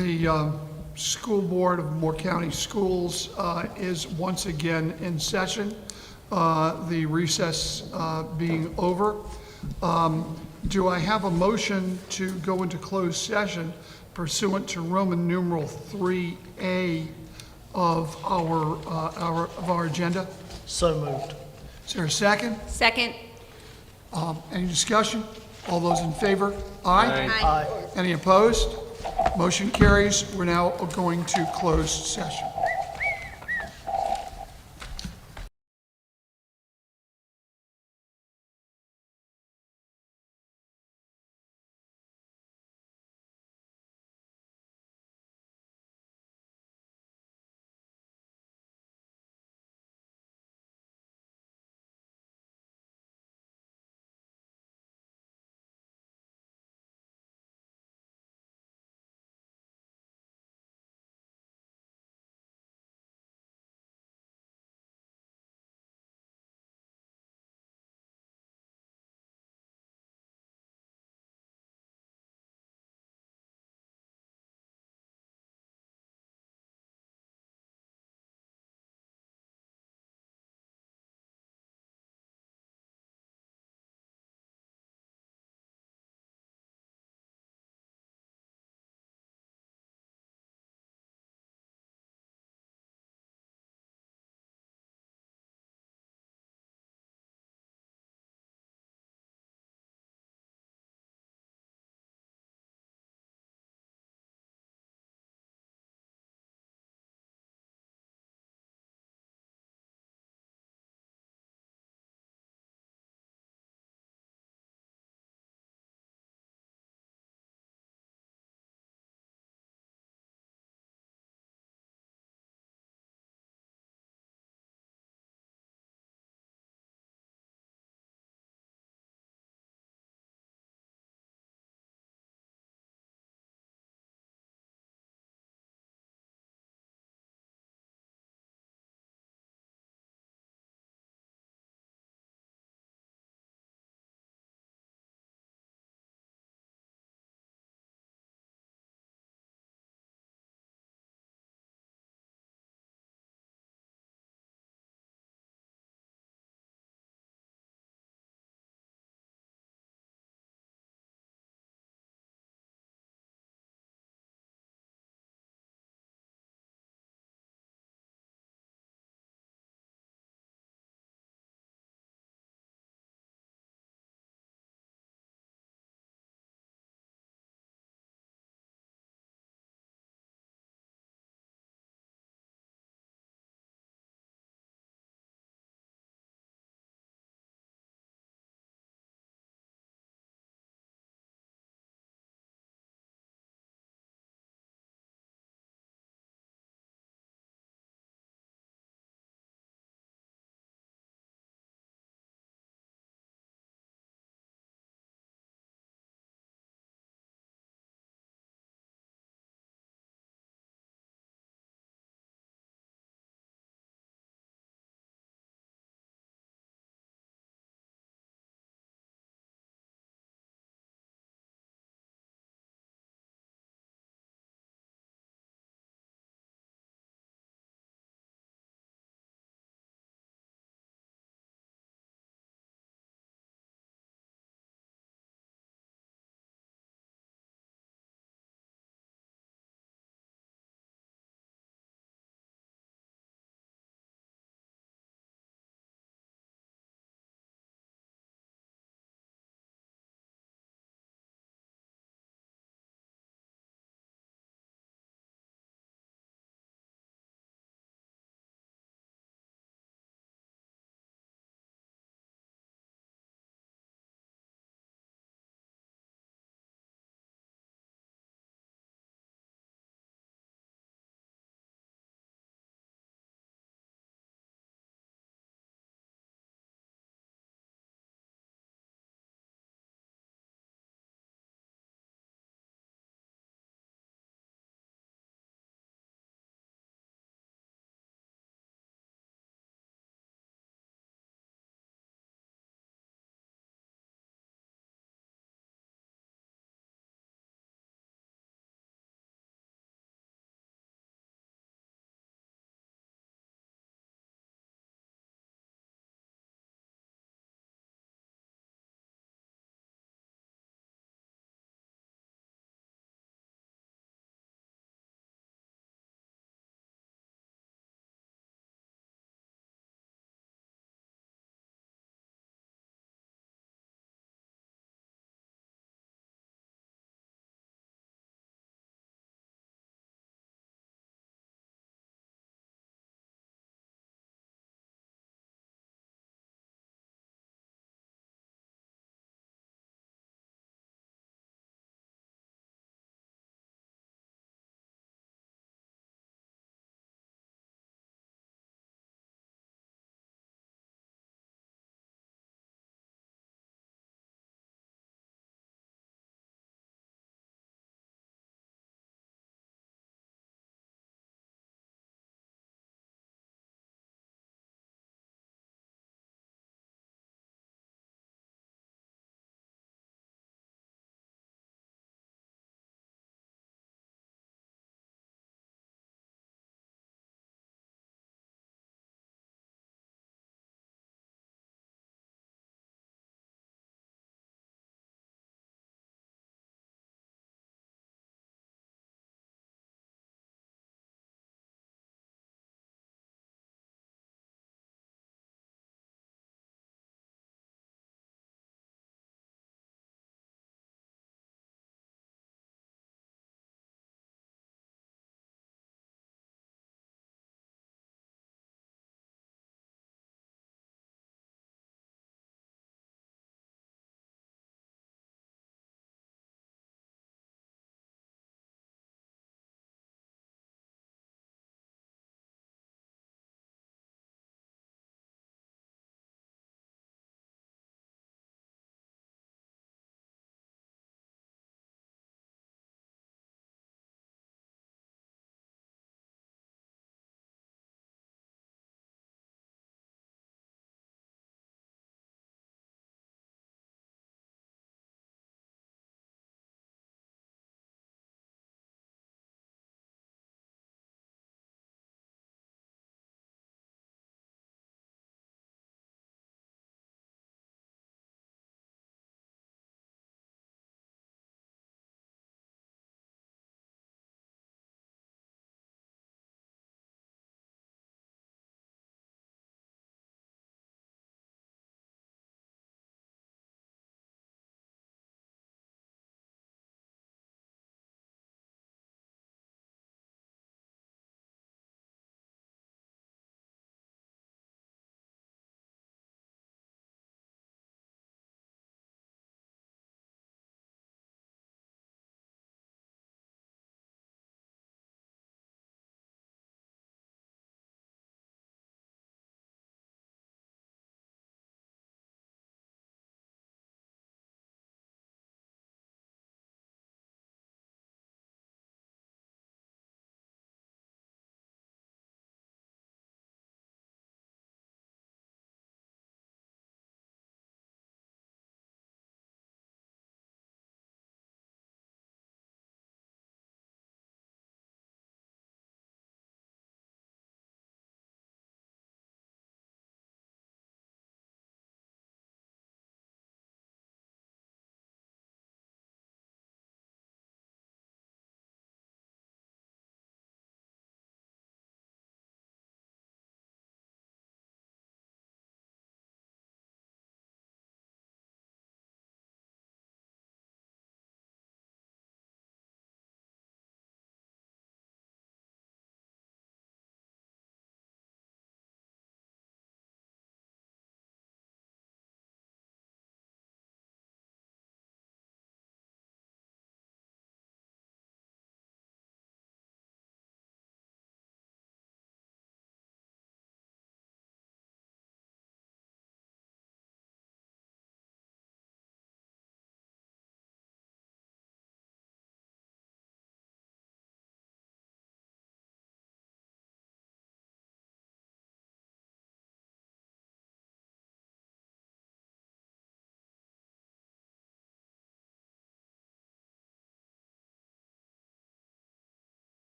The School Board of Moore County Schools is once again in session, the recess being over. Do I have a motion to go into closed session pursuant to Roman numeral 3A of our agenda? So moved. Is there a second? Second. Any discussion? All those in favor? Aye. Aye. Any opposed? Motion carries. We're now going to closed session.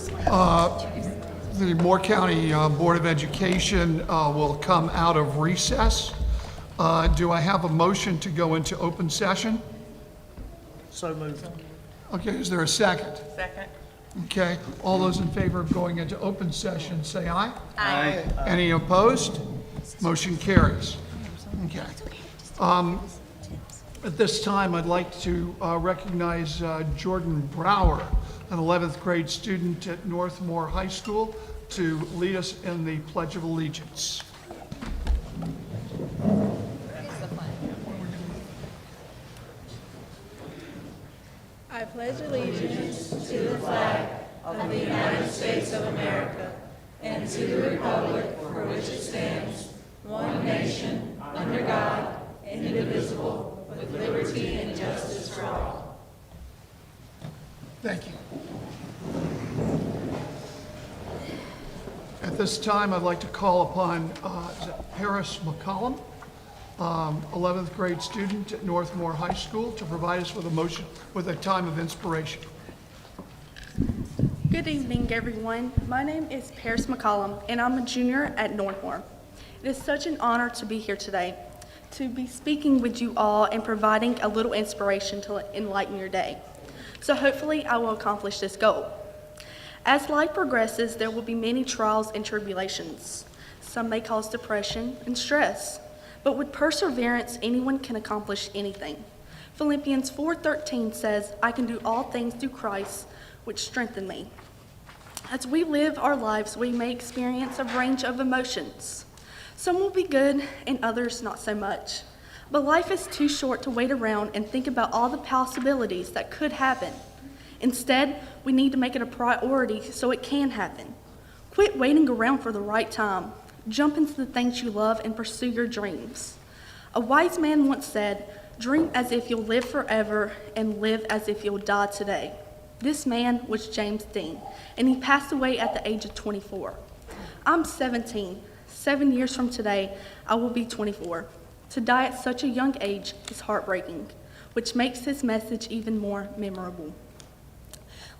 The Moore County Board of Education will come out of recess. Do I have a motion to go into open session? So moved. Okay, is there a second? Second. Okay, all those in favor of going into open session, say aye. Aye. Any opposed? Motion carries. Okay. At this time, I'd like to recognize Jordan Brower, an 11th grade student at Northmore High School, to lead us in the Pledge of Allegiance. I pledge allegiance to the flag of the United States of America and to the republic for which it stands, one nation, under God, indivisible, with liberty and justice for all. Thank you. At this time, I'd like to call upon Paris McCollum, 11th grade student at Northmore High School, to provide us with a time of inspiration. Good evening, everyone. My name is Paris McCollum, and I'm a junior at Northmore. It is such an honor to be here today, to be speaking with you all and providing a little inspiration to enlighten your day. So hopefully I will accomplish this goal. As life progresses, there will be many trials and tribulations. Some may cause depression and stress, but with perseverance, anyone can accomplish anything. Philippians 4:13 says, I can do all things through Christ, which strengthen me. As we live our lives, we may experience a range of emotions. Some will be good and others not so much. But life is too short to wait around and think about all the possibilities that could happen. Instead, we need to make it a priority so it can happen. Quit waiting around for the right time. Jump into the things you love and pursue your dreams. A wise man once said, dream as if you'll live forever and live as if you'll die today. This man was James Dean, and he passed away at the age of 24. I'm 17. 7 years from today, I will be 24. To die at such a young age is heartbreaking, which makes his message even more memorable.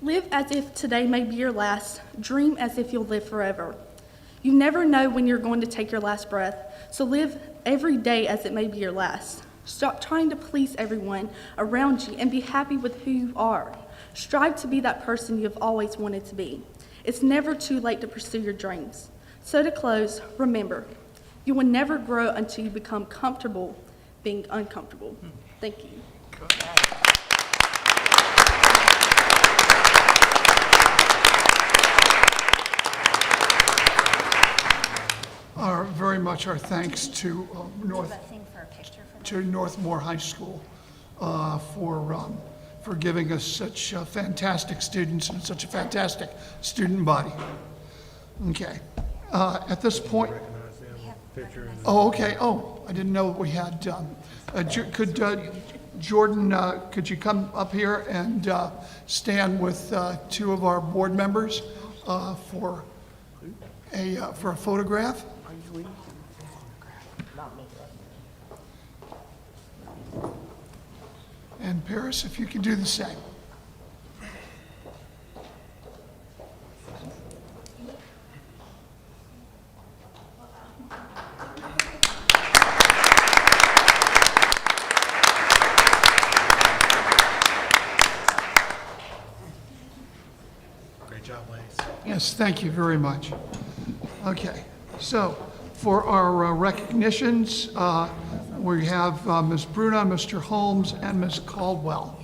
Live as if today may be your last. Dream as if you'll live forever. You never know when you're going to take your last breath, so live every day as it may be your last. Stop trying to please everyone around you and be happy with who you are. Strive to be that person you have always wanted to be. It's never too late to pursue your dreams. So to close, remember, you will never grow until you become comfortable being uncomfortable. Thank you. Very much our thanks to Northmore High School for giving us such fantastic students and such a fantastic student body. Okay. At this point, oh, okay. Oh, I didn't know we had. Jordan, could you come up here and stand with two of our board members for a photograph? And Paris, if you could do the same. Great job, ladies. Yes, thank you very much. Okay, so for our recognitions, we have Ms. Bruna, Mr. Holmes, and Ms. Caldwell.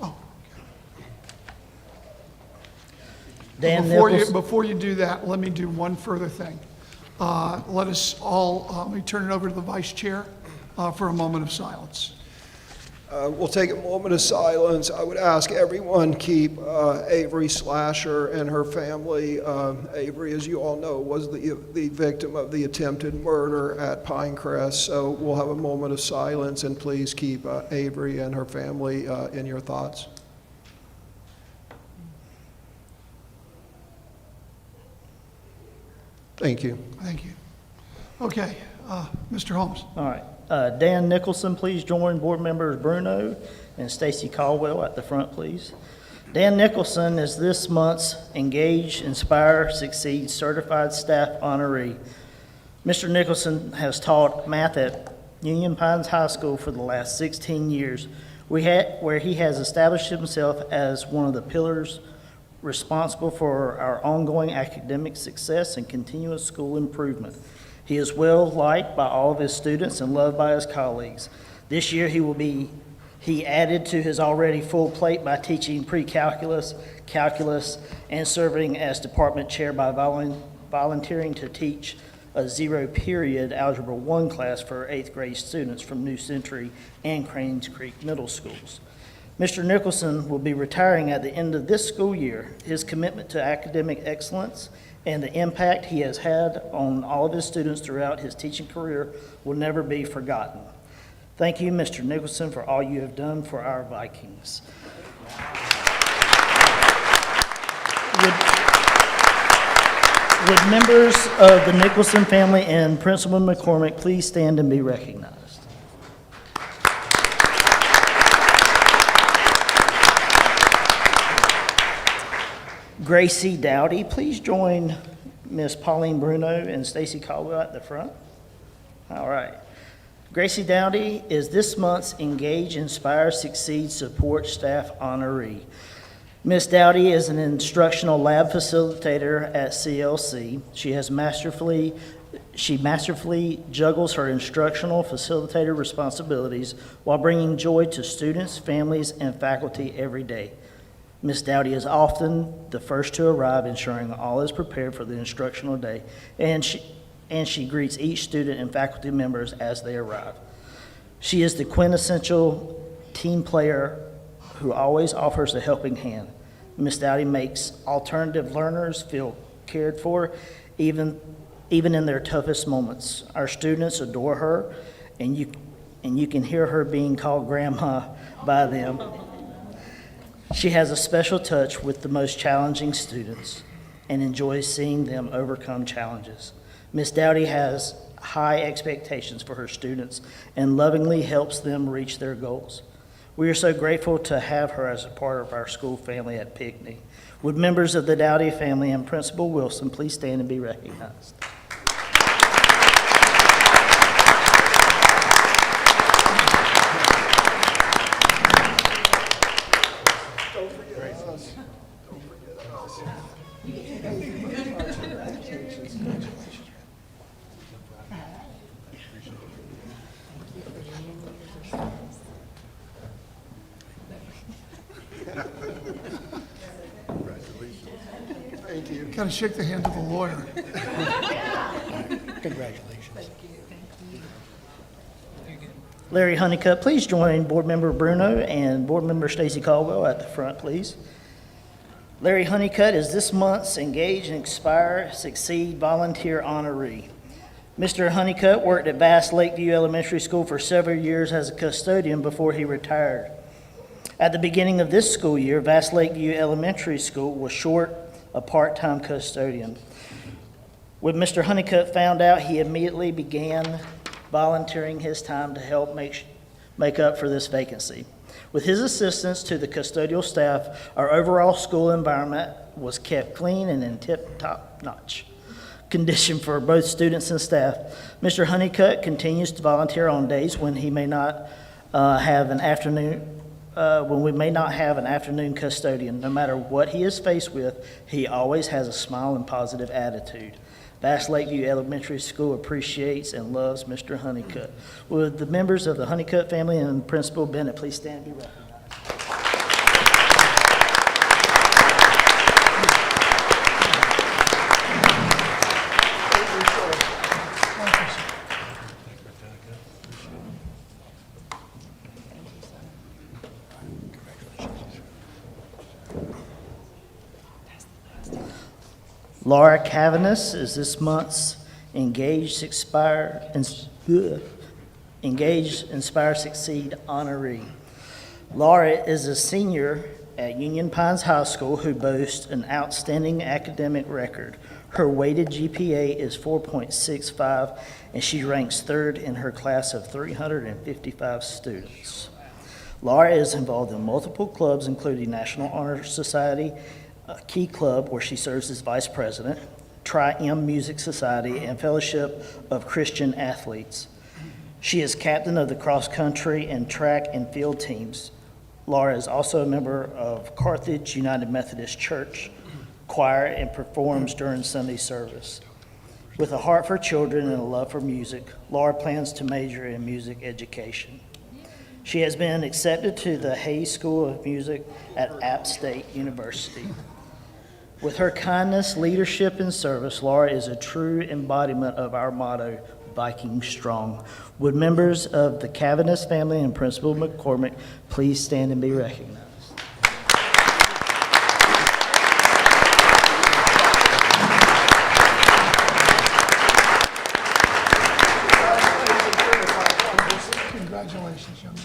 Oh. Dan Before you do that, let me do one further thing. Let us all, let me turn it over to the vice chair for a moment of silence. We'll take a moment of silence. I would ask everyone keep Avery Slasher and her family. Avery, as you all know, was the victim of the attempted murder at Pinecrest. So we'll have a moment of silence, and please keep Avery and her family in your thoughts. Thank you. Thank you. Okay, Mr. Holmes. All right. Dan Nicholson, please join Board Members Bruno and Stacy Caldwell at the front, please. Dan Nicholson is this month's Engage, Inspire, Succeed Certified Staff Honoree. Mr. Nicholson has taught math at Union Pines High School for the last 16 years, where he has established himself as one of the pillars responsible for our ongoing academic success and continuous school improvement. He is well liked by all of his students and loved by his colleagues. This year he added to his already full plate by teaching pre-calculus, calculus, and serving as department chair by volunteering to teach a zero-period Algebra 1 class for 8th grade students from New Century and Cranes Creek Middle Schools. Mr. Nicholson will be retiring at the end of this school year. His commitment to academic excellence and the impact he has had on all of his students throughout his teaching career will never be forgotten. Thank you, Mr. Nicholson, for all you have done for our Vikings. Would members of the Nicholson family and Principal McCormick please stand and be recognized? Gracie Dowdy, please join Miss Pauline Bruno and Stacy Caldwell at the front. All right. Gracie Dowdy is this month's Engage, Inspire, Succeed Support Staff Honoree. Miss Dowdy is an instructional lab facilitator at CLC. She masterfully juggles her instructional facilitator responsibilities while bringing joy to students, families, and faculty every day. Ms. Dowdy is often the first to arrive, ensuring all is prepared for the instructional day, and she greets each student and faculty members as they arrive. She is the quintessential team player who always offers a helping hand. Ms. Dowdy makes alternative learners feel cared for, even in their toughest moments. Our students adore her, and you can hear her being called Grandma by them. She has a special touch with the most challenging students and enjoys seeing them overcome challenges. Ms. Dowdy has high expectations for her students and lovingly helps them reach their goals. We are so grateful to have her as a part of our school family at Pinckney. Would members of the Dowdy family and Principal Wilson please stand and be recognized? Got to shake the hand of the lawyer. Congratulations. Larry Honeycutt, please join Board Member Bruno and Board Member Stacy Caldwell at the front, please. Larry Honeycutt is this month's Engage, Inspire, Succeed Volunteer Honoree. Mr. Honeycutt worked at Bass Lakeview Elementary School for several years as a custodian before he retired. At the beginning of this school year, Bass Lakeview Elementary School was short a part-time custodian. When Mr. Honeycutt found out, he immediately began volunteering his time to help make up for this vacancy. With his assistance to the custodial staff, our overall school environment was kept clean and in tip-top notch condition for both students and staff. Mr. Honeycutt continues to volunteer on days when he may not have an afternoon when we may not have an afternoon custodian. No matter what he is faced with, he always has a smile and positive attitude. Bass Lakeview Elementary School appreciates and loves Mr. Honeycutt. Would the members of the Honeycutt family and Principal Bennett please stand and be recognized? Laura Cavanis is this month's Engage, Inspire, Succeed honoree. Laura is a senior at Union Pines High School who boasts an outstanding academic record. Her weighted GPA is 4.65, and she ranks third in her class of 355 students. Laura is involved in multiple clubs, including National Honor Society, Key Club, where she serves as vice president, Tri-M Music Society, and Fellowship of Christian Athletes. She is captain of the cross-country and track and field teams. Laura is also a member of Carthage United Methodist Church choir and performs during Sunday service. With a heart for children and a love for music, Laura plans to major in music education. She has been accepted to the Hayes School of Music at App State University. With her kindness, leadership, and service, Laura is a true embodiment of our motto, Viking Strong. Would members of the Cavanis family and Principal McCormick please stand and be recognized? Congratulations, young lady.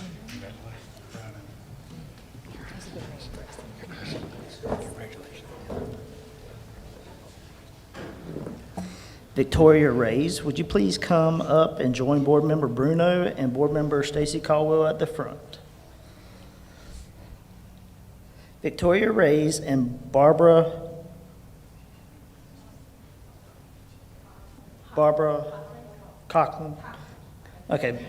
Victoria Reyes, would you please come up and join Board Member Bruno and Board Member Stacy Caldwell at the front? Victoria Reyes and Barbara Coughlin, okay,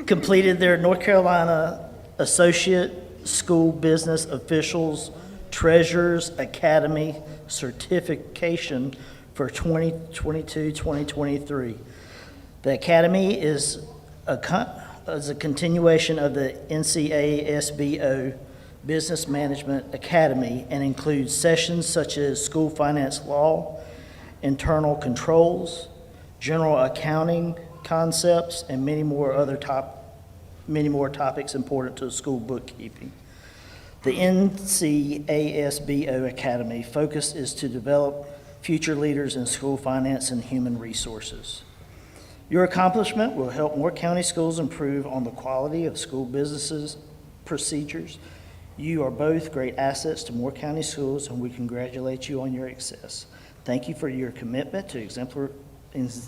completed their North Carolina Associate School Business Officials Treasurers Academy certification for 2022-2023. The Academy is a continuation of the NCASBO Business Management Academy and includes sessions such as school finance law, internal controls, general accounting concepts, and many more topics important to school bookkeeping. The NCASBO Academy focus is to develop future leaders in school finance and human resources. Your accomplishment will help Moore County schools improve on the quality of school businesses procedures. You are both great assets to Moore County schools, and we congratulate you on your success. Thank you for your commitment to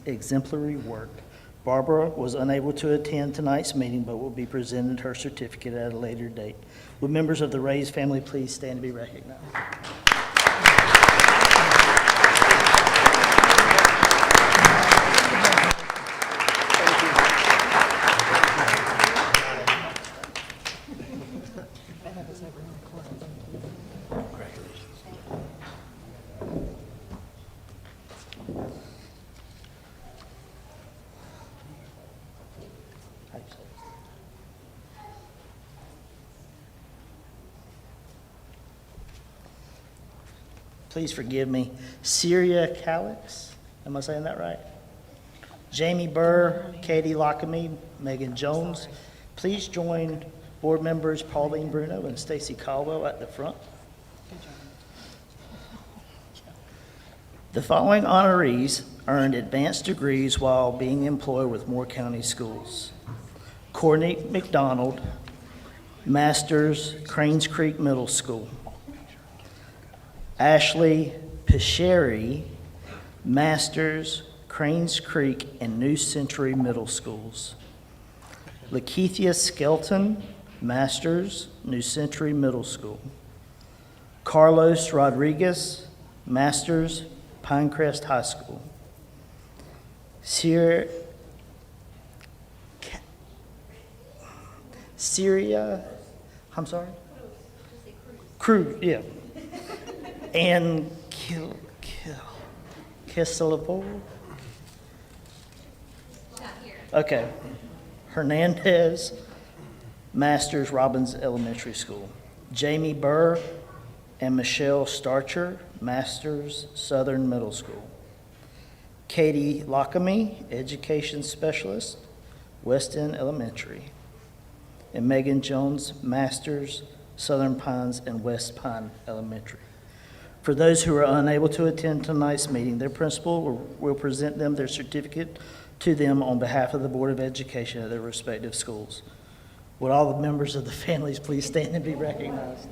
exemplary work. Barbara was unable to attend tonight's meeting, but will be presented her certificate at a later date. Would members of the Reyes family please stand to be recognized? Please forgive me. Syria Calix, am I saying that right? Jamie Burr, Katie Lockamy, Megan Jones. Please join board members Pauline Bruno and Stacy Caldwell at the front. The following honorees earned advanced degrees while being employed with Moore County Schools. Courtney McDonald, Masters, Cranes Creek Middle School. Ashley Picheri, Masters, Cranes Creek and New Century Middle Schools. Lakeithia Skelton, Masters, New Century Middle School. Carlos Rodriguez, Masters, Pinecrest High School. Cruz, yeah. And Kisilavo? Okay. Hernandez, Masters, Robbins Elementary School. Jamie Burr and Michelle Starcher, Masters, Southern Middle School. Katie Lockamy, Education Specialist, West End Elementary. And Megan Jones, Masters, Southern Pines and West Pine Elementary. For those who are unable to attend tonight's meeting, their principal will present them their certificate to them on behalf of the Board of Education at their respective schools. Would all the members of the families please stand and be recognized?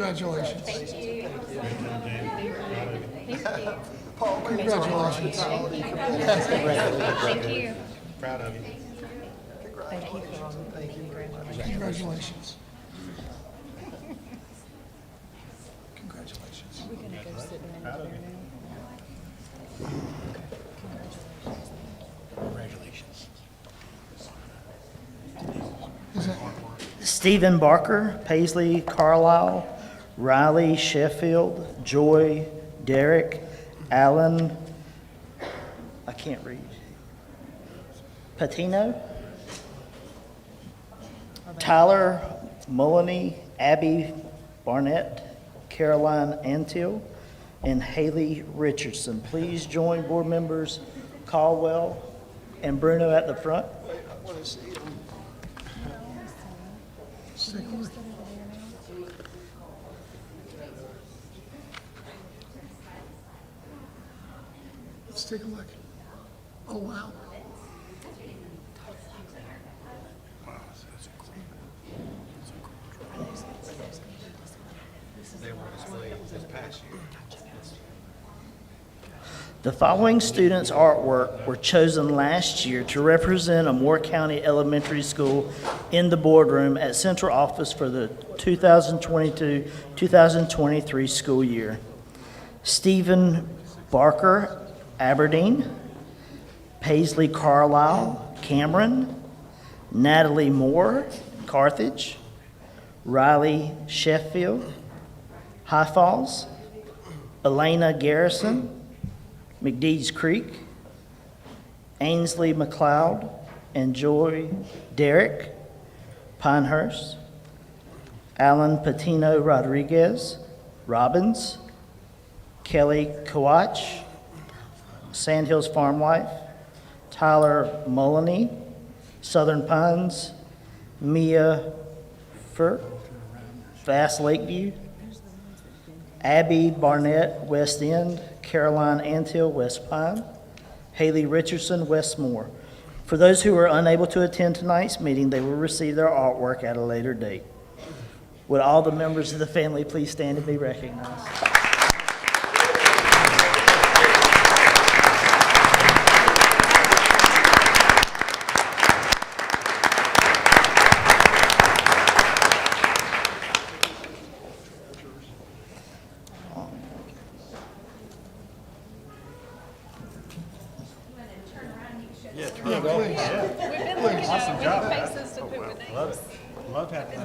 Congratulations. Thank you. Congratulations. Thank you. Congratulations. Congratulations. Stephen Barker, Paisley Carlisle, Riley Sheffield, Joy, Derek, Allen, I can't read, Patino, Tyler Mullany, Abby Barnett, Caroline Antill, and Haley Richardson. Please join board members Caldwell and Bruno at the front. I want to see him. Let's take a look. Oh, wow. The following students' artwork were chosen last year to represent a Moore County elementary school in the boardroom at central office for the 2022-2023 school year. Stephen Barker, Aberdeen. Paisley Carlisle, Cameron. Natalie Moore, Carthage. Riley Sheffield, High Falls. Elena Garrison, McDeeds Creek. Ainsley McLeod and Joy Derrick, Pinehurst. Alan Patino Rodriguez, Robbins. Kelly Kawach, Sandhills Farm Life. Tyler Mullany, Southern Pines. Mia Furt, Vast Lakeview. Abby Barnett, West End. Caroline Antill, West Pine. Haley Richardson, Westmore. For those who are unable to attend tonight's meeting, they will receive their artwork at a later date. Would all the members of the family please stand and be recognized? Awesome job. Faces to put with names. Love having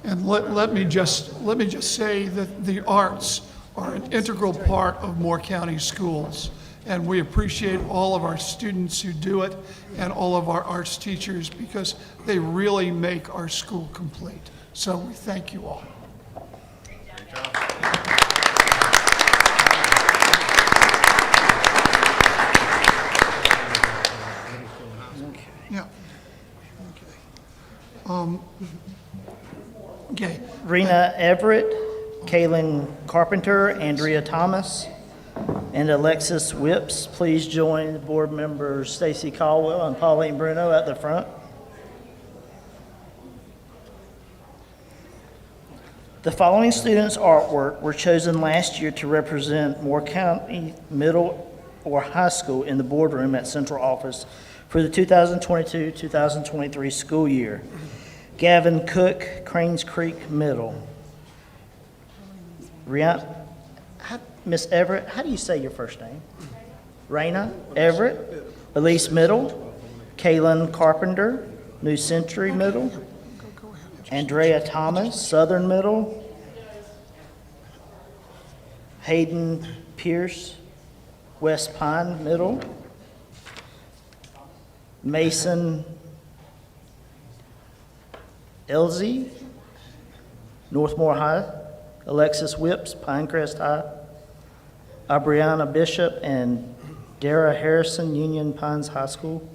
And let me just say that the arts are an integral part of Moore County schools. And we appreciate all of our students who do it and all of our arts teachers because they really make our school complete. So we thank you all. Yeah. Okay. Rena Everett, Kaylin Carpenter, Andrea Thomas, and Alexis Whips. Please join board members Stacy Caldwell and Pauline Bruno at the front. The following students' artwork were chosen last year to represent Moore County Middle or High School in the boardroom at central office for the 2022-2023 school year. Gavin Cook, Cranes Creek Middle. Miss Everett, how do you say your first name? Raina Everett, Elise Middle, Kaylin Carpenter, New Century Middle, Andrea Thomas, Southern Middle, Hayden Pierce, West Pine Middle, Mason Elzie, Northmore High, Alexis Whips, Pinecrest High, Abriana Bishop, and Dara Harrison, Union Pines High School.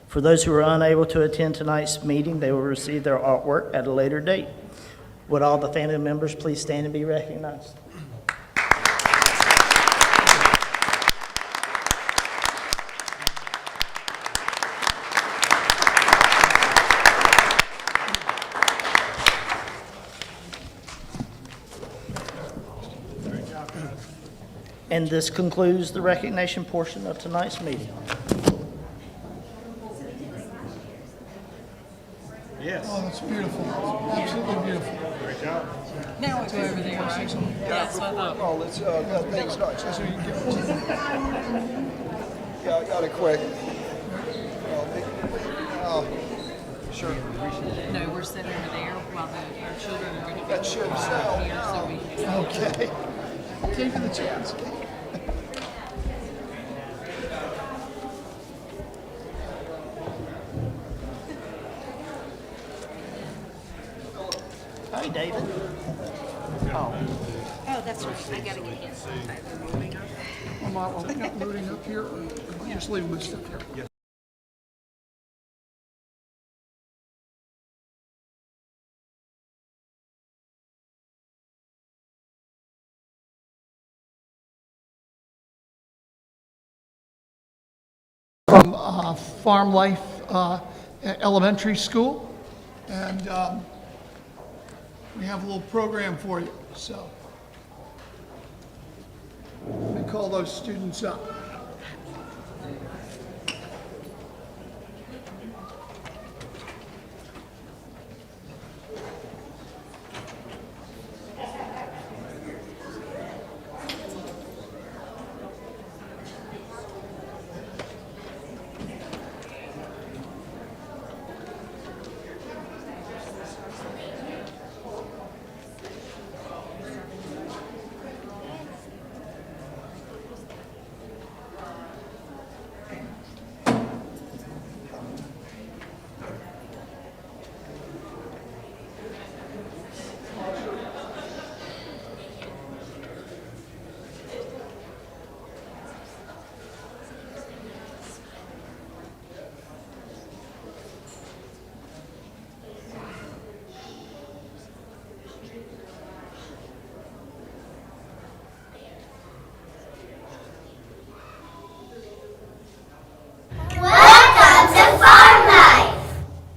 For those who are unable to attend tonight's meeting, they will receive their artwork at a later date. Would all the family members please stand and be recognized? And this concludes the recognition portion of tonight's meeting. Yes. Oh, that's beautiful, absolutely beautiful. Great job. Now we go over there, right? That's what I thought. Oh, let's, that thing's not, so you give it to me. Yeah, I got it quick. Oh, sure. No, we're sitting over there while our children are going to be. That should sell. Here, so we can. Okay. Gave you the chance. Hi, David. Oh, that's right. I gotta get his. Are we not loading up here, or am I just leaving my stuff here? From Farm Life Elementary School, and we have a little program for you, so let me call those students up.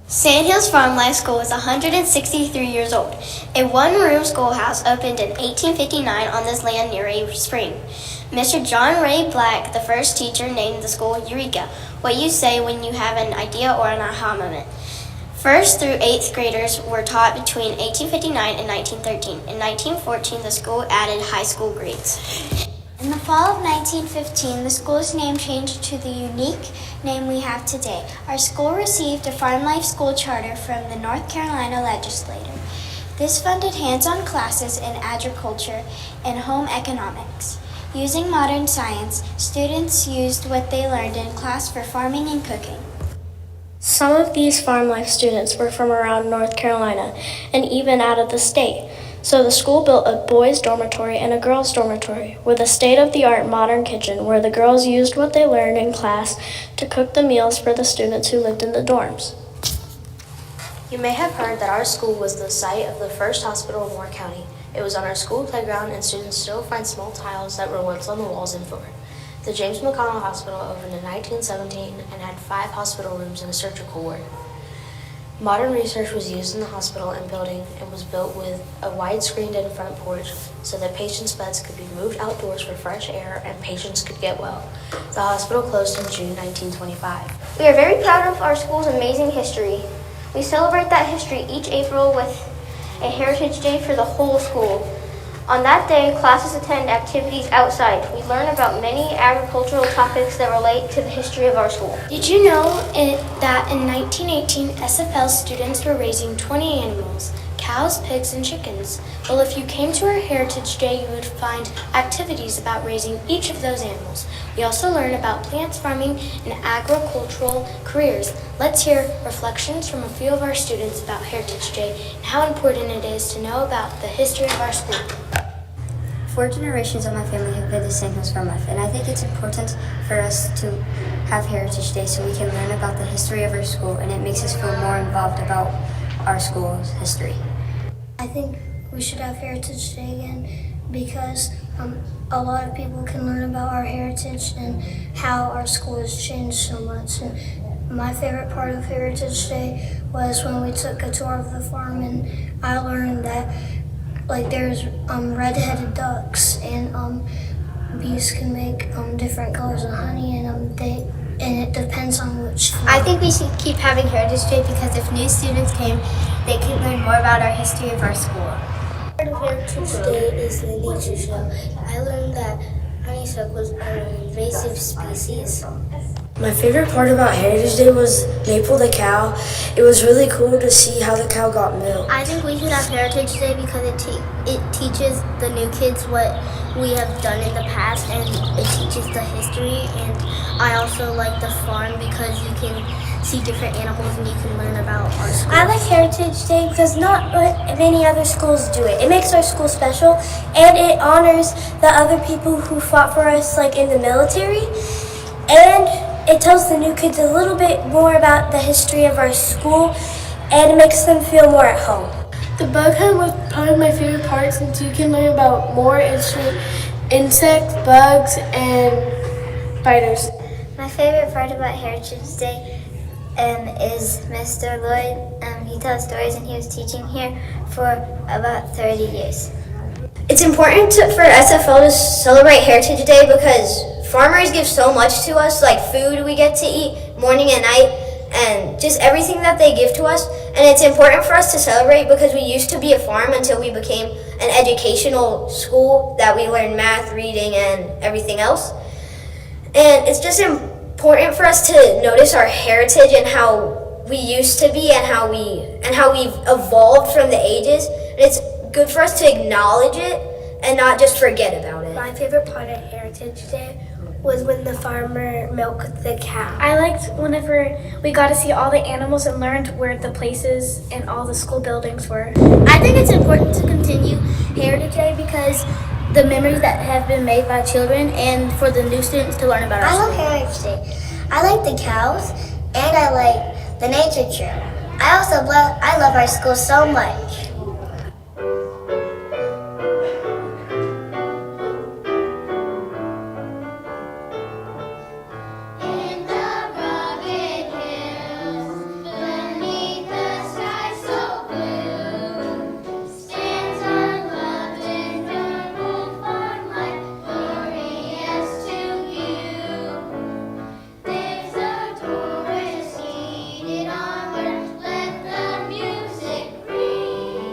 Sandhills Farm Life School is 163 years old. A one-room schoolhouse opened in 1859 on this land near a spring. Mr. John Ray Black, the first teacher, named the school Eureka, what you say when you have an idea or an aha moment. First through 8th graders were taught between 1859 and 1913. In 1914, the school added high school grades. In the fall of 1915, the school's name changed to the unique name we have today. Our school received a Farm Life School charter from the North Carolina legislature. This funded hands-on classes in agriculture and home economics. Using modern science, students used what they learned in class for farming and cooking. Some of these Farm Life students were from around North Carolina and even out of the state. So the school built a boys' dormitory and a girls' dormitory with a state-of-the-art modern kitchen where the girls used what they learned in class to cook the meals for the students who lived in the dorms. You may have heard that our school was the site of the first hospital in Moore County. It was on our school playground, and students still find small tiles that were once on the walls and floor. The James McConnell Hospital opened in 1917 and had 5 hospital rooms and a surgical ward. Modern research was used in the hospital and building and was built with a wide screened-in front porch so that patients' beds could be moved outdoors for fresh air and patients could get well. The hospital closed in June 1925. We are very proud of our school's amazing history. We celebrate that history each April with a Heritage Day for the whole school. On that day, classes attend activities outside. We learn about many agricultural topics that relate to the history of our school. Did you know that in 1918, SFL students were raising 20 animals, cows, pigs, and chickens? Well, if you came to our Heritage Day, you would find activities about raising each of those animals. We also learn about plants, farming, and agricultural careers. Let's hear reflections from a few of our students about Heritage Day and how important it is to know about the history of our school. 4 generations of my family have been to Sandhills Farm Life, and I think it's important for us to have Heritage Day so we can learn about the history of our school, and it makes us feel more involved about our school's history. I think we should have Heritage Day again because a lot of people can learn about our heritage and how our school has changed so much. And my favorite part of Heritage Day was when we took a tour of the farm, and I learned that there's red-headed ducks, and bees can make different colors of honey, and it depends on which. I think we should keep having Heritage Day because if new students came, they could learn more about our history of our school. Part of Heritage Day is the nature show. I learned that honeysuckles are an invasive species. My favorite part about Heritage Day was Maple the cow. It was really cool to see how the cow got milk. I think we should have Heritage Day because it teaches the new kids what we have done in the past, and it teaches the history. And I also like the farm because you can see different animals and you can learn about our school. I like Heritage Day because not many other schools do it. It makes our school special, and it honors the other people who fought for us, like in the military. And it tells the new kids a little bit more about the history of our school, and it makes them feel more at home. The bug hunt was probably my favorite part since you can learn about more insects, bugs, and spiders. My favorite part about Heritage Day is Mr. Lloyd. He tells stories, and he was teaching here for about 30 years. It's important for SFL to celebrate Heritage Day because farmers give so much to us, like food we get to eat morning and night, and just everything that they give to us. And it's important for us to celebrate because we used to be a farm until we became an educational school that we learned math, reading, and everything else. And it's just important for us to notice our heritage and how we used to be and how we've evolved from the ages. And it's good for us to acknowledge it and not just forget about it. My favorite part of Heritage Day was when the farmer milked the cow. I liked whenever we got to see all the animals and learned where the places and all the school buildings were. I think it's important to continue Heritage Day because the memories that have been made by children and for the new students to learn about our I school. love Heritage Day. I like the cows, and I like the nature trail. I love our school so much. Let the music ring.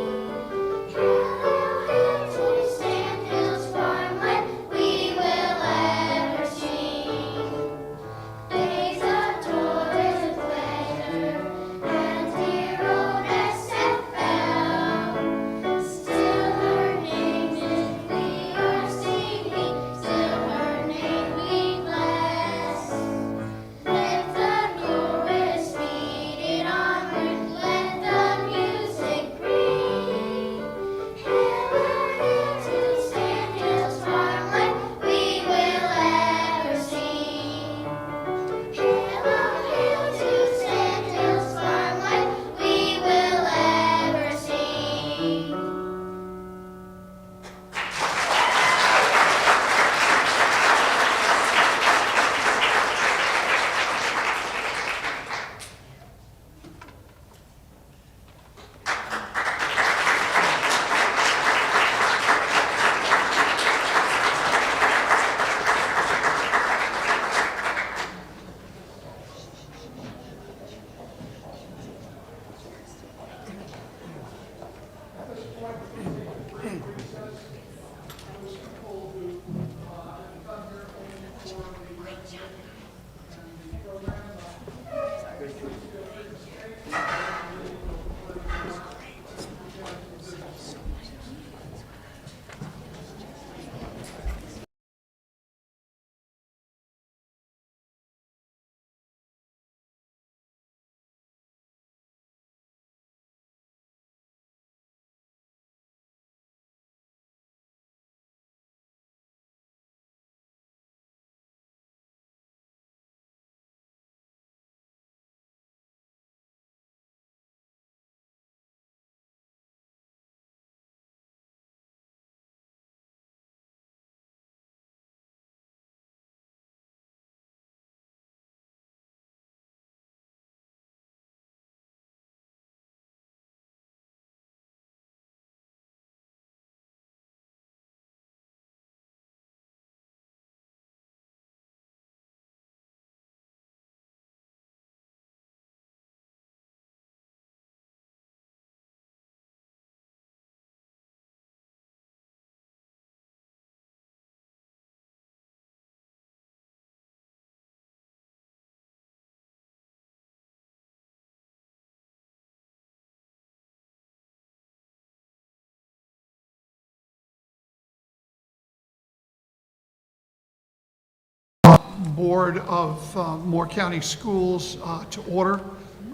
Board of Moore County Schools to order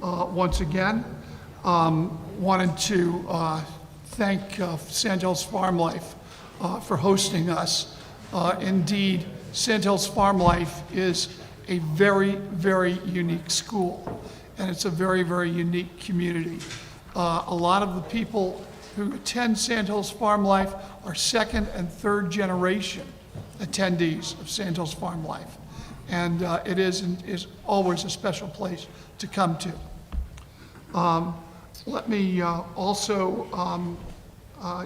once again. Wanted to thank Sandhills Farm Life for hosting us. Indeed, Sandhills Farm Life is a very, very unique school, and it's a very, very unique community. A lot of the people who attend Sandhills Farm Life are second and third generation attendees of Sandhills Farm Life. And it is always a special place to come to. Let me also,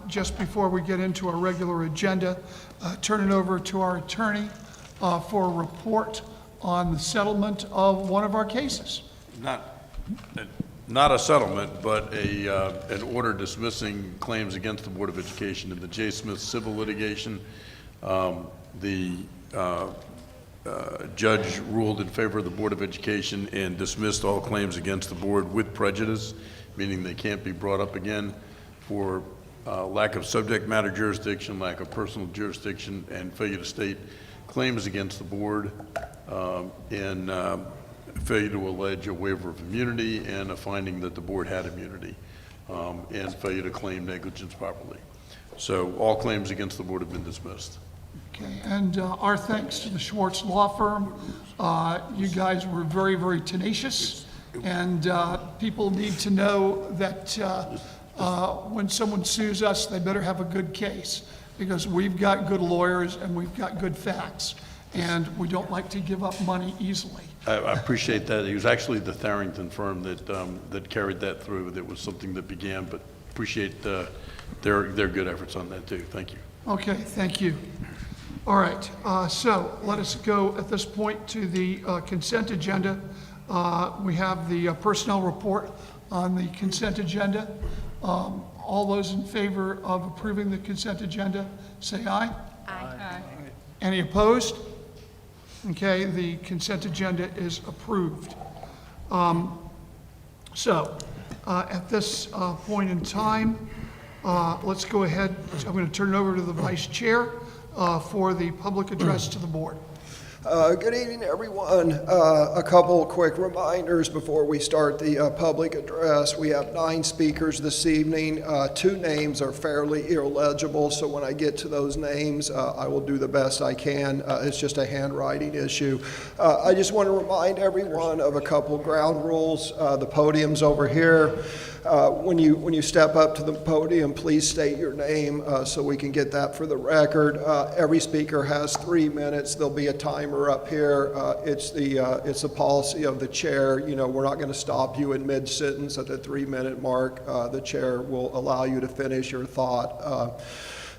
just before we get into our regular agenda, turn it over to our attorney for a report on the settlement of one of our cases. Not a settlement, but an order dismissing claims against the Board of Education in the J. Smith civil litigation. The judge ruled in favor of the Board of Education and dismissed all claims against the board with prejudice, meaning they can't be brought up again for lack of subject matter jurisdiction, lack of personal jurisdiction, and failure to state claims against the board, and failure to allege a waiver of immunity and a finding that the board had immunity, and failure to claim negligence properly. So all claims against the board have been dismissed. Okay, and our thanks to the Schwartz Law Firm. You guys were very, very tenacious, and people need to know that when someone sues us, they better have a good case, because we've got good lawyers and we've got good facts, and we don't like to give up money easily. I appreciate that. It was actually the Tharrington firm that carried that through. That was something that began, but appreciate their good efforts on that too. Thank you. Okay, thank you. All right, so let us go at this point to the consent agenda. We have the personnel report on the consent agenda. All those in favor of approving the consent agenda, say aye. Aye. Any opposed? Okay, the consent agenda is approved. At this point in time, let's go ahead. I'm going to turn it over to the Vice Chair for the public address to the board. Good evening, everyone. A couple quick reminders before we start the public address. We have 9 speakers this evening. 2 names are fairly illegible, so when I get to those names, I will do the best I can. It's just a handwriting issue. I just want to remind everyone of a couple ground rules. The podium's over here. When you step up to the podium, please state your name so we can get that for the record. Every speaker has 3 minutes. There'll be a timer up here. It's the policy of the chair. You know, we're not going to stop you in mid-sentence at the 3-minute mark. The chair will allow you to finish your thought.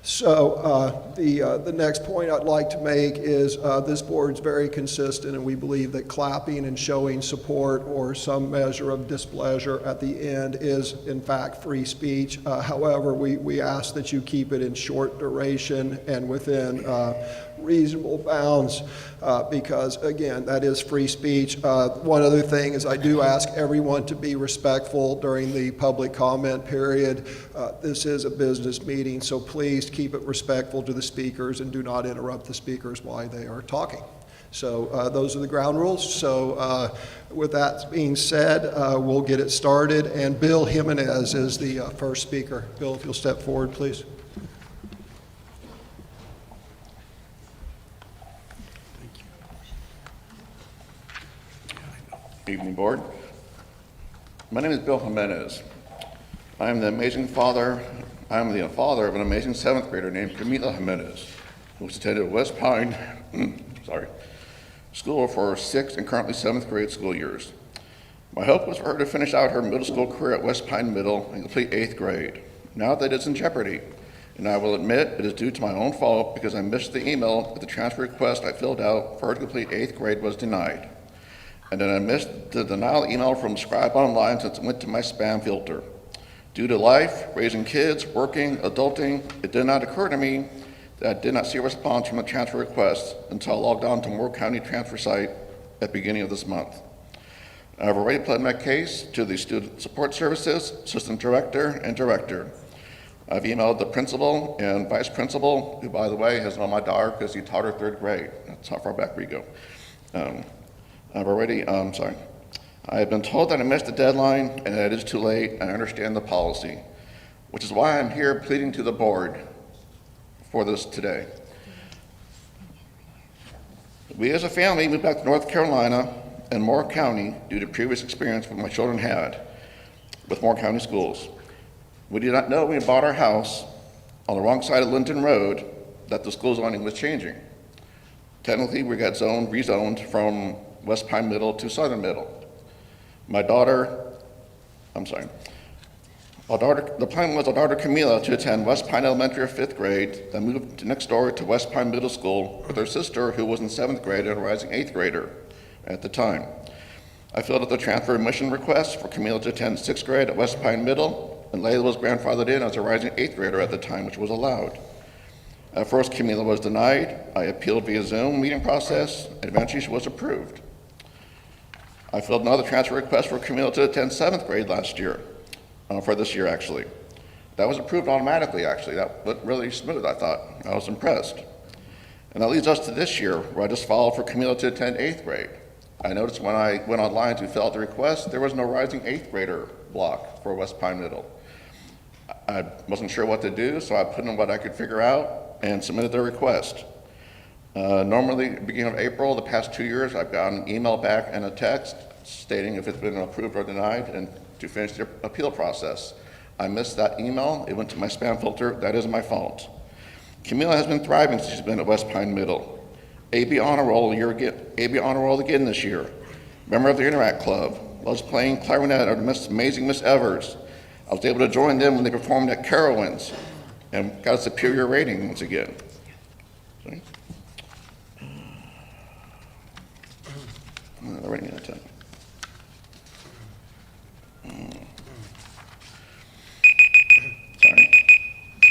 The next point I'd like to make is this board's very consistent, and we believe that clapping and showing support or some measure of displeasure at the end is in fact free speech. However, we ask that you keep it in short duration and within reasonable bounds because again, that is free speech. One other thing is I do ask everyone to be respectful during the public comment period. This is a business meeting, so please keep it respectful to the speakers and do not interrupt the speakers while they are talking. So those are the ground rules. So with that being said, we'll get it started. And Bill Jimenez is the first speaker. Bill, if you'll step forward, please. Evening, board. My name is Bill Jimenez. I am the father of an amazing 7th grader named Camila Jimenez, who attended West Pine School for 6th and currently 7th grade school years. My hope was for her to finish out her middle school career at West Pine Middle and complete 8th grade. Now that it's in jeopardy, and I will admit it is due to my own fault because I missed the email that the transfer request I filled out for her to complete 8th grade was denied. And then I missed the denial email from Scribe Online since it went to my spam filter. Due to life, raising kids, working, adulting, it did not occur to me that I did not see a response from the transfer request until I logged on to Moore County transfer site at the beginning of this month. I've already pled my case to the Student Support Services, Assistant Director, and Director. I've emailed the principal and vice principal, who, by the way, has known my daughter because he taught her 3rd grade. That's how far back we go. I have been told that I missed the deadline and that it is too late, and I understand the policy, which is why I'm here pleading to the board for this today. We as a family moved back to North Carolina and Moore County due to previous experience what my children had with Moore County schools. We did not know when we bought our house on the wrong side of Linton Road that the school zoning was changing. Technically, we got rezoned from West Pine Middle to Southern Middle. The plan was our daughter Camila to attend West Pine Elementary or 5th grade, then move next door to West Pine Middle School with her sister, who was in 7th grade and a rising 8th grader at the time. I filled out the transfer admission request for Camila to attend 6th grade at West Pine Middle, and Layla was grandfathered in as a rising 8th grader at the time, which was allowed. At first, Camila was denied. I appealed via Zoom meeting process, and eventually she was approved. I filled another transfer request for Camila to attend 7th grade last year, for this year actually. That was approved automatically actually. That went really smooth, I thought. I was impressed. And that leads us to this year, where I just filed for Camila to attend 8th grade. I noticed when I went online to fill out the request, there was no rising 8th grader block for West Pine Middle. I wasn't sure what to do, so I put in what I could figure out and submitted the request. Normally, at the beginning of April, the past 2 years, I've gotten an email back and a text stating if it's been approved or denied and to finish the appeal process. I missed that email. It went to my spam filter. That is my fault. Camila has been thriving since she's been at West Pine Middle. AB honor roll again this year. Member of the Interact Club. Loves playing clarinet under amazing Miss Evers. I was able to join them when they performed at Carowinds and got a superior rating once again. See? The rating out of 10. Sorry.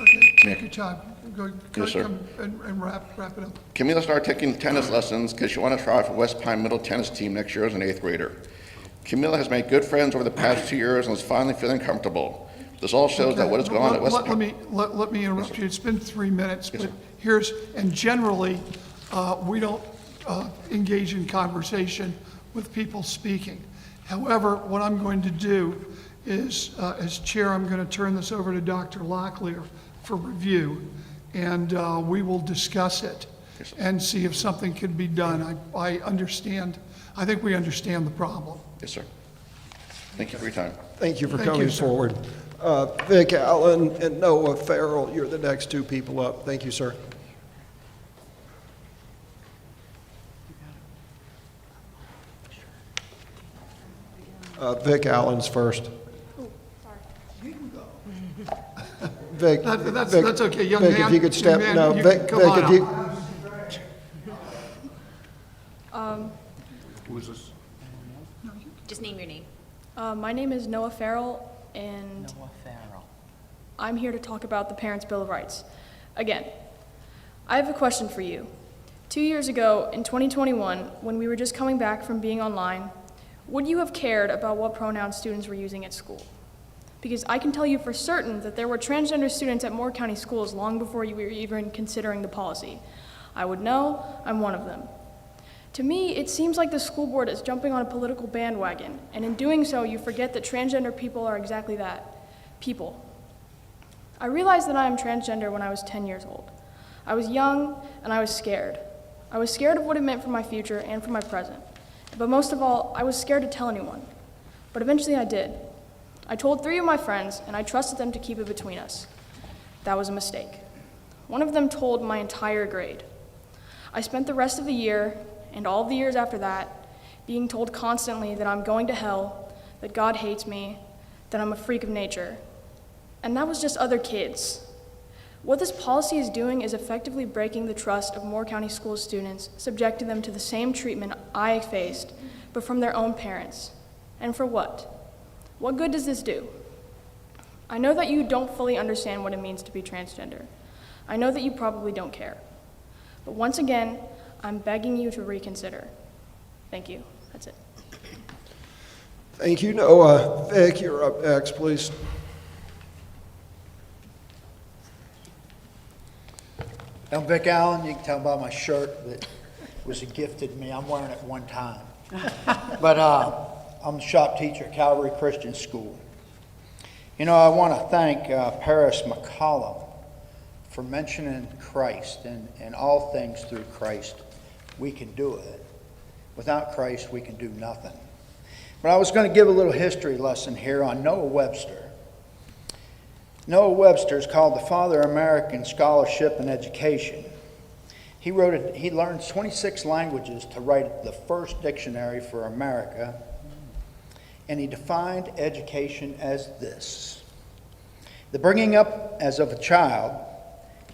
Okay, take your time. Go, Yes, sir. come and wrap it up. Camila started taking tennis lessons because she wanted to try for West Pine Middle tennis team next year as an 8th grader. Camila has made good friends over the past 2 years and is finally feeling comfortable. This all shows that what is going on at West Pine. Let me interrupt you. It's been 3 minutes, but here's, and generally, we don't engage in conversation with people speaking. However, what I'm going to do is, as chair, I'm going to turn this over to Dr. Locklear for review, and we will discuss it and see if something can be done. I understand, I think we understand the problem. Yes, sir. Thank you for your time. Thank you for Thank you, coming sir. forward. Vic Allen and Noah Farrell, you're the next two people up. Thank you, sir. Vic Allen's first. Vic, That's okay, young Vic, man. if you could step, Young man, no, you Vic, can come Vic, on if up. you, Who is this? Just name your name. My name is Noah Farrell, and I'm here to talk about the Parents' Bill of Rights. Again, I have a question for you. 2 years ago, in 2021, when we were just coming back from being online, would you have cared about what pronouns students were using at school? Because I can tell you for certain that there were transgender students at Moore County schools long before you were even considering the policy. I would know. I'm one of them. To me, it seems like the school board is jumping on a political bandwagon, and in doing so, you forget that transgender people are exactly that, people. I realized that I am transgender when I was 10 years old. I was young, and I was scared. I was scared of what it meant for my future and for my present. But most of all, I was scared to tell anyone. But eventually I did. I told 3 of my friends, and I trusted them to keep it between us. That was a mistake. One of them told my entire grade. I spent the rest of the year, and all of the years after that, being told constantly that I'm going to hell, that God hates me, that I'm a freak of nature. And that was just other kids. What this policy is doing is effectively breaking the trust of Moore County School students, subjecting them to the same treatment I faced, but from their own parents. And for what? What good does this do? I know that you don't fully understand what it means to be transgender. I know that you probably don't care. But once again, I'm begging you to reconsider. Thank you. That's it. thank you, Noah. Vic, you're up next, please. I'm Vic Allen. You can tell by my shirt that was gifted to me. I'm wearing it one time. But I'm the shop teacher at Calvary Christian School. You know, I want to thank Paris McCollum for mentioning Christ, and all things through Christ we can do it. Without Christ we can do nothing. But I was going to give a little history lesson here on Noah Webster. Noah Webster is called the father of American scholarship and education. He learned 26 languages to write the first dictionary for America, and he defined education as this: the bringing up as of a child,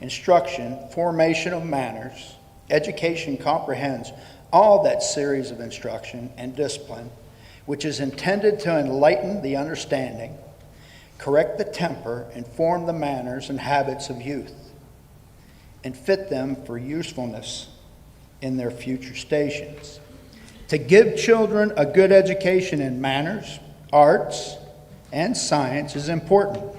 instruction, formation of manners. Education comprehends all that series of instruction and discipline, which is intended to enlighten the understanding, correct the temper, and form the manners and habits of youth, and fit them for usefulness in their future stations. To give children a good education in manners, arts, and science is important.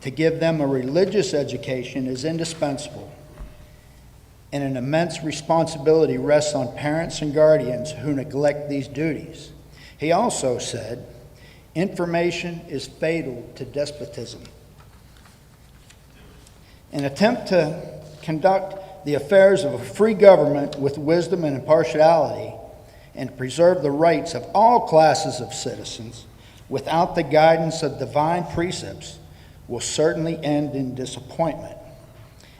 To give them a religious education is indispensable, and an immense responsibility rests on parents and guardians who neglect these duties. He also said, information is fatal to despotism. An attempt to conduct the affairs of a free government with wisdom and impartiality, and preserve the rights of all classes of citizens without the guidance of divine precepts will certainly end in disappointment.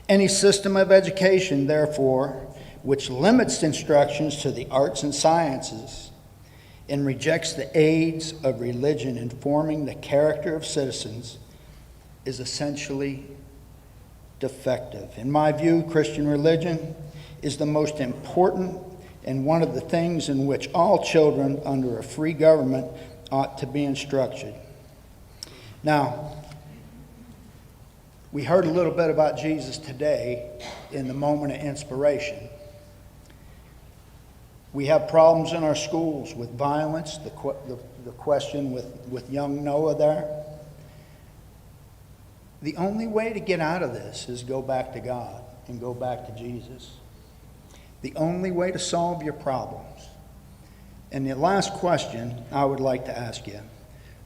Any system of education, therefore, which limits instructions to the arts and sciences and rejects the aids of religion in forming the character of citizens is essentially defective. In my view, Christian religion is the most important and one of the things in which all children under a free government ought to be instructed. Now, we heard a little bit about Jesus today in the moment of inspiration. We have problems in our schools with violence, the question with young Noah there. The only way to get out of this is go back to God and go back to Jesus. The only way to solve your problems. And the last question I would like to ask you: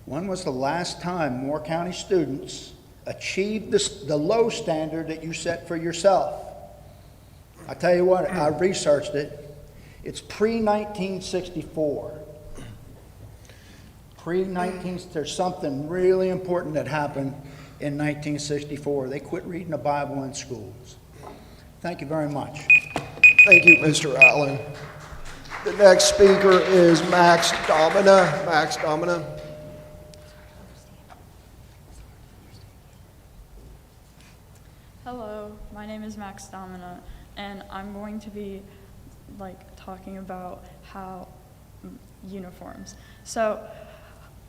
when was the last time Moore County students achieved the low standard that you set for yourself? I tell you what, I researched it. It's pre-1964. There's something really important that happened in 1964. They quit reading the Bible in schools. Thank you very much. Thank you, Mr. Allen. The next speaker is Max Domina. Max Domina. Hello, my name is Max Domina, and I'm going to be talking about how uniforms. So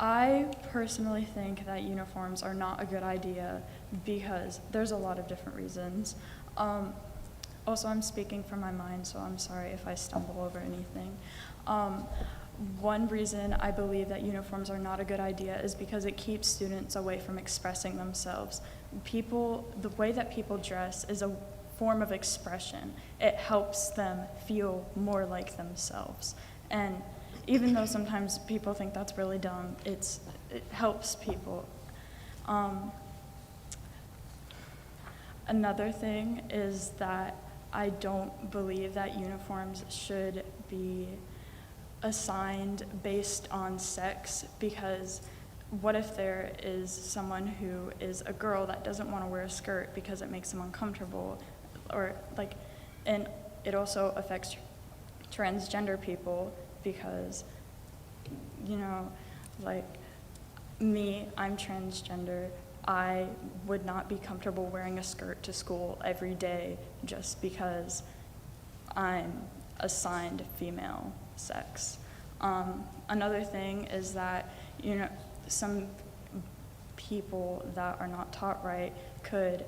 I personally think that uniforms are not a good idea because there's a lot of different reasons. Also, I'm speaking from my mind, so I'm sorry if I stumble over anything. One reason I believe that uniforms are not a good idea is because it keeps students away from expressing themselves. The way that people dress is a form of expression. It helps them feel more like themselves. And even though sometimes people think that's really dumb, it helps people. Another thing is that I don't believe that uniforms should be assigned based on sex, because what if there is someone who is a girl that doesn't want to wear a skirt because it makes them uncomfortable, and it also affects transgender people because, me, I'm transgender. I would not be comfortable wearing a skirt to school every day just because I'm assigned female sex. Another thing is that, some people that are not taught right could,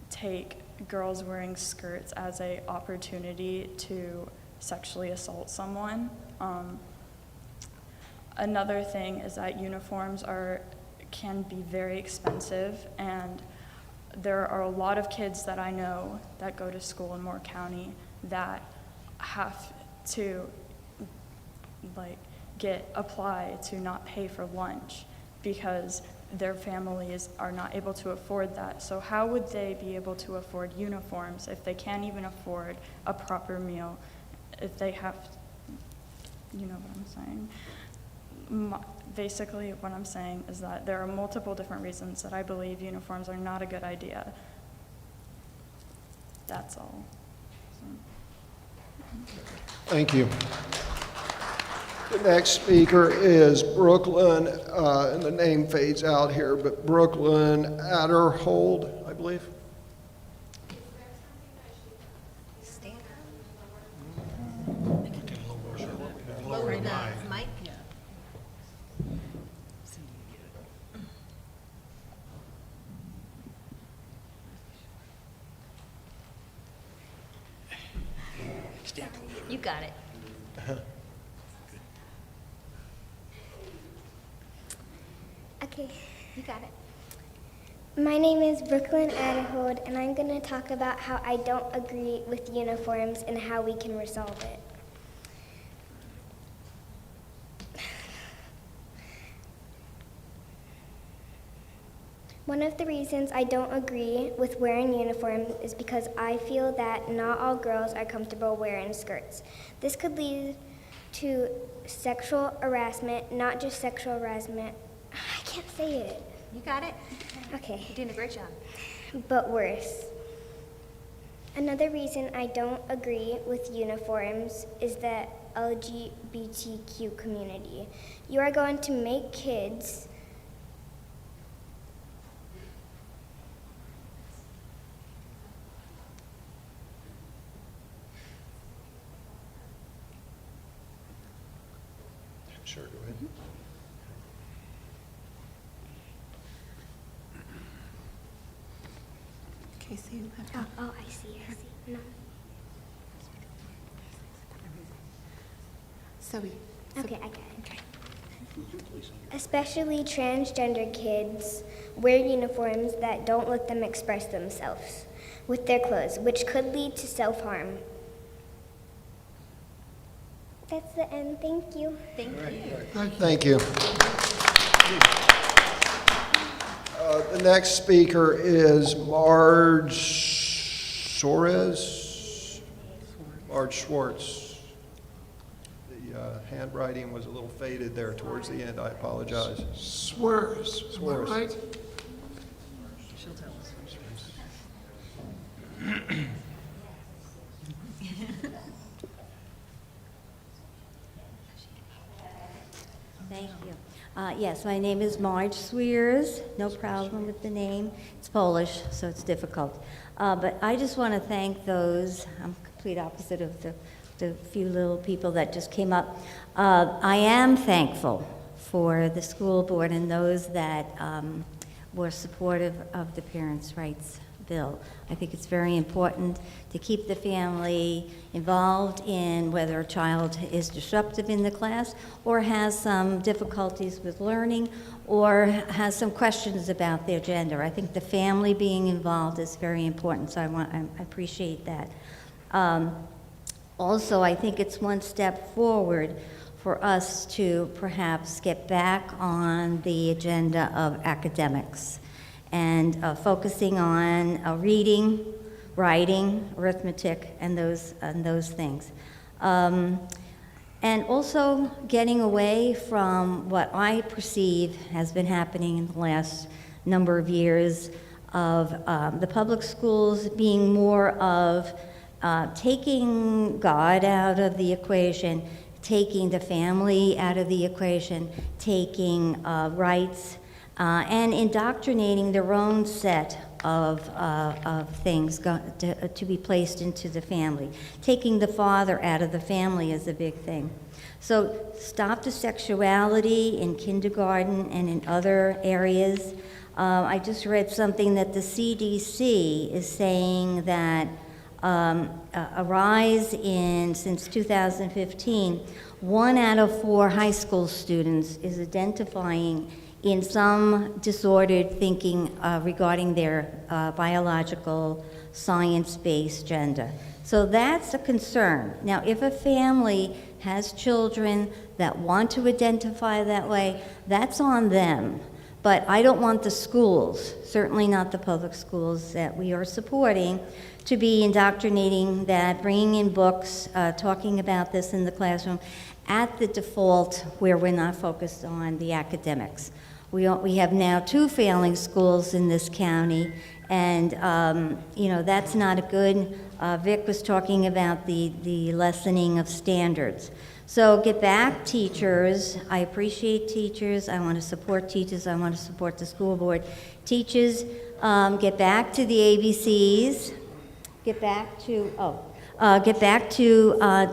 take girls wearing skirts as an opportunity to sexually assault someone. Another thing is that uniforms can be very expensive, and there are a lot of kids that I know that go to school in Moore County that have to like apply to not pay for lunch because their families are not able to afford that. So how would they be able to afford uniforms if they can't even afford a proper meal? If they have, you know what I'm saying? Basically, what I'm saying is that there are multiple different reasons that I believe uniforms are not a good idea. That's all. Thank you. The next speaker is Brooklyn, and the name fades out here, but Brooklyn Adderhold, I believe. Stand up. Lower the mic. You got it. Okay. You got it. My name is Brooklyn Adderhold, and I'm going to talk about how I don't agree with uniforms and how we can resolve it. One of the reasons I don't agree with wearing uniforms is because I feel that not all girls are comfortable wearing skirts. This could lead to sexual harassment, not just sexual harassment. I can't say it. You got it. Okay. You're doing a great job. But worse. Another reason I don't agree with uniforms is the LGBTQ community. You are going to make kids Sure, go ahead. Okay, so you have to. Oh, I see. No. Okay, I got it. Okay. Especially transgender kids wear uniforms that don't let them express themselves with their clothes, which could lead to self-harm. That's the end. Thank you. Thank you. Thank you. The next speaker is Marge Suarez. Marge Schwartz. The handwriting was a little faded there towards the end. I apologize. Swears, am I Swears. right? Thank you. Yes, my name is Marge Swears. No problem with the name. It's Polish, so it's difficult. But I just want to thank those, I'm complete opposite of the few little people that just came up. I am thankful for the school board and those that were supportive of the Parents' Rights Bill. I think it's very important to keep the family involved in whether a child is disruptive in the class or has some difficulties with learning or has some questions about their gender. I think the family being involved is very important, so I appreciate that. Also, I think it's one step forward for us to perhaps get back on the agenda of academics and focusing on reading, writing, arithmetic, and those things. And also getting away from what I perceive has been happening in the last number of years of the public schools being more of taking God out of the equation, taking the family out of the equation, taking rights, and indoctrinating their own set of things to be placed into the family. Taking the father out of the family is a big thing. So stop the sexuality in kindergarten and in other areas. I just read something that the CDC is saying that a rise since 2015, 1 out of 4 high school students is identifying in some disordered thinking regarding their biological science-based gender. So that's a concern. Now, if a family has children that want to identify that way, that's on them. But I don't want the schools, certainly not the public schools that we are supporting, to be indoctrinating that, bringing in books, talking about this in the classroom, at the default where we're not focused on the academics. We have now 2 failing schools in this county, and that's not a good. Vic was talking about the lessening of standards. So get back, teachers. I appreciate teachers. I want to support teachers. I want to support the school board. Teachers, get back to the ABCs. Get back to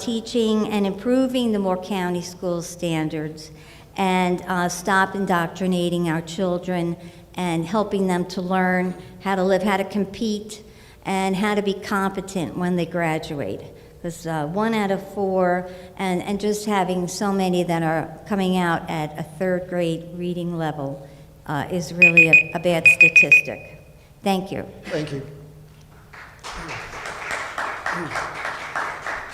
teaching and improving the Moore County school standards, and stop indoctrinating our children and helping them to learn how to live, how to compete, and how to be competent when they graduate. Because 1 out of 4, and just having so many that are coming out at a 3rd grade reading level is really a bad statistic. Thank you. Thank you.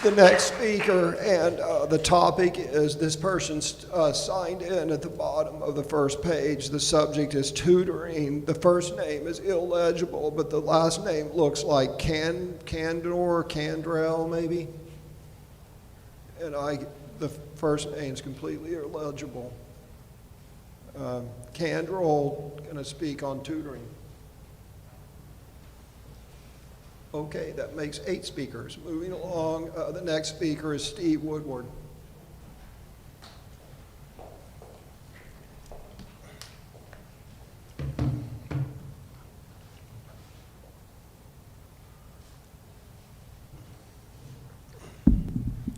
The next speaker, and the topic is, this person's signed in at the bottom of the first page. The subject is tutoring. The first name is illegible, but the last name looks like Candrell, maybe? And the first name's completely illegible. Candrell gonna speak on tutoring. Okay, that makes 8 speakers. Moving along, the next speaker is Steve Woodward.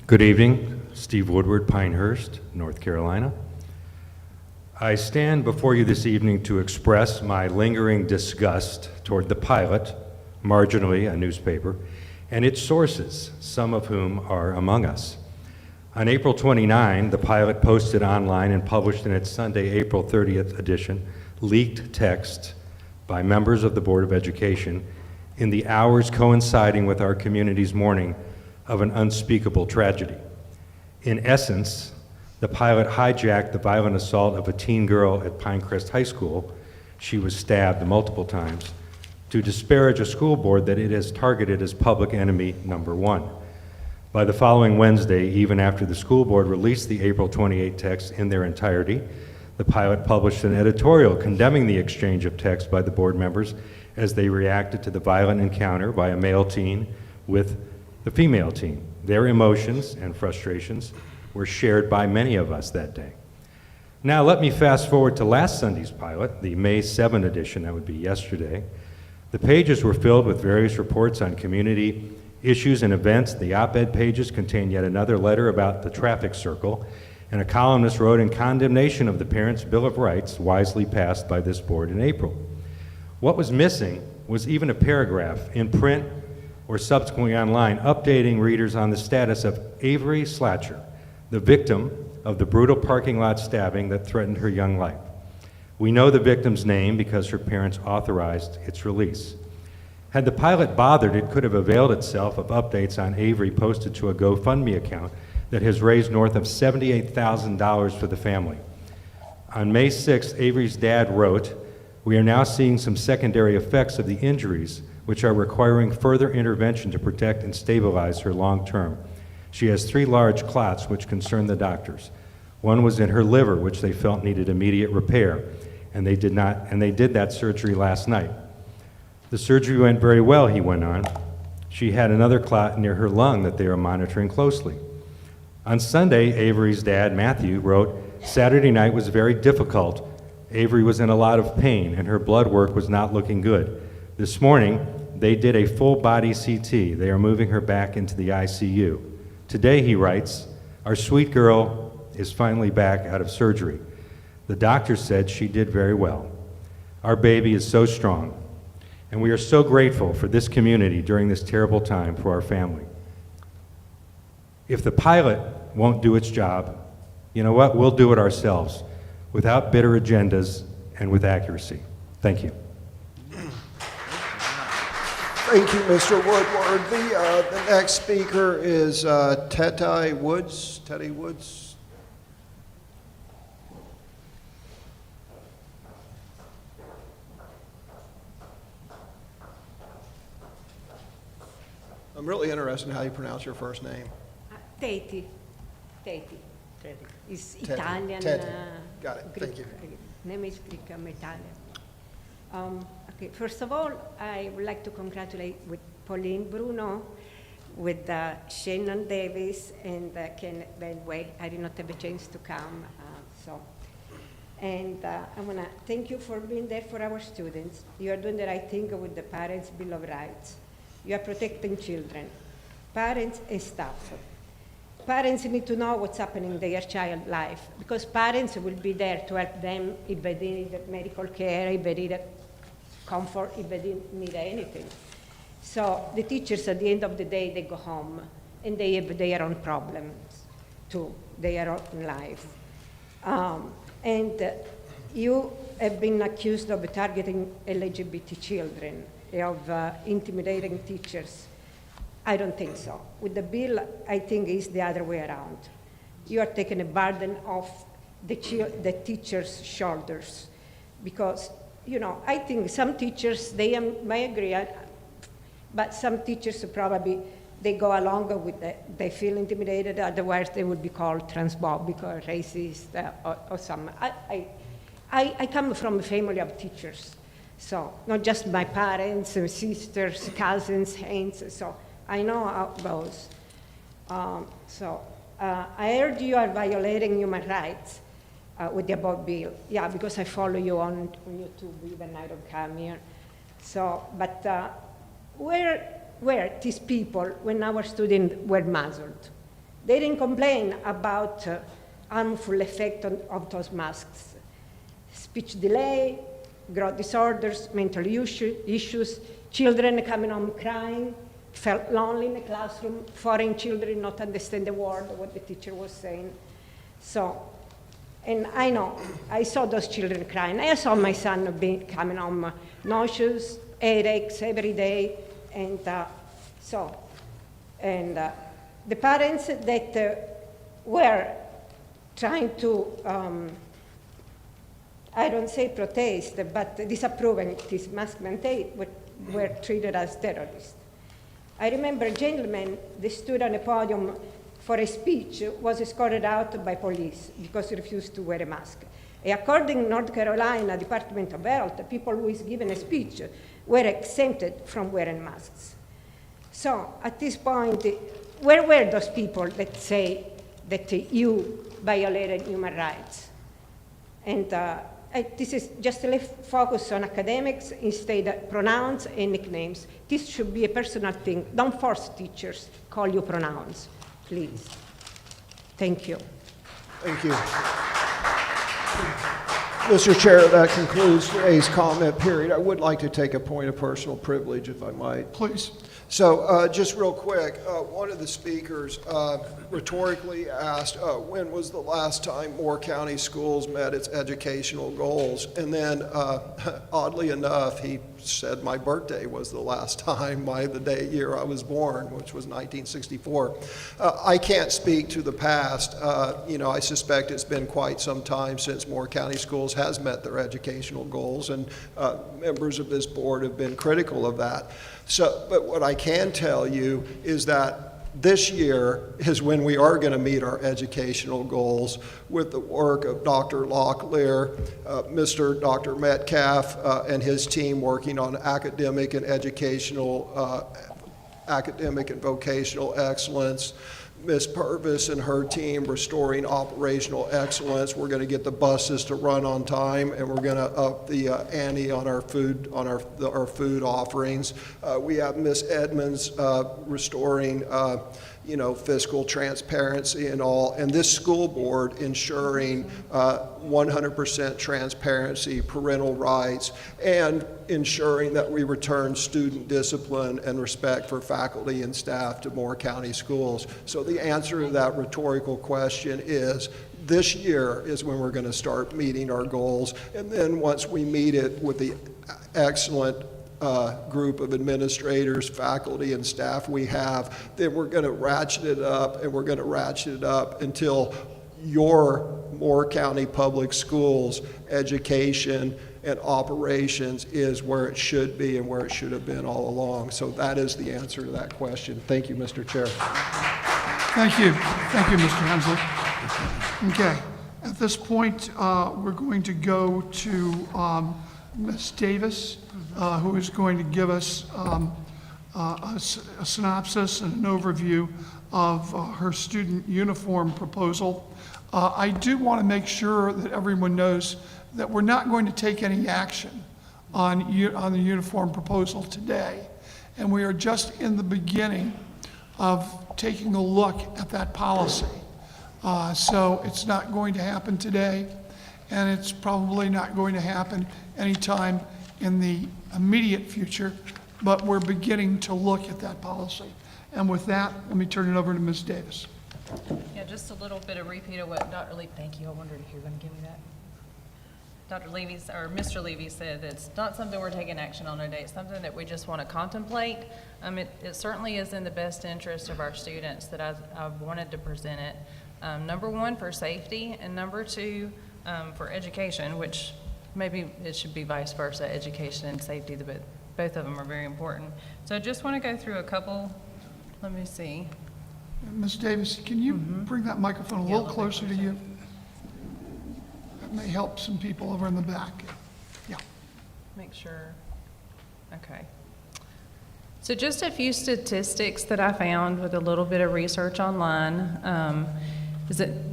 Good evening, Steve Woodward, Pinehurst, North Carolina. I stand before you this evening to express my lingering disgust toward the Pilot, marginally a newspaper, and its sources, some of whom are among us. On April 29, the Pilot posted online and published in its Sunday, April 30th edition, leaked text by members of the Board of Education in the hours coinciding with our community's mourning of an unspeakable tragedy. In essence, the Pilot hijacked the violent assault of a teen girl at Pinecrest High School. She was stabbed multiple times, to disparage a school board that it has targeted as public enemy number 1. By the following Wednesday, even after the school board released the April 28 text in their entirety, the Pilot published an editorial condemning the exchange of text by the board members as they reacted to the violent encounter by a male teen with the female teen. Their emotions and frustrations were shared by many of us that day. Now let me fast forward to last Sunday's Pilot, the May 7 edition, that would be yesterday. The pages were filled with various reports on community issues and events. The op-ed pages contained yet another letter about the traffic circle, and a columnist wrote in condemnation of the Parents' Bill of Rights wisely passed by this board in April. What was missing was even a paragraph in print or subsequently online updating readers on the status of Avery Slatcher, the victim of the brutal parking lot stabbing that threatened her young life. We know the victim's name because her parents authorized its release. Had the Pilot bothered, it could have availed itself of updates on Avery posted to a GoFundMe account that has raised north of $78,000 for the family. On May 6th, Avery's dad wrote, "We are now seeing some secondary effects of the injuries, which are requiring further intervention to protect and stabilize her long term. She has 3 large clots which concern the doctors. One was in her liver, which they felt needed immediate repair, and they did that surgery last night. The surgery went very well," he went on. "She had another clot near her lung that they are monitoring closely." On Sunday, Avery's dad, Matthew, wrote, "Saturday night was very difficult. Avery was in a lot of pain, and her blood work was not looking good. This morning, they did a full-body CT. They are moving her back into the ICU. Today," he writes, "our sweet girl is finally back out of surgery. The doctor said she did very well. Our baby is so strong, and we are so grateful for this community during this terrible time for our family." If the Pilot won't do its job, you know what? We'll do it ourselves, without bitter agendas and with accuracy. Thank you. Thank you, Mr. Woodward. The next speaker is Teddy Woods. Teddy Woods. I'm really interested in how you pronounce your first name. Teti. It's Teddy. Italian. Teddy. Got it. Greek, Thank you. Name is Greek, I'm Italian. Okay, first of all, I would like to congratulate with Pauline Bruno, with Shannon Davis, and Ken Benway. I did not have a chance to come, And I want to thank you for being there for our students. You are doing the right thing with the Parents' Bill of Rights. You are protecting children, parents and staff. Parents need to know what's happening in their child's life, because parents will be there to help them if they need medical care, if they need comfort, if they need anything. So the teachers, at the end of the day, they go home and they have their own problems too, their own life. And you have been accused of targeting LGBT children, of intimidating teachers. I don't think so. With the bill, I think it's the other way around. You are taking a burden off the teachers' shoulders, because, I think some teachers, they may agree, but some teachers probably, they go along with it. They feel intimidated, otherwise they would be called transphobic or racist or some. I come from a family of teachers, so not just my parents, sisters, cousins, aunts, so I know how it goes. I heard you are violating human rights with the above bill. Yeah, because I follow you on YouTube, even I don't come here. So, but where these people, when our students were muzzled? They didn't complain about harmful effect of those masks. Speech delay, growth disorders, mental issues, children coming home crying, felt lonely in the classroom, foreign children not understand the word, what the teacher was saying. So, and I know, I saw those children crying. I saw my son coming home nauseous, headaches every day, and the parents that were trying to, I don't say protest, but disapproving this mask mandate were treated as terrorists. I remember a gentleman that stood on a podium for a speech was escorted out by police because he refused to wear a mask. And according to North Carolina Department of Health, people who is given a speech were exempted from wearing masks. So at this point, where were those people that say that you violated human rights? And this is just to focus on academics instead of pronouns and nicknames. This should be a personal thing. Don't force teachers call you pronouns, please. Thank you. Thank you. Mr. Chair, that concludes today's comment period. I would like to take a point of personal privilege, if I might. Please. So just real quick, one of the speakers rhetorically asked, when was the last time Moore County Schools met its educational goals? And then, oddly enough, he said my birthday was the last time, the year I was born, which was 1964. I can't speak to the past. I suspect it's been quite some time since Moore County Schools has met their educational goals, and members of this board have been critical of that. But what I can tell you is that this year is when we are going to meet our educational goals with the work of Dr. Locklear, Dr. Metcalf, and his team working on academic and vocational excellence. Ms. Purvis and her team restoring operational excellence. We're going to get the buses to run on time, and we're going to up the ante on our food food offerings. We have Ms. Edmonds restoring fiscal transparency and all, and this school board ensuring 100% transparency, parental rights, and ensuring that we return student discipline and respect for faculty and staff to Moore County Schools. So the answer to that rhetorical question is this year is when we're going to start meeting our goals, and then once we meet it with the excellent group of administrators, faculty, and staff we have, then we're going to ratchet it up, and we're going to ratchet it up until your Moore County Public Schools education and operations is where it should be and where it should have been all along. So that is the answer to that question. Thank you, Mr. Chair. Thank you. Thank you, Mr. Hensley. Okay. At this point, we're going to go to Ms. Davis, who is going to give us a synopsis and an overview of her student uniform proposal. I do want to make sure that everyone knows that we're not going to take any action on the uniform proposal today, and we are just in the beginning of taking a look at that policy. So it's not going to happen today, and it's probably not going to happen anytime in the immediate future, but we're beginning to look at that policy. And with that, let me turn it over to Ms. Davis. Yeah, just a little bit of repeat of what Dr. Levy, thank you, I wondered if you were going to give me that. Dr. Levy, or Mr. Levy said that it's not something we're taking action on today, it's something that we just want to contemplate. It certainly is in the best interest of our students that I've wanted to present it. Number one, for safety, and number two, for education, which maybe it should be vice versa, education and safety, but both of them are very important. So I just want to go through a couple, let me see. Ms. Davis, can you bring that microphone a little closer to you? That may help some people over in the back. Yeah. Make sure, okay. So just a few statistics that I found with a little bit of research online. Good.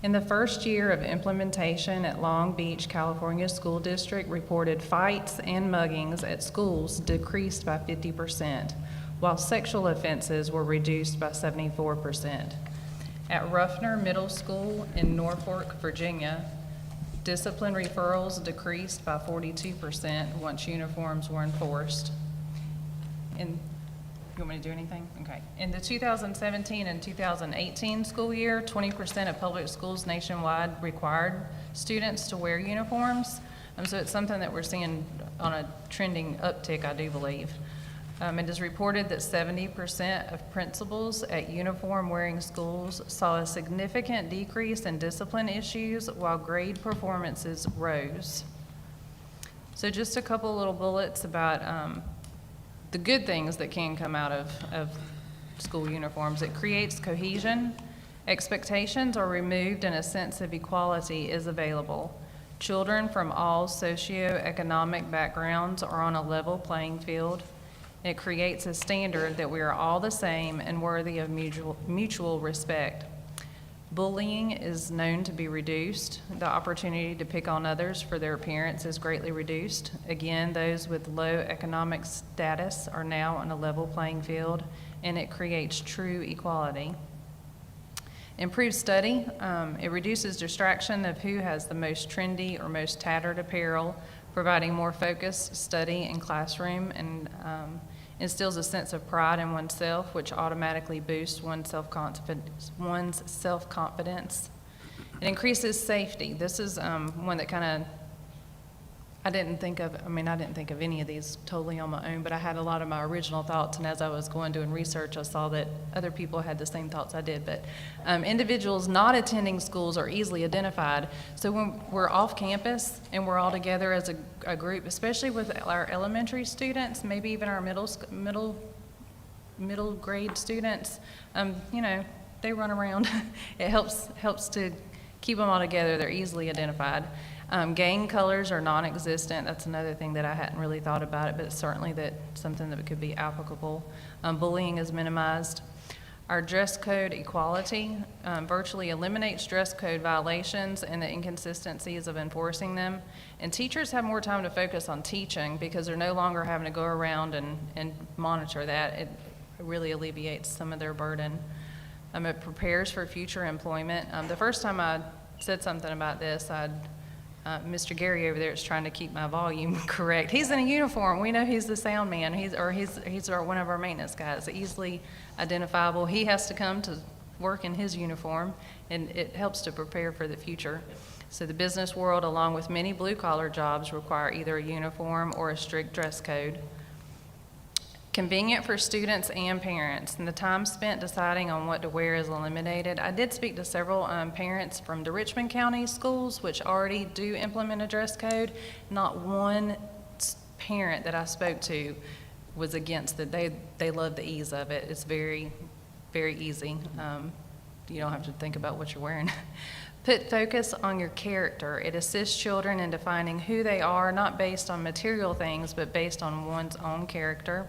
In the first year of implementation at Long Beach, California School District reported fights and muggings at schools decreased by 50%, while sexual offenses were reduced by 74%. At Ruffner Middle School in Norfolk, Virginia, discipline referrals decreased by 42% once uniforms were enforced. You want me to do anything? Okay. In the 2017 and 2018 school year, 20% of public schools nationwide required students to wear uniforms. So it's something that we're seeing on a trending uptick, I do believe. It is reported that 70% of principals at uniform-wearing schools saw a significant decrease in discipline issues while grade performances rose. So just a couple little bullets about the good things that can come out of school uniforms. It creates cohesion. Expectations are removed and a sense of equality is available. Children from all socioeconomic backgrounds are on a level playing field. It creates a standard that we are all the same and worthy of mutual respect. Bullying is known to be reduced. The opportunity to pick on others for their appearance is greatly reduced. Again, those with low economic status are now on a level playing field, and it creates true equality. Improved study. It reduces distraction of who has the most trendy or most tattered apparel, providing more focused study in classroom, and instills a sense of pride in oneself, which automatically boosts one's self-confidence. It increases safety. This is one that kind of, I didn't think of any of these totally on my own, but I had a lot of my original thoughts, and as I was going doing research, I saw that other people had the same thoughts I did. But individuals not attending schools are easily identified. So when we're off campus and we're all together as a group, especially with our elementary students, maybe even our middle grade students, they run around. It helps to keep them all together. They're easily identified. Gang colors are non-existent. That's another thing that I hadn't really thought about it, but it's certainly something that could be applicable. Bullying is minimized. Our dress code equality virtually eliminates dress code violations and the inconsistencies of enforcing them. And teachers have more time to focus on teaching because they're no longer having to go around and monitor that. It really alleviates some of their burden. It prepares for future employment. The first time I said something about this, Mr. Gary over there is trying to keep my volume correct. He's in a uniform. We know he's the sound man. He's one of our maintenance guys, easily identifiable. He has to come to work in his uniform, and it helps to prepare for the future. So the business world, along with many blue-collar jobs, require either a uniform or a strict dress code. Convenient for students and parents, and the time spent deciding on what to wear is eliminated. I did speak to several parents from the Richmond County schools, which already do implement a dress code. Not one parent that I spoke to was against it. They love the ease of it. It's very, very easy. You don't have to think about what you're wearing. Put focus on your character. It assists children in defining who they are, not based on material things, but based on one's own character.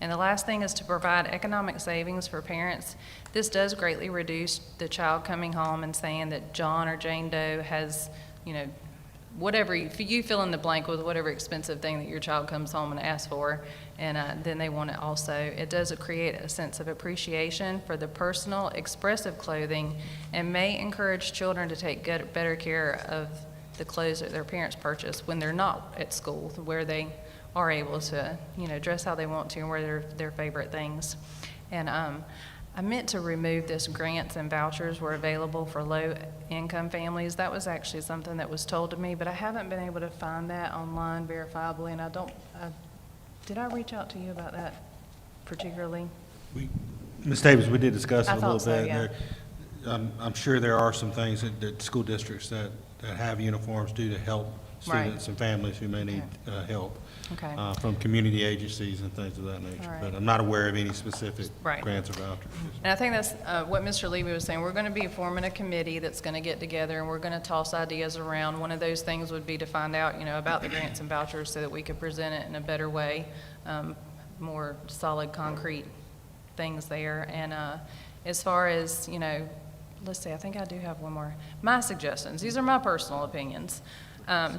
And the last thing is to provide economic savings for parents. This does greatly reduce the child coming home and saying that John or Jane Doe has, whatever, you fill in the blank with whatever expensive thing that your child comes home and asks for, and then they want it also. It does create a sense of appreciation for the personal, expressive clothing, and may encourage children to take better care of the clothes that their parents purchase when they're not at school, where they are able to, dress how they want to and wear their favorite things. And I meant to remove this grants and vouchers were available for low-income families. That was actually something that was told to me, but I haven't been able to find that online verifiably, and did I reach out to you about that particularly? Ms. Davis, we did discuss it I a little thought so, bit. yeah. I'm sure there are some things that school districts that have uniforms do to help Right. students and families who may need help. Okay. From community agencies and things of that nature. All right. But I'm not aware of any specific Right. grants or vouchers. And I think that's what Mr. Levy was saying. We're going to be forming a committee that's going to get together, and we're going to toss ideas around. One of those things would be to find out, about the grants and vouchers so that we could present it in a better way, more solid, concrete things there. And as far as, let's see, I think I do have one more. My suggestions, these are my personal opinions.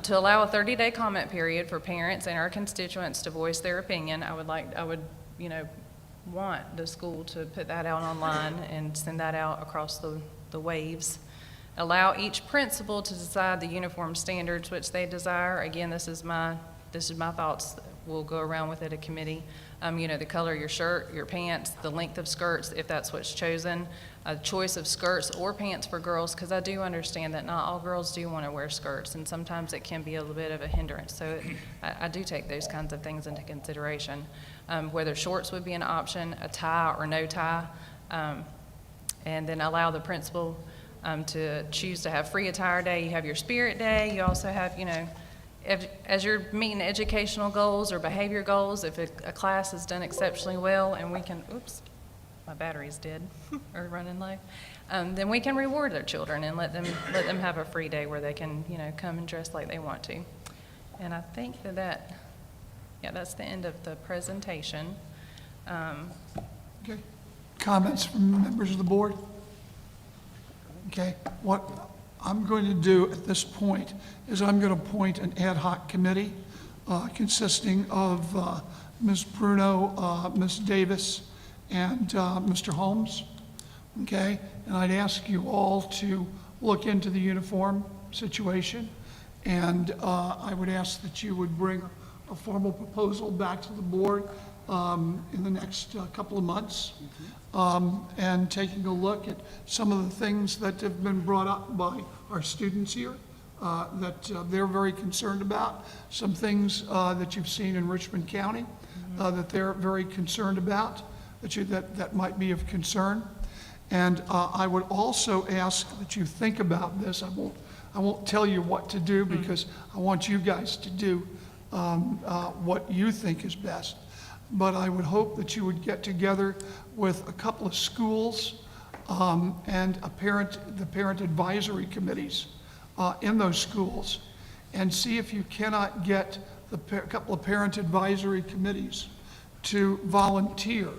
To allow a 30-day comment period for parents and our constituents to voice their opinion, I would want the school to put that out online and send that out across the waves. Allow each principal to decide the uniform standards which they desire. Again, this is my thoughts. We'll go around with it, a committee. The color of your shirt, your pants, the length of skirts, if that's what's chosen, a choice of skirts or pants for girls, because I do understand that not all girls do want to wear skirts, and sometimes it can be a little bit of a hindrance. So I do take those kinds of things into consideration. Whether shorts would be an option, a tie or no tie, and then allow the principal to choose to have free attire day. You have your spirit day. You also have, as you're meeting educational goals or behavior goals, if a class has done exceptionally well and we can, oops, my battery's dead or running low, then we can reward their children and let them have a free day where they can, come and dress like they want to. And I think that's the end of the presentation. Okay. Comments from members of the board? Okay. What I'm going to do at this point is I'm going to appoint an ad hoc committee consisting of Ms. Bruno, Ms. Davis, and Mr. Holmes. Okay? And I'd ask you all to look into the uniform situation, and I would ask that you would bring a formal proposal back to the board in the next couple of months, and taking a look at some of the things that have been brought up by our students here that they're very concerned about, some things that you've seen in Richmond County that they're very concerned about, that might be of concern. And I would also ask that you think about this. I won't tell you what to do because I want you guys to do what you think is best. But I would hope that you would get together with a couple of schools and the parent advisory committees in those schools, and see if you cannot get a couple of parent advisory committees to volunteer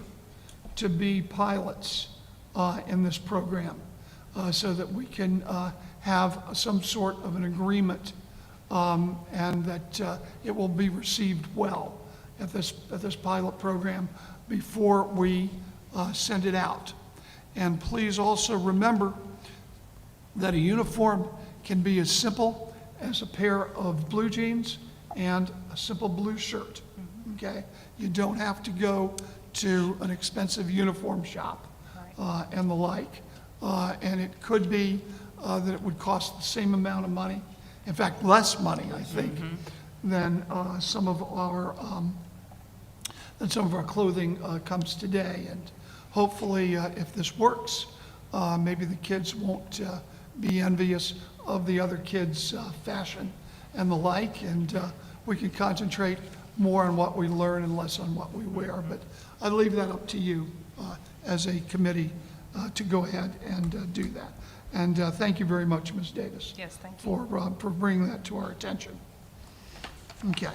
to be pilots in this program, so that we can have some sort of an agreement, and that it will be received well at this pilot program before we send it out. And please also remember that a uniform can be as simple as a pair of blue jeans and a simple blue shirt. Okay? You don't have to go to an expensive uniform shop and the like. And it could be that it would cost the same amount of money, in fact, less money, I think, than some of our clothing comes today. And hopefully, if this works, maybe the kids won't be envious of the other kids' fashion and the like, and we can concentrate more on what we learn and less on what we wear. But I leave that up to you as a committee to go ahead and do that. And thank you very much, Ms. Davis. Yes, thank you. For bringing that to our attention. Okay.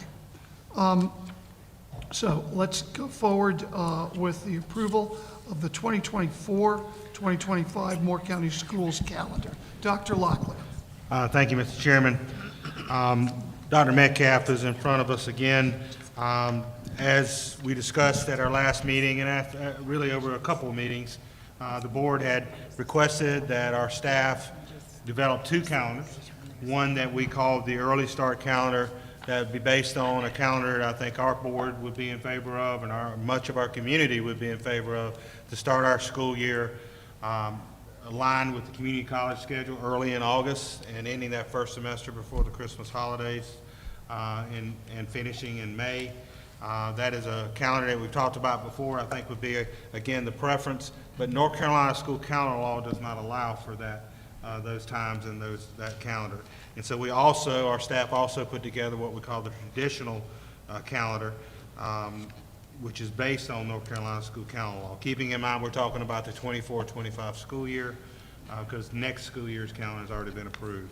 So let's go forward with the approval of the 2024-2025 Moore County Schools calendar. Dr. Locklear. Thank you, Mr. Chairman. Dr. Metcalf is in front of us again. As we discussed at our last meeting, and after, really over a couple of meetings, the board had requested that our staff develop two calendars. One that we called the Early Start Calendar, that would be based on a calendar that I think our board would be in favor of, and much of our community would be in favor of, to start our school year aligned with the community college schedule early in August and ending that first semester before the Christmas holidays and finishing in May. That is a calendar that we've talked about before. I think would be, again, the preference, but North Carolina school calendar law does not allow for that, those times and that calendar. And so we also, our staff also put together what we call the traditional calendar, which is based on North Carolina school calendar law. Keeping in mind, we're talking about the 24-25 school year, because next school year's calendar has already been approved.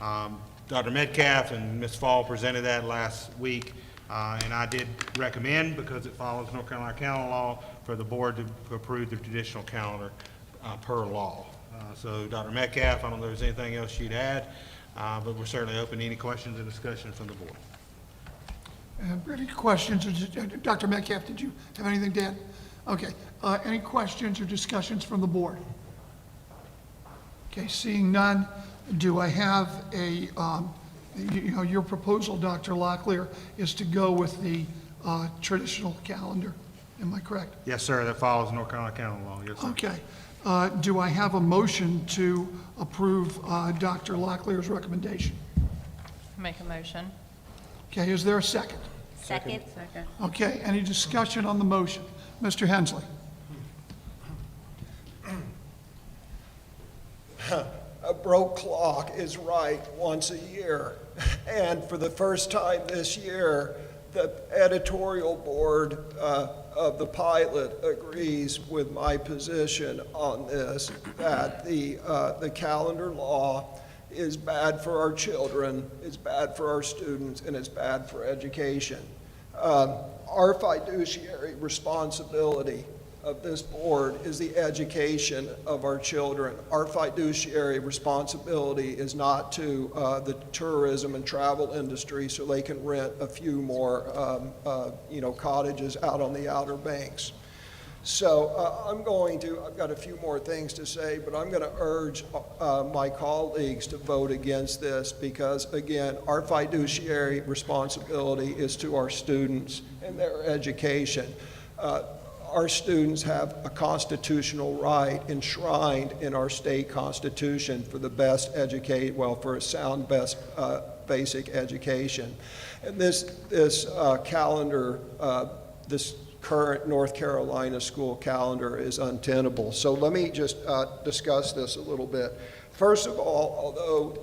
Dr. Metcalf and Ms. Fall presented that last week, and I did recommend, because it follows North Carolina calendar law, for the board to approve the traditional calendar per law. So Dr. Metcalf, I don't know if there's anything else you'd add, but we're certainly open to any questions and discussion from the board. Any questions? Dr. Metcalf, did you have anything to add? Okay. Any questions or discussions from the board? Okay, seeing none, do I have a, your proposal, Dr. Locklear, is to go with the traditional calendar. Am I correct? Yes, sir. That follows North Carolina calendar law. Yes, sir. Okay. Do I have a motion to approve Dr. Locklear's recommendation? Make a motion. Okay, is there a second? Second. Okay, any discussion on the motion? Mr. Hensley? A broke clock is right once a year. And for the first time this year, the editorial board of the pilot agrees with my position on this, that the calendar law is bad for our children, it's bad for our students, and it's bad for education. Our fiduciary responsibility of this board is the education of our children. Our fiduciary responsibility is not to the tourism and travel industry so they can rent a few more cottages out on the Outer Banks. So I've got a few more things to say, but I'm going to urge my colleagues to vote against this because, again, our fiduciary responsibility is to our students and their education. Our students have a constitutional right enshrined in our state constitution for the best for a sound basic education. And this calendar, this current North Carolina school calendar is untenable. So let me just discuss this a little bit. First of all, although,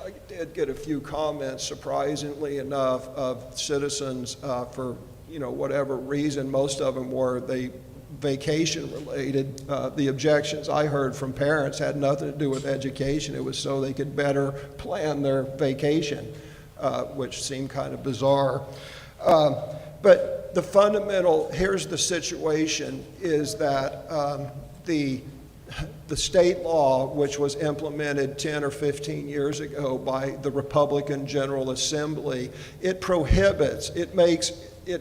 I did get a few comments, surprisingly enough, of citizens for, whatever reason, most of them were vacation related. The objections I heard from parents had nothing to do with education. It was so they could better plan their vacation, which seemed kind of bizarre. But here's the situation, is that the state law, which was implemented 10 or 15 years ago by the Republican General Assembly, it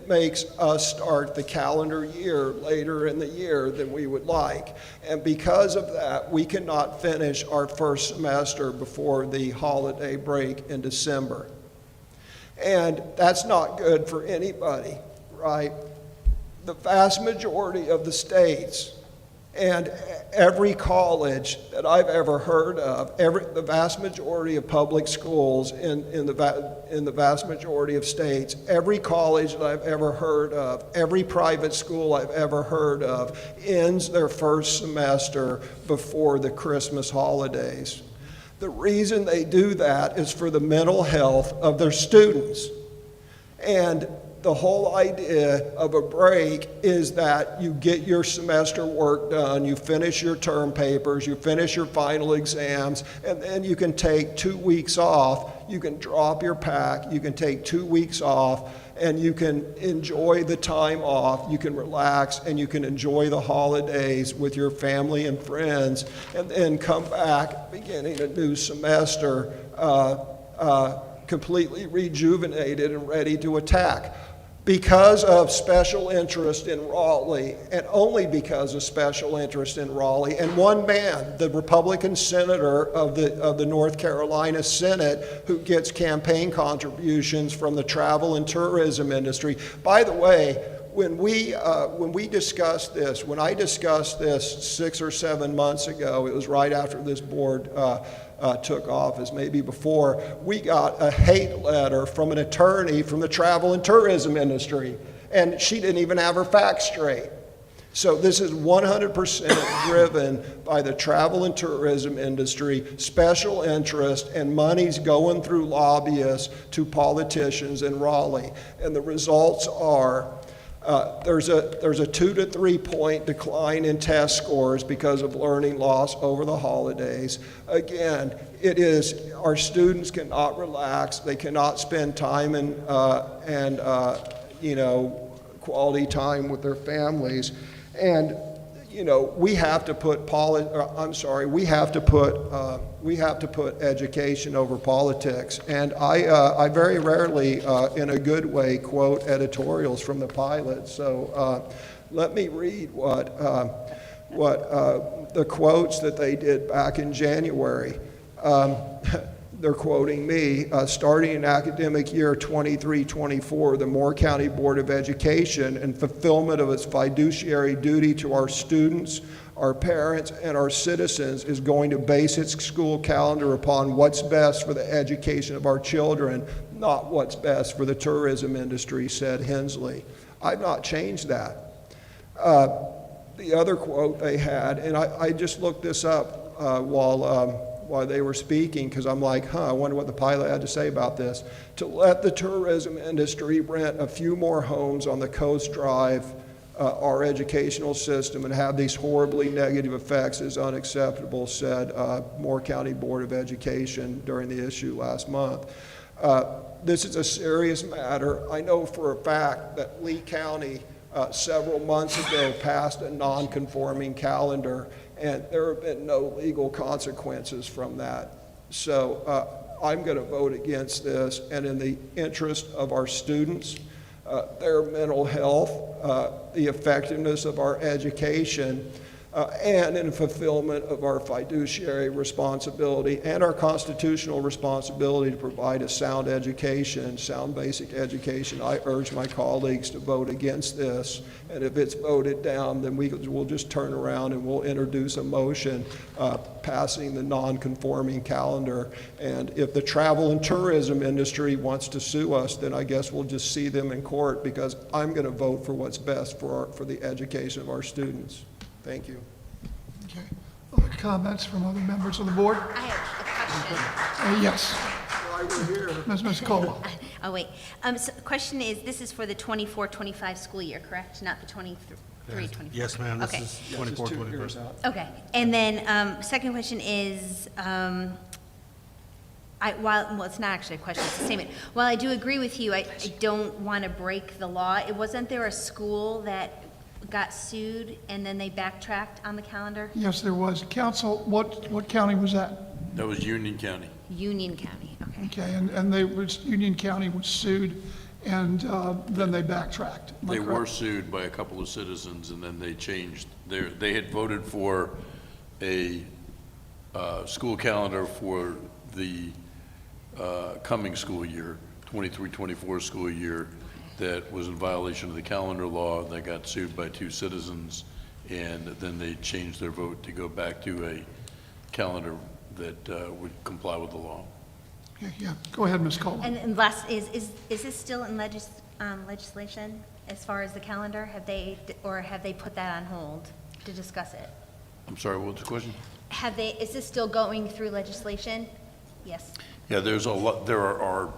makes us start the calendar year later in the year than we would like. And because of that, we cannot finish our first semester before the holiday break in December. And that's not good for anybody, right? The vast majority of the states And every college that I've ever heard of, the vast majority of public schools in the vast majority of states, every college that I've ever heard of, every private school I've ever heard of, ends their first semester before the Christmas holidays. The reason they do that is for the mental health of their students. And the whole idea of a break is that you get your semester work done, you finish your term papers, you finish your final exams, and then you can take 2 weeks off. You can drop your pack, you can take 2 weeks off, and you can enjoy the time off, you can relax, and you can enjoy the holidays with your family and friends, and then come back beginning a new semester completely rejuvenated and ready to attack. Because of special interest in Raleigh, and only because of special interest in Raleigh, and one man, the Republican senator of the North Carolina Senate, who gets campaign contributions from the travel and tourism industry. By the way, when I discussed this 6 or 7 months ago, it was right after this board took office, maybe before, we got a hate letter from an attorney from the travel and tourism industry, and she didn't even have her facts straight. So this is 100% driven by the travel and tourism industry, special interest, and money's going through lobbyists to politicians in Raleigh. And the results are there's a 2 to 3 point decline in test scores because of learning loss over the holidays. Again, it is our students cannot relax. They cannot spend time and quality time with their families. And we have to put education over politics. And I very rarely, in a good way, quote editorials from the pilot. So let me read what the quotes that they did back in January. They're quoting me, starting in academic year 23-24, the Moore County Board of Education, in fulfillment of its fiduciary duty to our students, our parents, and our citizens, is going to base its school calendar upon what's best for the education of our children, not what's best for the tourism industry, said Hensley. I've not changed that. The other quote they had, and I just looked this up while they were speaking, because I'm like, I wonder what the pilot had to say about this. To let the tourism industry rent a few more homes on the coast drive our educational system and have these horribly negative effects is unacceptable, said Moore County Board of Education during the issue last month. This is a serious matter. I know for a fact that Lee County several months ago passed a non-conforming calendar, and there have been no legal consequences from that. So I'm going to vote against this, and in the interest of our students, their mental health, the effectiveness of our education, and in fulfillment of our fiduciary responsibility and our constitutional responsibility to provide a sound education, sound basic education, I urge my colleagues to vote against this. And if it's voted down, then we'll just turn around and we'll introduce a motion passing the non-conforming calendar. And if the travel and tourism industry wants to sue us, then I guess we'll just see them in court, because I'm going to vote for what's best for the education of our students. Thank you. Okay. Other comments from other members of the board? I have a question. Yes. Why we're here. Ms. Cole. Oh, wait. So the question is, this is for the 24-25 school year, correct? Not the 23-24? Yes, ma'am. This Okay. is 24-25. Okay. And then second question is, well, it's not actually a question, it's a statement. While I do agree with you, I don't want to break the law. Wasn't there a school that got sued and then they backtracked on the calendar? Yes, there was. Council, what county was that? That was Union County. Union County, okay. Okay, and Union County was sued, and then they backtracked. Am I They correct? were sued by a couple of citizens, and then they changed they had voted for a school calendar for the coming school year, 23-24 school year, that was in violation of the calendar law. They got sued by 2 citizens, and then they changed their vote to go back to a calendar that would comply with the law. Yeah, go ahead, Ms. Coleman. And last, is this still in legislation as far as the calendar? Have they put that on hold to discuss it? I'm sorry, what was the question? Is this still going through legislation? Yes. Yeah, there are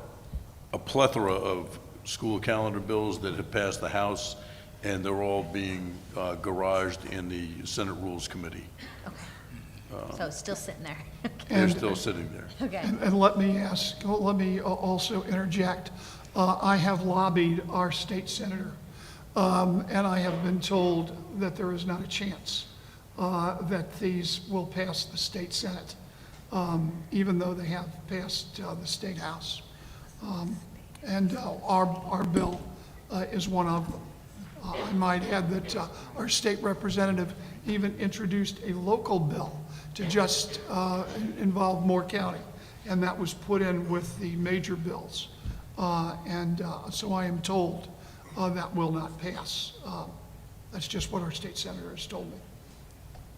a plethora of school calendar bills that have passed the House, and they're all being garaged in the Senate Rules Committee. So it's still sitting there. They're still sitting there. Okay. And let me also interject. I have lobbied our state senator, and I have been told that there is not a chance that these will pass the state Senate, even though they have passed the state House. And our bill is one of them. I might add that our state representative even introduced a local bill to just involve Moore County, and that was put in with the major bills. So I am told that will not pass. That's just what our state senator has told me.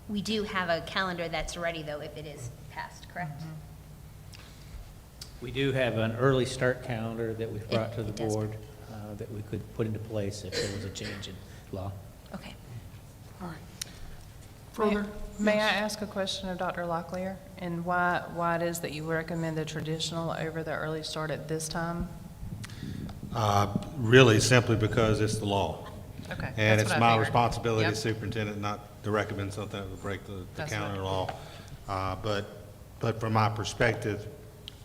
We do have a calendar that's ready, though, if it is passed, correct? We do have an early start calendar that we've brought to the It does. board that we could put into place if there was a change in law. Okay. All right. Further? May I ask a question of Dr. Locklear? And why it is that you recommend the traditional over the early start at this time? Really simply because it's the law. Okay. And that's it's what I my figured. responsibility Yep. as superintendent not to recommend something that would break the That's calendar right. law. But from my perspective,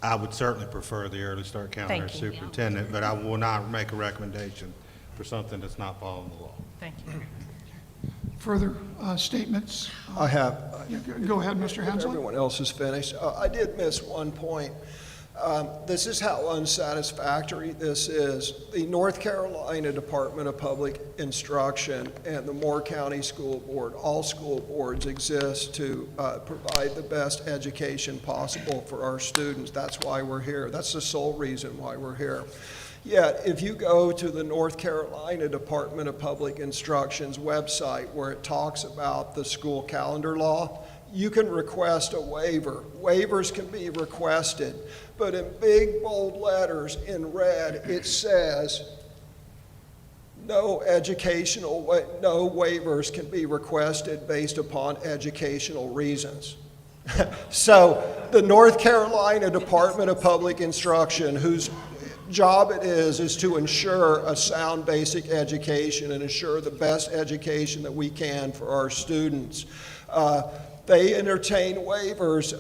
I would certainly prefer the early start calendar as Thank you. superintendent, but I will not make a recommendation for something that's not following the law. Thank you. Further statements? I have. Go ahead, Mr. Hensley. Everyone else is finished. I did miss one point. This is how unsatisfactory this is. The North Carolina Department of Public Instruction and the Moore County School Board, all school boards exist to provide the best education possible for our students. That's why we're here. That's the sole reason why we're here. Yet, if you go to the North Carolina Department of Public Instruction's website where it talks about the school calendar law, you can request a waiver. Waivers can be requested, but in big bold letters in red, it says no waivers can be requested based upon educational reasons. So the North Carolina Department of Public Instruction, whose job it is to ensure a sound basic education and ensure the best education that we can for our students. They entertain waivers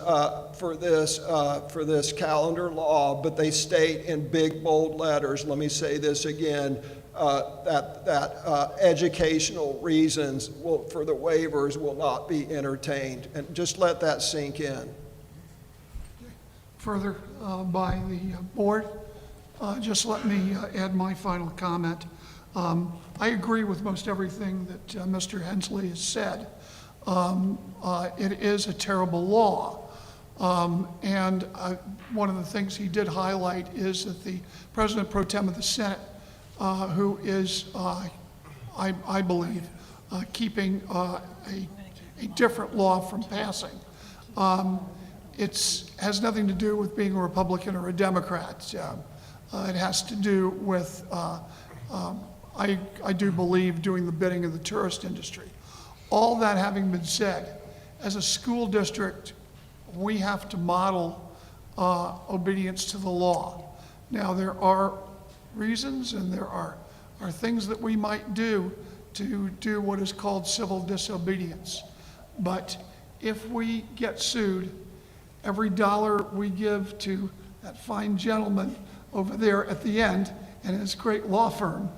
for this calendar law, but they state in big bold letters, let me say this again, that educational reasons for the waivers will not be entertained. And just let that sink in. Further by the board? Just let me add my final comment. I agree with most everything that Mr. Hensley has said. It is a terrible law. And one of the things he did highlight is that the President Pro Tem of the Senate, who is, I believe, keeping a different law from passing. It has nothing to do with being a Republican or a Democrat. It has to do with, I do believe, doing the bidding of the tourist industry. All that having been said, as a school district, we have to model obedience to the law. Now, there are reasons and there are things that we might do to do what is called civil disobedience. But if we get sued, every dollar we give to that fine gentleman over there at the end and his great law firm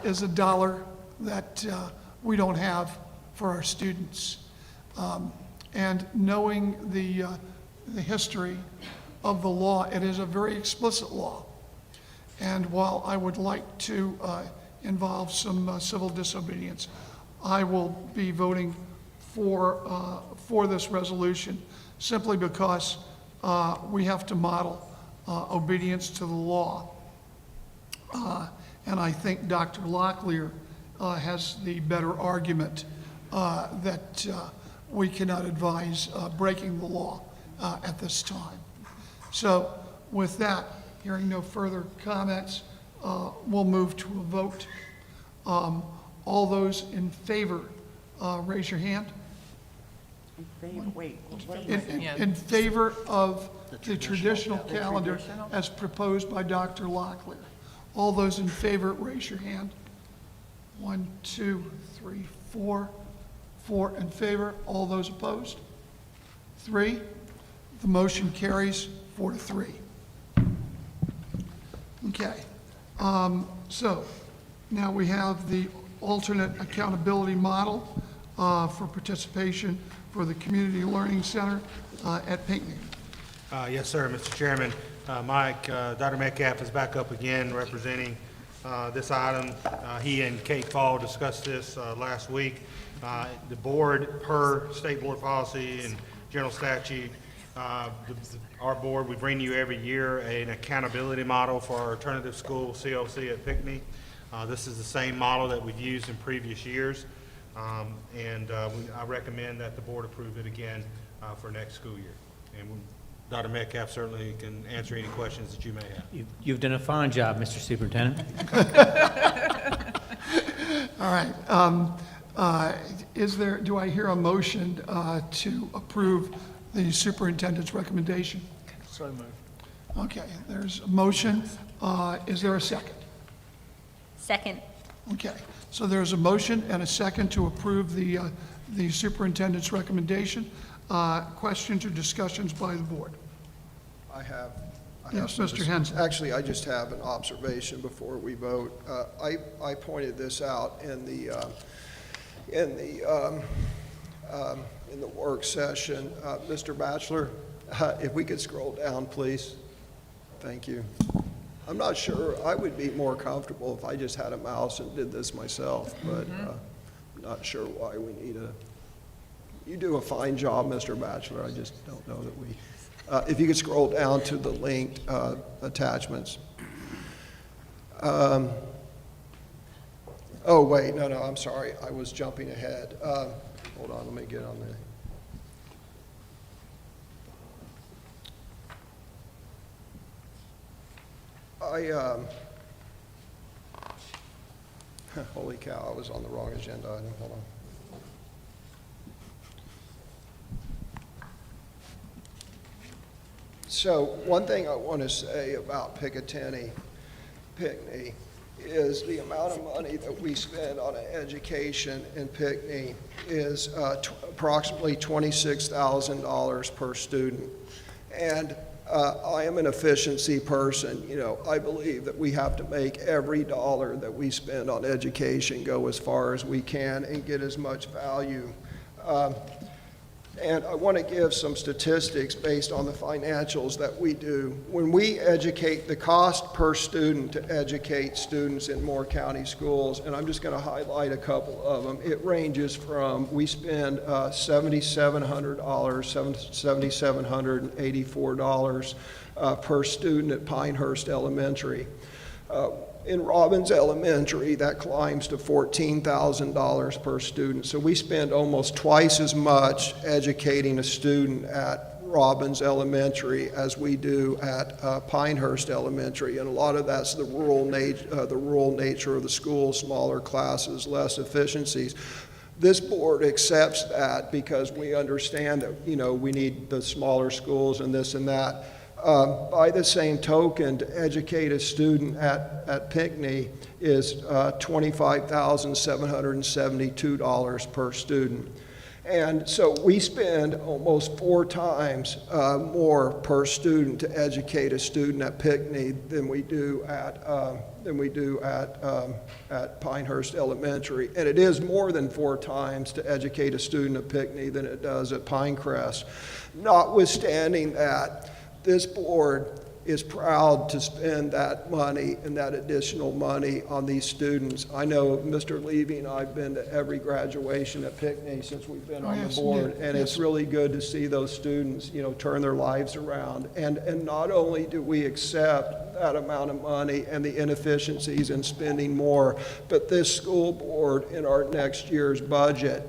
is a dollar that we don't have for our students. And knowing the history of the law, it is a very explicit law. And while I would like to involve some civil disobedience, I will be voting for this resolution simply because we have to model obedience to the law. And I think Dr. Locklear has the better argument that we cannot advise breaking the law at this time. So with that, hearing no further comments, we'll move to a vote. All those in favor, raise your hand. In favor of the traditional calendar as proposed by Dr. Locklear. All those in favor, raise your hand. 1, 2, 3, 4. 4 in favor. All those opposed? 3. The motion carries 4-3. Okay. So now we have the alternate accountability model for participation for the Community Learning Center at Pinckney. Yes, sir, Mr. Chairman. Mike, Dr. Metcalf is back up again representing this item. He and Kate Fall discussed this last week. The board, per state board policy and general statute, our board, we bring you every year an accountability model for our alternative school, CLC at Pinckney. This is the same model that we've used in previous years, and I recommend that the board approve it again for next school year. And Dr. Metcalf certainly can answer any questions that you may have. You've done a fine job, Mr. Superintendent. All right. Do I hear a motion to approve the superintendent's recommendation? So moved. Okay, there's a motion. Is there a second? Second. Okay, so there's a motion and a second to approve the superintendent's recommendation. Questions or discussions by the board? I have Yes, some Mr. Henson. Actually, I just have an observation before we vote. I pointed this out in the work session. Mr. Batchelor, if we could scroll down, please. Thank you. I'm not sure, I would be more comfortable if I just had a mouse and did this myself, but I'm not sure why we need you do a fine job, Mr. Batchelor. I just don't know that we, if you could scroll down to the linked attachments. Oh, wait, no, I'm sorry. I was jumping ahead. Hold on, let me get on there. Holy cow, I was on the wrong agenda item. Hold on. So one thing I want to say about Pinckney is the amount of money that we spend on education in Pinckney is approximately $26,000 per student. And I am an efficiency person. You know, I believe that we have to make every dollar that we spend on education go as far as we can and get as much value. And I want to give some statistics based on the financials that we do. When we educate, the cost per student to educate students in Moore County schools, and I'm just going to highlight a couple of them. It ranges from, we spend $7,784 per student at Pinehurst Elementary. In Robbins Elementary, that climbs to $14,000 per student. So we spend almost twice as much educating a student at Robbins Elementary as we do at Pinehurst Elementary. And a lot of that's the rural nature of the school, smaller classes, less efficiencies. This board accepts that because we understand that, you know, we need the smaller schools and this and that. By the same token, to educate a student at Pinckney is $25,772 per student. And so we spend almost 4 times more per student to educate a student at Pinckney than we do at Pinehurst Elementary. And it is more than 4 times to educate a student at Pinckney than it does at Pinecrest. Notwithstanding that, this board is proud to spend that money and that additional money on these students. I know Mr. Levy and I have been to every graduation at Pinckney since we've been on the board, and it's really good to see those students, you know, turn their lives around. And not only do we accept that amount of money and the inefficiencies in spending more, but this school board in our next year's budget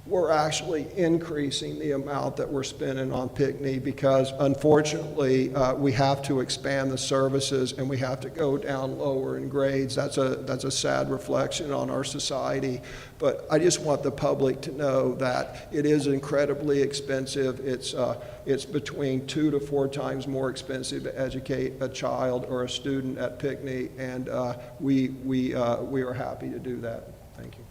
we're actually increasing the amount that we're spending on Pinckney because unfortunately, we have to expand the services and we have to go down lower in grades. That's a sad reflection on our society. But I just want the public to know that it is incredibly expensive. It's between 2 to 4 times more expensive to educate a child or a student at Pinckney, and we are happy to do that. Thank you.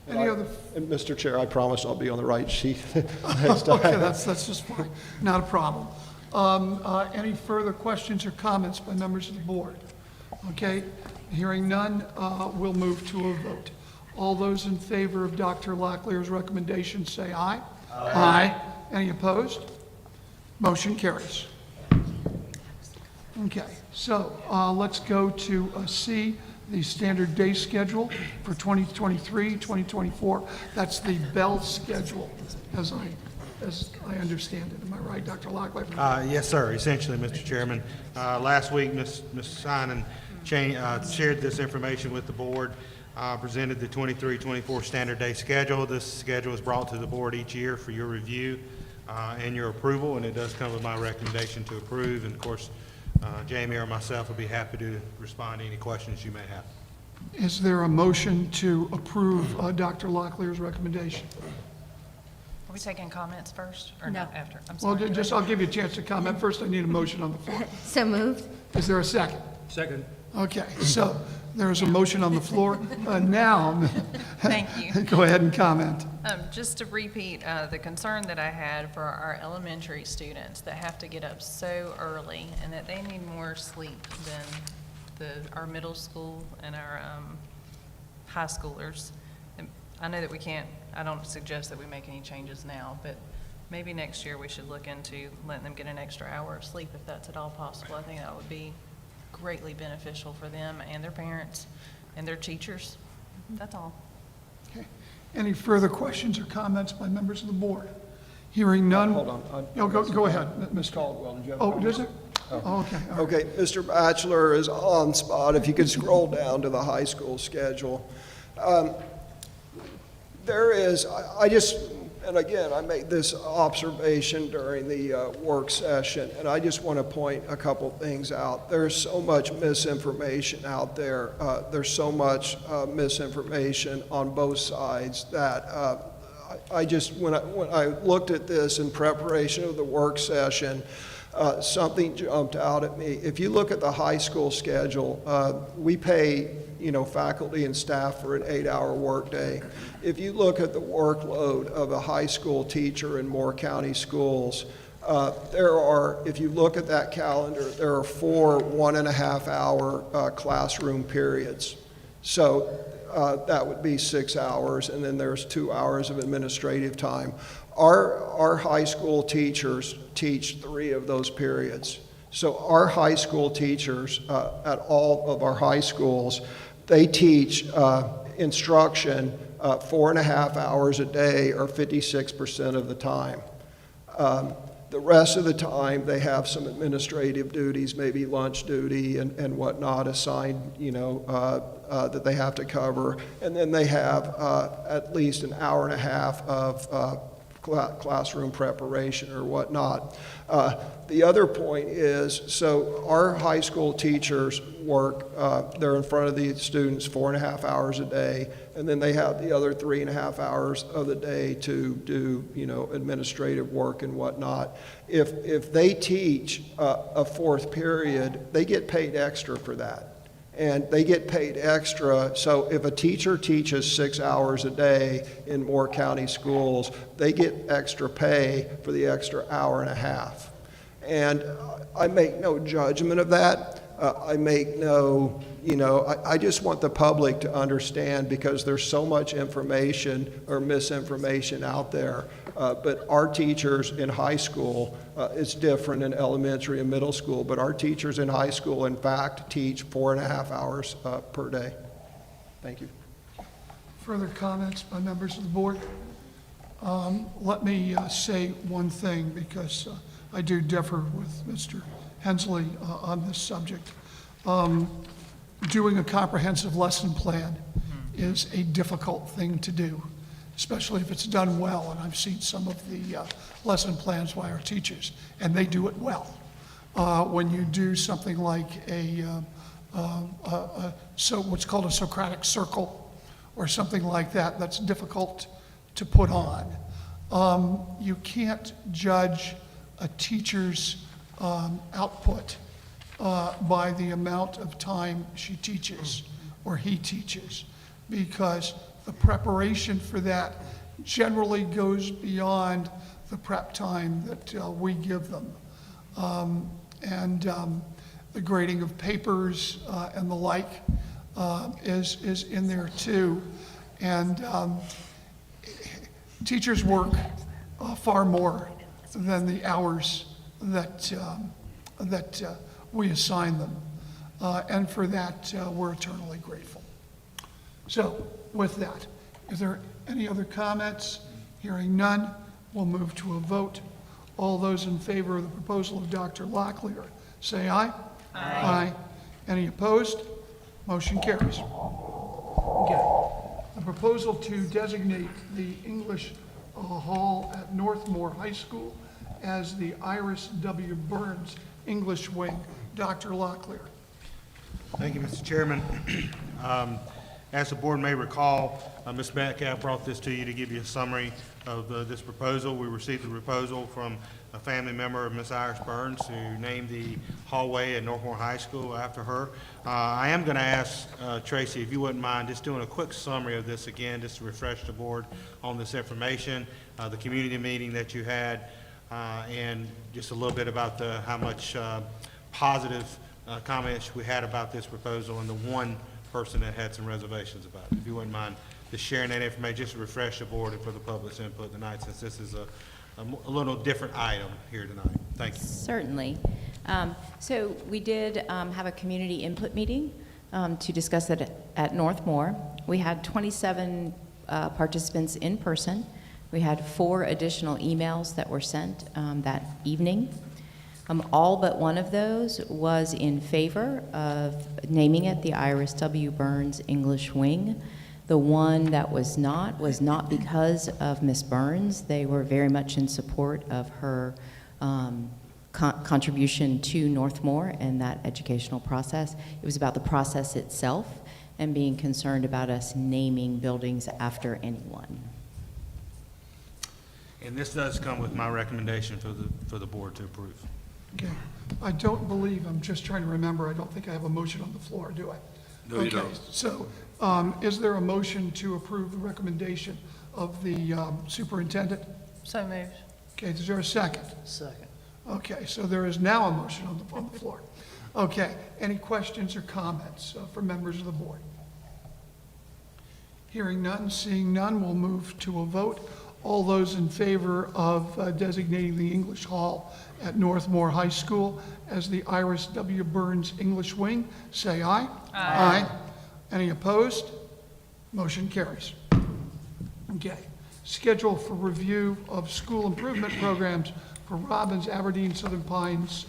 Any other? And Mr. Chair, I promise I'll be on the right sheet next time. Okay, that's just fine. Not a problem. Any further questions or comments by members of the board? Okay, hearing none, we'll move to a vote. All those in favor of Dr. Locklear's recommendation say aye. Aye. Any opposed? Motion carries. Okay, so let's go to C, the standard day schedule for 2023, 2024. That's the Bell schedule, as I understand it. Am I right, Dr. Locklear? Yes, sir, essentially, Mr. Chairman. Last week, Ms. Simon shared this information with the board, presented the 23-24 standard day schedule. This schedule is brought to the board each year for your review and your approval, and it does come with my recommendation to approve. And of course, Jamie or myself will be happy to respond to any questions you may have. Is there a motion to approve Dr. Locklear's recommendation? Are we taking comments first or No. after? I'm Well, sorry. I'll give you a chance to comment. First, I need a motion on the floor. So moved. Is there a second? Second. Okay, so there is a motion on the floor. Now, Thank you. go ahead and comment. Just to repeat, the concern that I had for our elementary students that have to get up so early and that they need more sleep than our middle school and our high schoolers. And I know that we can't, I don't suggest that we make any changes now, but maybe next year we should look into letting them get an extra hour of sleep if that's at all possible. I think that would be greatly beneficial for them and their parents and their teachers. That's all. Okay. Any further questions or comments by members of the board? Hearing none. Hold on. No, go ahead, Mr. Caldwell, did you have a Oh, comment? does it? Oh, okay. All right. Okay, Mr. Batchelor is on spot. If you could scroll down to the high school schedule. There is, and again, I made this observation during the work session, and I just want to point a couple things out. There's so much misinformation out there. There's so much misinformation on both sides that when I looked at this in preparation of the work session, something jumped out at me. If you look at the high school schedule, we pay faculty and staff for an 8-hour workday. If you look at the workload of a high school teacher in Moore County schools, if you look at that calendar, there are 4 1.5-hour classroom periods. So that would be 6 hours, and then there's 2 hours of administrative time. Our high school teachers teach 3 of those periods. So our high school teachers at all of our high schools, they teach instruction 4.5 hours a day, or 56% of the time. The rest of the time, they have some administrative duties, maybe lunch duty and whatnot assigned, that they have to cover. And then they have at least an hour and a half of classroom preparation or whatnot. The other point is, so our high school teachers work, they're in front of the students 4.5 hours a day, and then they have the other 3.5 hours of the day to do, administrative work and whatnot. If they teach a 4th period, they get paid extra for that. And they get paid extra. So if a teacher teaches 6 hours a day in Moore County schools, they get extra pay for the extra hour and a half. And I make no judgment of that. I make no, I just want the public to understand, because there's so much information or misinformation out there. But our teachers in high school, it's different in elementary and middle school, but our teachers in high school, in fact, teach 4.5 hours per day. Thank you. Further comments by members of the board? Let me say one thing, because I do differ with Mr. Hensley on this subject. Doing a comprehensive lesson plan is a difficult thing to do. especially if it's done well, and I've seen some of the lesson plans by our teachers, and they do it well. When you do something like what's called a Socratic circle, or something like that, that's difficult to put on. You can't judge a teacher's output by the amount of time she teaches or he teaches, because the preparation for that generally goes beyond the prep time that we give them. The grading of papers and the like is in there too. And teachers work far more than the hours that we assign them. And for that, we're eternally grateful. So with that, is there any other comments? Hearing none, we'll move to a vote. All those in favor of the proposal of Dr. Locklear, say aye. Aye. Any opposed? Motion carries. Okay. A proposal to designate the English Hall at Northmore High School as the Iris W. Burns English Wing. Dr. Locklear. Thank you, Mr. Chairman. As the board may recall, Ms. Metcalf brought this to you to give you a summary of this proposal. We received a proposal from a family member of Ms. Iris Burns who named the hallway at Northmore High School after her. I am going to ask Tracy, if you wouldn't mind, just doing a quick summary of this again, just to refresh the board on this information, the community meeting that you had, and just a little bit about how much positive comments we had about this proposal, and the one person that had some reservations about it. If you wouldn't mind just sharing that information, just to refresh the board and for the public's input tonight, since this is a little different item here tonight. Thank you. Certainly. So we did have a community input meeting to discuss it at Northmore. We had 27 participants in person. We had 4 additional emails that were sent that evening. All but one of those was in favor of naming it the Iris W. Burns English Wing. The one that was not because of Ms. Burns. They were very much in support of her contribution to Northmore and that educational process. It was about the process itself and being concerned about us naming buildings after anyone. And this does come with my recommendation for the board to approve. Okay. I don't believe, I'm just trying to remember, I don't think I have a motion on the floor, do I? No, you don't. So, is there a motion to approve the recommendation of the superintendent? So moved. Okay, is there a second? Second. Okay, so there is now a motion on the floor. Okay, any questions or comments from members of the board? Hearing none, seeing none, we'll move to a vote. All those in favor of designating the English Hall at Northmore High School as the Iris W. Burns English Wing, say aye. Aye. Any opposed? Motion carries. Okay. Schedule for review of school improvement programs for Robbins, Aberdeen, Southern Pines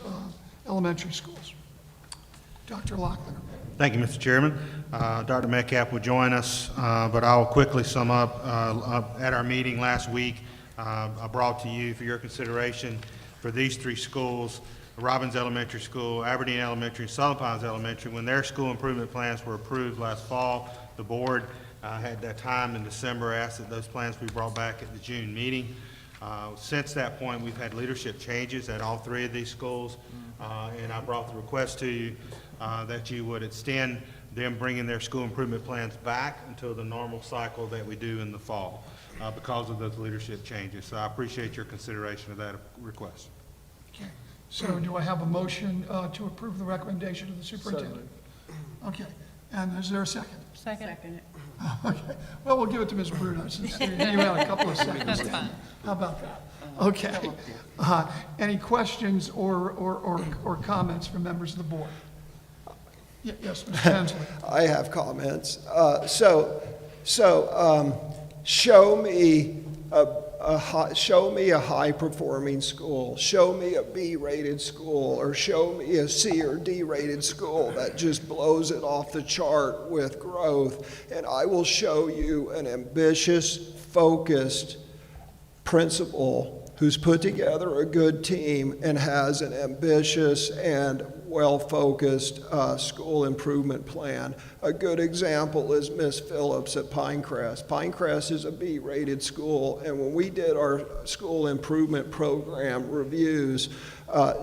elementary schools. Dr. Locklear. Thank you, Mr. Chairman. Dr. Metcalf will join us, but I'll quickly sum up. At our meeting last week, I brought to you for your consideration for these 3 schools, Robbins Elementary School, Aberdeen Elementary, Southern Pines Elementary. When their school improvement plans were approved last fall, the board had that time in December asked that those plans be brought back at the June meeting. Since that point, we've had leadership changes at all 3 of these schools, and I brought the request to you that you would extend them bringing their school improvement plans back until the normal cycle that we do in the fall because of those leadership changes. So I appreciate your consideration of that request. Okay. So do I have a motion to approve the recommendation of the superintendent? Okay. And is there a second? Second. Okay. Well, we'll give it to Ms. Bruno since you had a couple of seconds. That's fine. How about that? Okay. Any questions or comments from members of the board? Yes, Mr. Hensley. I have comments. Show me a high-performing school. Show me a B-rated school, or show me a C or D-rated school that just blows it off the chart with growth, and I will show you an ambitious, focused principal who's put together a good team and has an ambitious and well-focused school improvement plan. A good example is Miss Phillips at Pinecrest. Pinecrest is a B-rated school, and when we did our school improvement program reviews,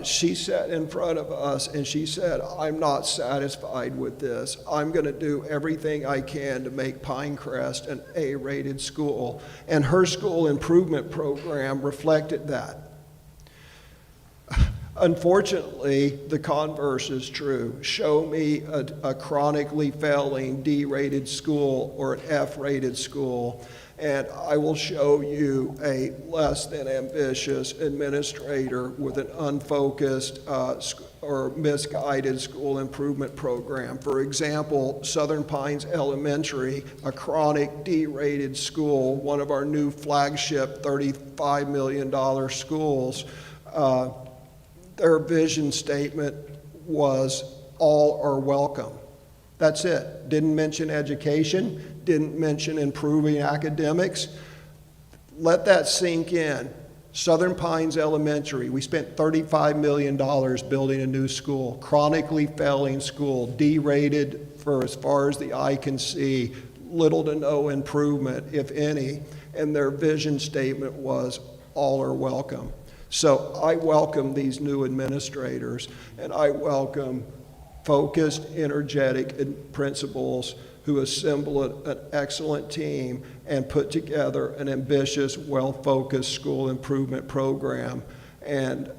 she sat in front of us and she said, I'm not satisfied with this. I'm going to do everything I can to make Pinecrest an A-rated school. And her school improvement program reflected that. Unfortunately, the converse is true. Show me a chronically failing D-rated school or an F-rated school, and I will show you a less than ambitious administrator with an unfocused or misguided school improvement program. For example, Southern Pines Elementary, a chronic D-rated school, one of our new flagship $35 million schools, their vision statement was all are welcome. That's it. Didn't mention education, didn't mention improving academics. Let that sink in. Southern Pines Elementary, we spent $35 million building a new school, chronically failing school, D-rated for as far as the eye can see, little to no improvement, if any, and their vision statement was all are welcome. So I welcome these new administrators, and I welcome focused, energetic principals who assemble an excellent team and put together an ambitious, well-focused school improvement program and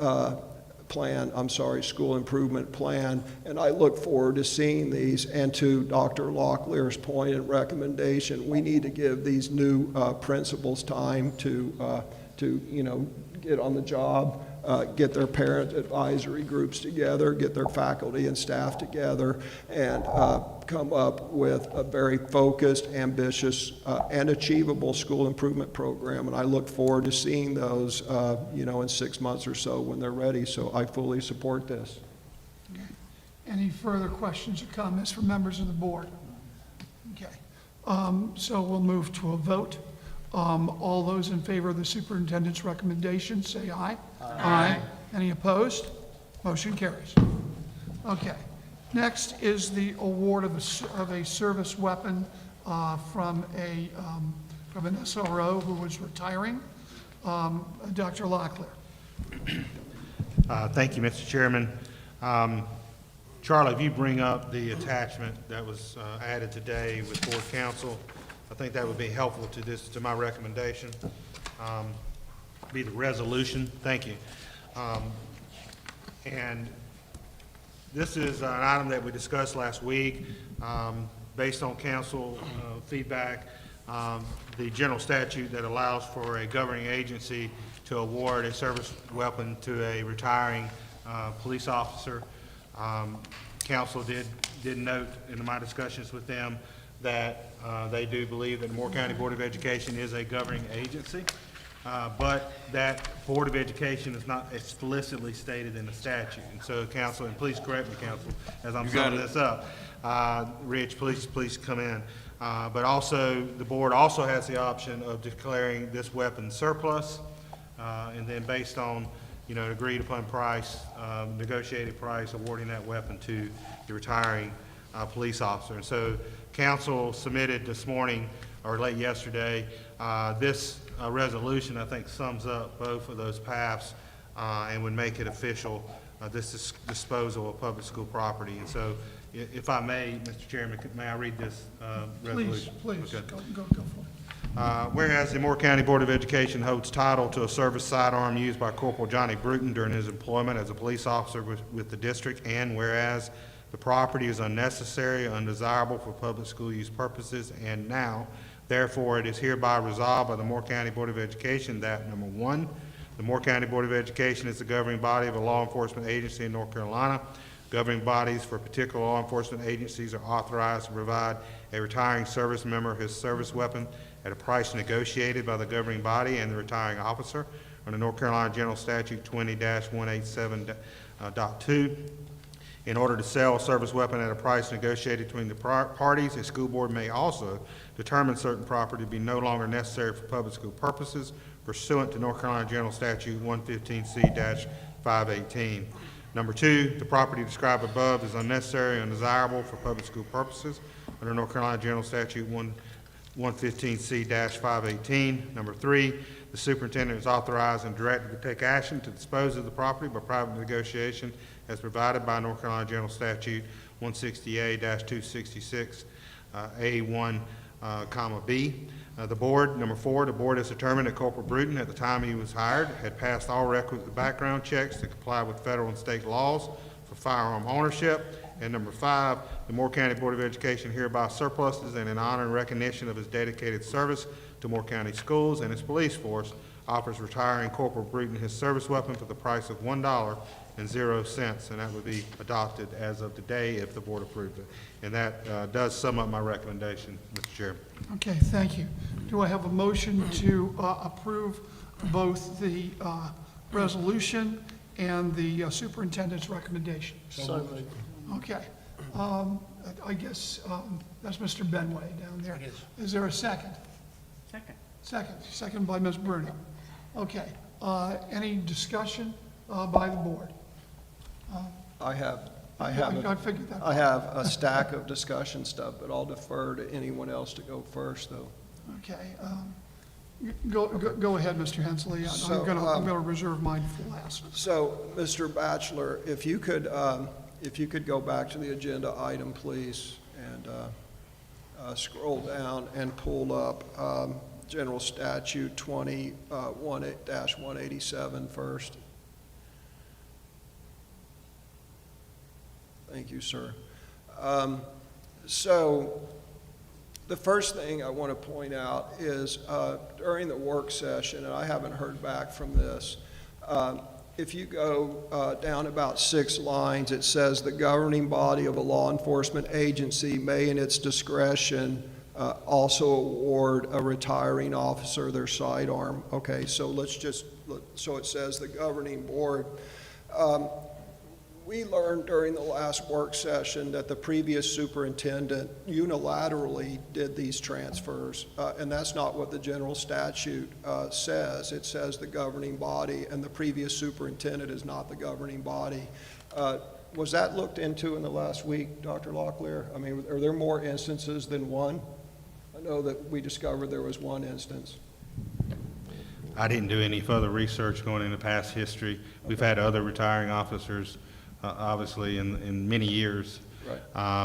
school improvement plan. And I look forward to seeing these. And to Dr. Locklear's point and recommendation, we need to give these new principals time to get on the job, get their parent advisory groups together, get their faculty and staff together, and come up with a very focused, ambitious, and achievable school improvement program. And I look forward to seeing those, in 6 months or so when they're ready. So I fully support this. Any further questions or comments from members of the board? Okay. So we'll move to a vote. All those in favor of the superintendent's recommendation, say aye. Aye. Any opposed? Motion carries. Okay. Next is the award of a service weapon from an SRO who was retiring. Dr. Locklear. Thank you, Mr. Chairman. Charlie, if you bring up the attachment that was added today with board counsel, I think that would be helpful to my recommendation. Be the resolution. Thank you. And this is an item that we discussed last week. Based on council feedback, the general statute that allows for a governing agency to award a service weapon to a retiring police officer. Council did note in my discussions with them that they do believe that the Moore County Board of Education is a governing agency, but that Board of Education is not explicitly stated in the statute. And so, council, and please correct me, council, as I'm summing this up. Rich, please come in. But also, the board also has the option of declaring this weapon surplus, and then based on, an agreed upon price, negotiated price, awarding that weapon to the retiring police officer. And so, council submitted this morning, or late yesterday, this resolution, I think, sums up both of those paths and would make it official, this disposal of public school property. And so, if I may, Mr. Chairman, may I read this resolution? Please, okay. Go for it. Whereas the Moore County Board of Education holds title to a service sidearm used by Corporal Johnny Bruton during his employment as a police officer with the district, and whereas the property is unnecessary, undesirable for public school use purposes, and now, therefore, it is hereby resolved by the Moore County Board of Education that, number one, the Moore County Board of Education is the governing body of a law enforcement agency in North Carolina. Governing bodies for particular law enforcement agencies are authorized to provide a retiring service member his service weapon at a price negotiated by the governing body and the retiring officer under North Carolina General Statute 20-187.2. In order to sell a service weapon at a price negotiated between the parties, a school board may also determine certain property to be no longer necessary for public school purposes pursuant to North Carolina General Statute 115C-518. Number 2, the property described above is unnecessary and undesirable for public school purposes under North Carolina General Statute 115C-518. Number 3, the superintendent is authorized and directed to take action to dispose of the property by private negotiation as provided by North Carolina General Statute 160A-266, A1, comma B. Number 4, the board has determined that Corporal Bruton, at the time he was hired, had passed all requisite background checks to comply with federal and state laws for firearm ownership. And number 5, the Moore County Board of Education hereby surpluses and in honor and recognition of his dedicated service to Moore County schools and its police force, offers retiring Corporal Bruton his service weapon for the price of $1.00, and that would be adopted as of today if the board approves it. And that does sum up my recommendation, Mr. Chairman. Okay, thank you. Do I have a motion to approve both the resolution and the superintendent's recommendation? So moved. Okay. I guess that's Mr. Benway down there. It is. Is there a second? Second by Ms. Bruno. Okay. Any discussion by the board? I have I figured that. I have a stack of discussion stuff, but I'll defer to anyone else to go first, though. Okay. Go ahead, Mr. Hensley. So, I'm gonna reserve mine for last. So, Mr. Batchelor, if you could go back to the agenda item, please, and scroll down and pull up General Statute 21-187 first. Thank you, sir. So the first thing I want to point out is during the work session, and I haven't heard back from this, if you go down about 6 lines, it says the governing body of a law enforcement agency may in its discretion also award a retiring officer their sidearm. Okay, so so it says the governing board. We learned during the last work session that the previous superintendent unilaterally did these transfers, and that's not what the general statute says. It says the governing body, and the previous superintendent is not the governing body. Was that looked into in the last week, Dr. Locklear? I mean, are there more instances than one? I know that we discovered there was one instance. I didn't do any further research going into past history. We've had other retiring officers obviously in many years. Right.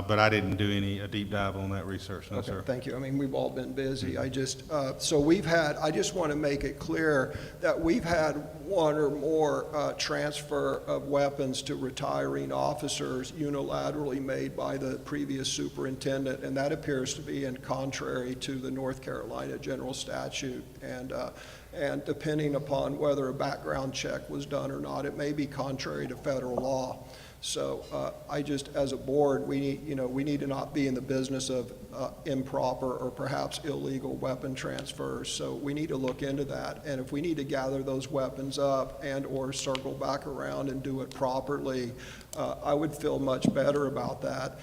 But I didn't do a deep dive on that research, no, Okay, sir. thank you. I mean, we've all been busy. I just want to make it clear that we've had one or more transfer of weapons to retiring officers unilaterally made by the previous superintendent, and that appears to be in contrary to the North Carolina general statute. And depending upon whether a background check was done or not, it may be contrary to federal law. So as a board, we need to not be in the business of improper or perhaps illegal weapon transfers. So we need to look into that. And if we need to gather those weapons up and or circle back around and do it properly, I would feel much better about that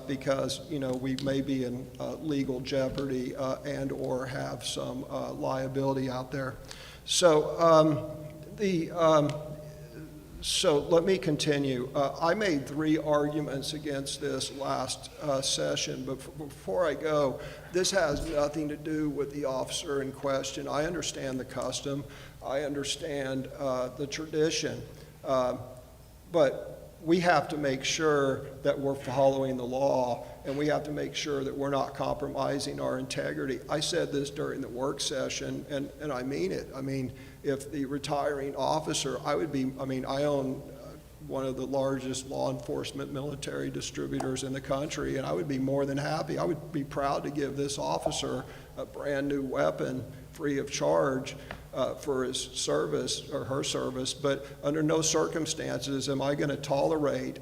because, we may be in legal jeopardy and or have some liability out there. So So let me continue. I made 3 arguments against this last session, but before I go, this has nothing to do with the officer in question. I understand the custom. I understand the tradition. But we have to make sure that we're following the law, and we have to make sure that we're not compromising our integrity. I said this during the work session, and I mean it. I mean, if the retiring officer, I own one of the largest law enforcement military distributors in the country, and I would be more than happy. I would be proud to give this officer a brand new weapon free of charge for his service or her service, but under no circumstances am I going to tolerate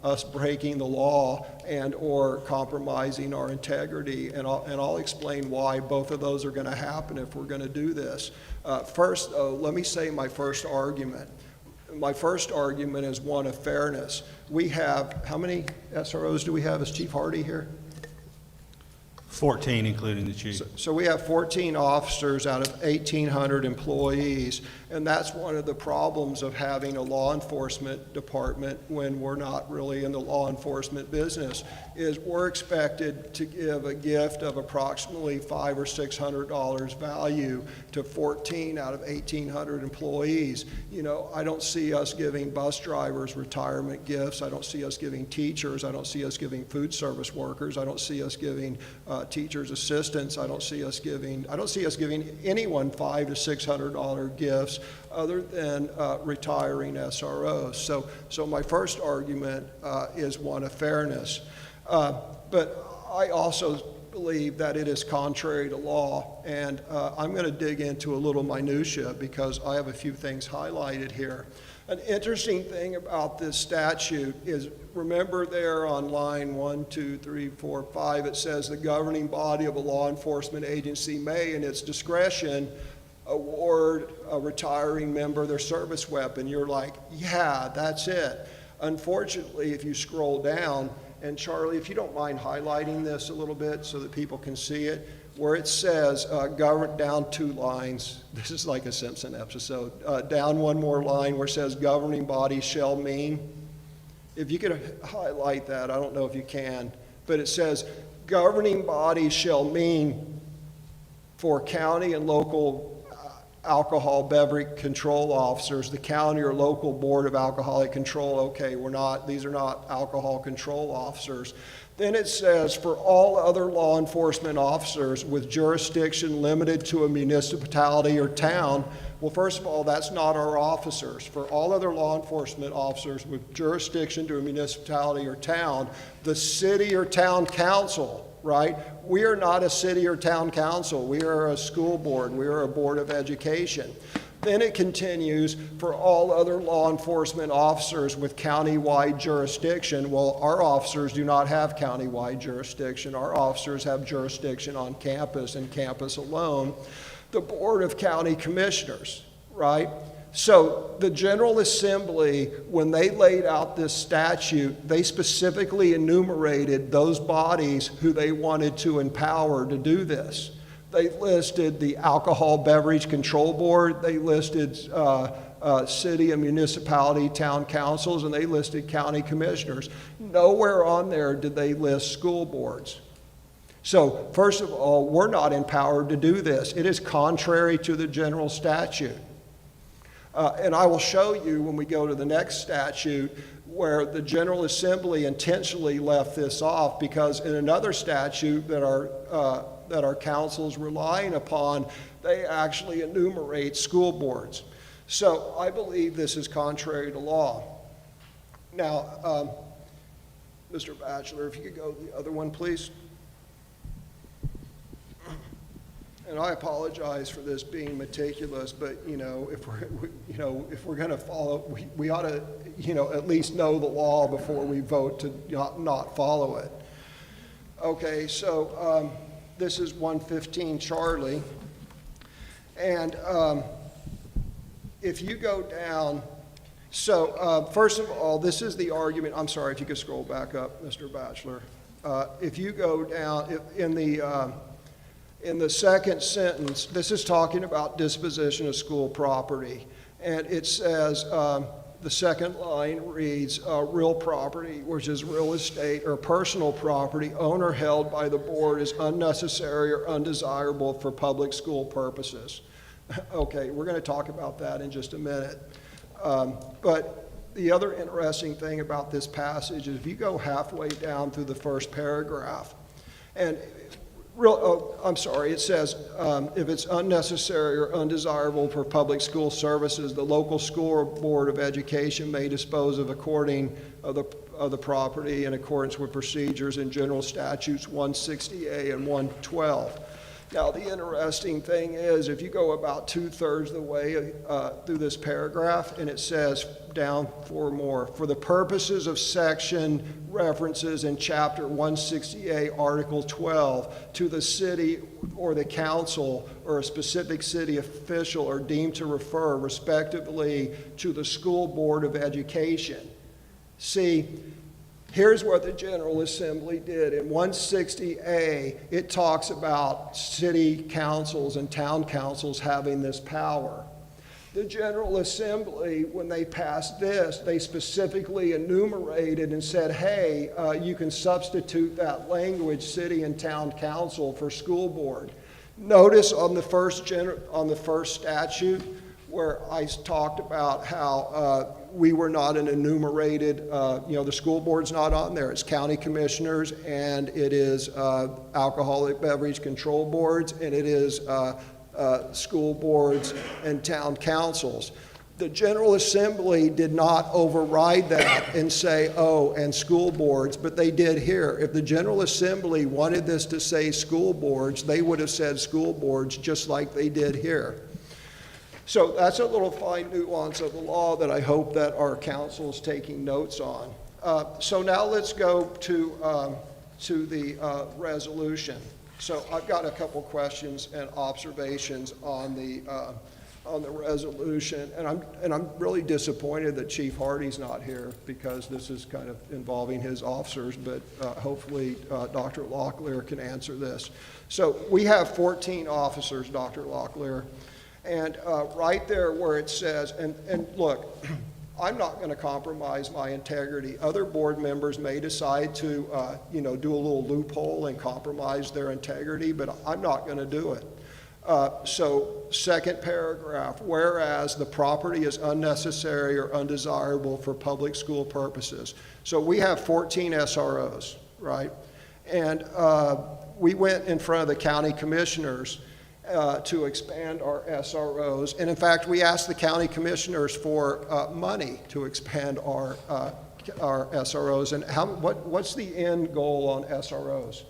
us breaking the law and or compromising our integrity, and I'll explain why both of those are going to happen if we're going to do this. First, let me say my first argument. My first argument is one of fairness. We have, how many SROs do we have? Is Chief Hardy here? 14, including the chief. So we have 14 officers out of 1,800 employees, and that's one of the problems of having a law enforcement department when we're not really in the law enforcement business, is we're expected to give a gift of approximately $500 or $600 value to 14 out of 1,800 employees. You know, I don't see us giving bus drivers retirement gifts. I don't see us giving teachers. I don't see us giving food service workers. I don't see us giving teachers' assistants. I don't see us giving anyone $500 to $600 gifts other than retiring SROs. So my first argument is one of fairness. But I also believe that it is contrary to law, and I'm going to dig into a little minutia because I have a few things highlighted here. An interesting thing about this statute is, remember there on line 1, 2, 3, 4, 5, it says the governing body of a law enforcement agency may, in its discretion, award a retiring member their service weapon. You're like, yeah, that's it. Unfortunately, if you scroll down, and Charlie, if you don't mind highlighting this a little bit so that people can see it, where it says, down 2 lines, this is like a Simpson episode, down 1 more line where it says governing body shall mean. If you could highlight that, I don't know if you can, but it says governing body shall mean for county and local alcohol beverage control officers, the county or local board of alcoholic control. Okay, these are not alcohol control officers. Then it says, for all other law enforcement officers with jurisdiction limited to a municipality or town. Well, first of all, that's not our officers. For all other law enforcement officers with jurisdiction to a municipality or town, the city or town council, right? We are not a city or town council. We are a school board. We are a board of education. Then it continues, for all other law enforcement officers with county-wide jurisdiction. Well, our officers do not have county-wide jurisdiction. Our officers have jurisdiction on campus and campus alone. The Board of County Commissioners, right? So the General Assembly, when they laid out this statute, they specifically enumerated those bodies who they wanted to empower to do this. They listed the Alcohol Beverage Control Board, they listed city and municipality town councils, and they listed county commissioners. Nowhere on there did they list school boards. So first of all, we're not empowered to do this. It is contrary to the general statute. And I will show you when we go to the next statute where the General Assembly intentionally left this off, because in another statute that our council's relying upon, they actually enumerate school boards. So I believe this is contrary to law. Now, Mr. Batchelor, if you could go to the other one, please. And I apologize for this being meticulous, but if we're going to follow, we ought to at least know the law before we vote to not follow it. Okay, so this is 115 Charlie, and if you go down, so first of all, this is the argument. I'm sorry, if you could scroll back up, Mr. Batchelor. If you go down in the second sentence, this is talking about disposition of school property. And it says, the second line reads, real property, which is real estate or personal property, owned or held by the board, is unnecessary or undesirable for public school purposes. Okay, we're going to talk about that in just a minute. But the other interesting thing about this passage is if you go halfway down through the first paragraph, and it says, if it's unnecessary or undesirable for public school services, the local school board of education may dispose of the property in accordance with procedures in general statutes 160A and 112. Now, the interesting thing is, if you go about 2/3 of the way through this paragraph, and it says down 4 more, for the purposes of section references in chapter 168, article 12, to the city or the council or a specific city official are deemed to refer respectively to the school board of education. See, here's what the General Assembly did. In 160A, it talks about city councils and town councils having this power. The General Assembly, when they passed this, they specifically enumerated and said, hey, you can substitute that language, city and town council, for school board. Notice on the first statute where I talked about how we were not an enumerated, the school board's not on there. It's county commissioners, and it is alcoholic beverage control boards, and it is school boards and town councils. The General Assembly did not override that and say, oh, and school boards, but they did here. If the General Assembly wanted this to say school boards, they would have said school boards just like they did here. So that's a little fine nuance of the law that I hope that our council is taking notes on. So now let's go to the resolution. So I've got a couple questions and observations on the resolution, and I'm really disappointed that Chief Hardy's not here, because this is kind of involving his officers, but hopefully Dr. Locklear can answer this. So we have 14 officers, Dr. Locklear. And right there where it says, and look, I'm not going to compromise my integrity. Other board members may decide to, do a little loophole and compromise their integrity, but I'm not going to do it. So second paragraph, whereas the property is unnecessary or undesirable for public school purposes. So we have 14 SROs, right? And we went in front of the county commissioners to expand our SROs. And in fact, we asked the county commissioners for money to expand our SROs. And what's the end goal on SROs?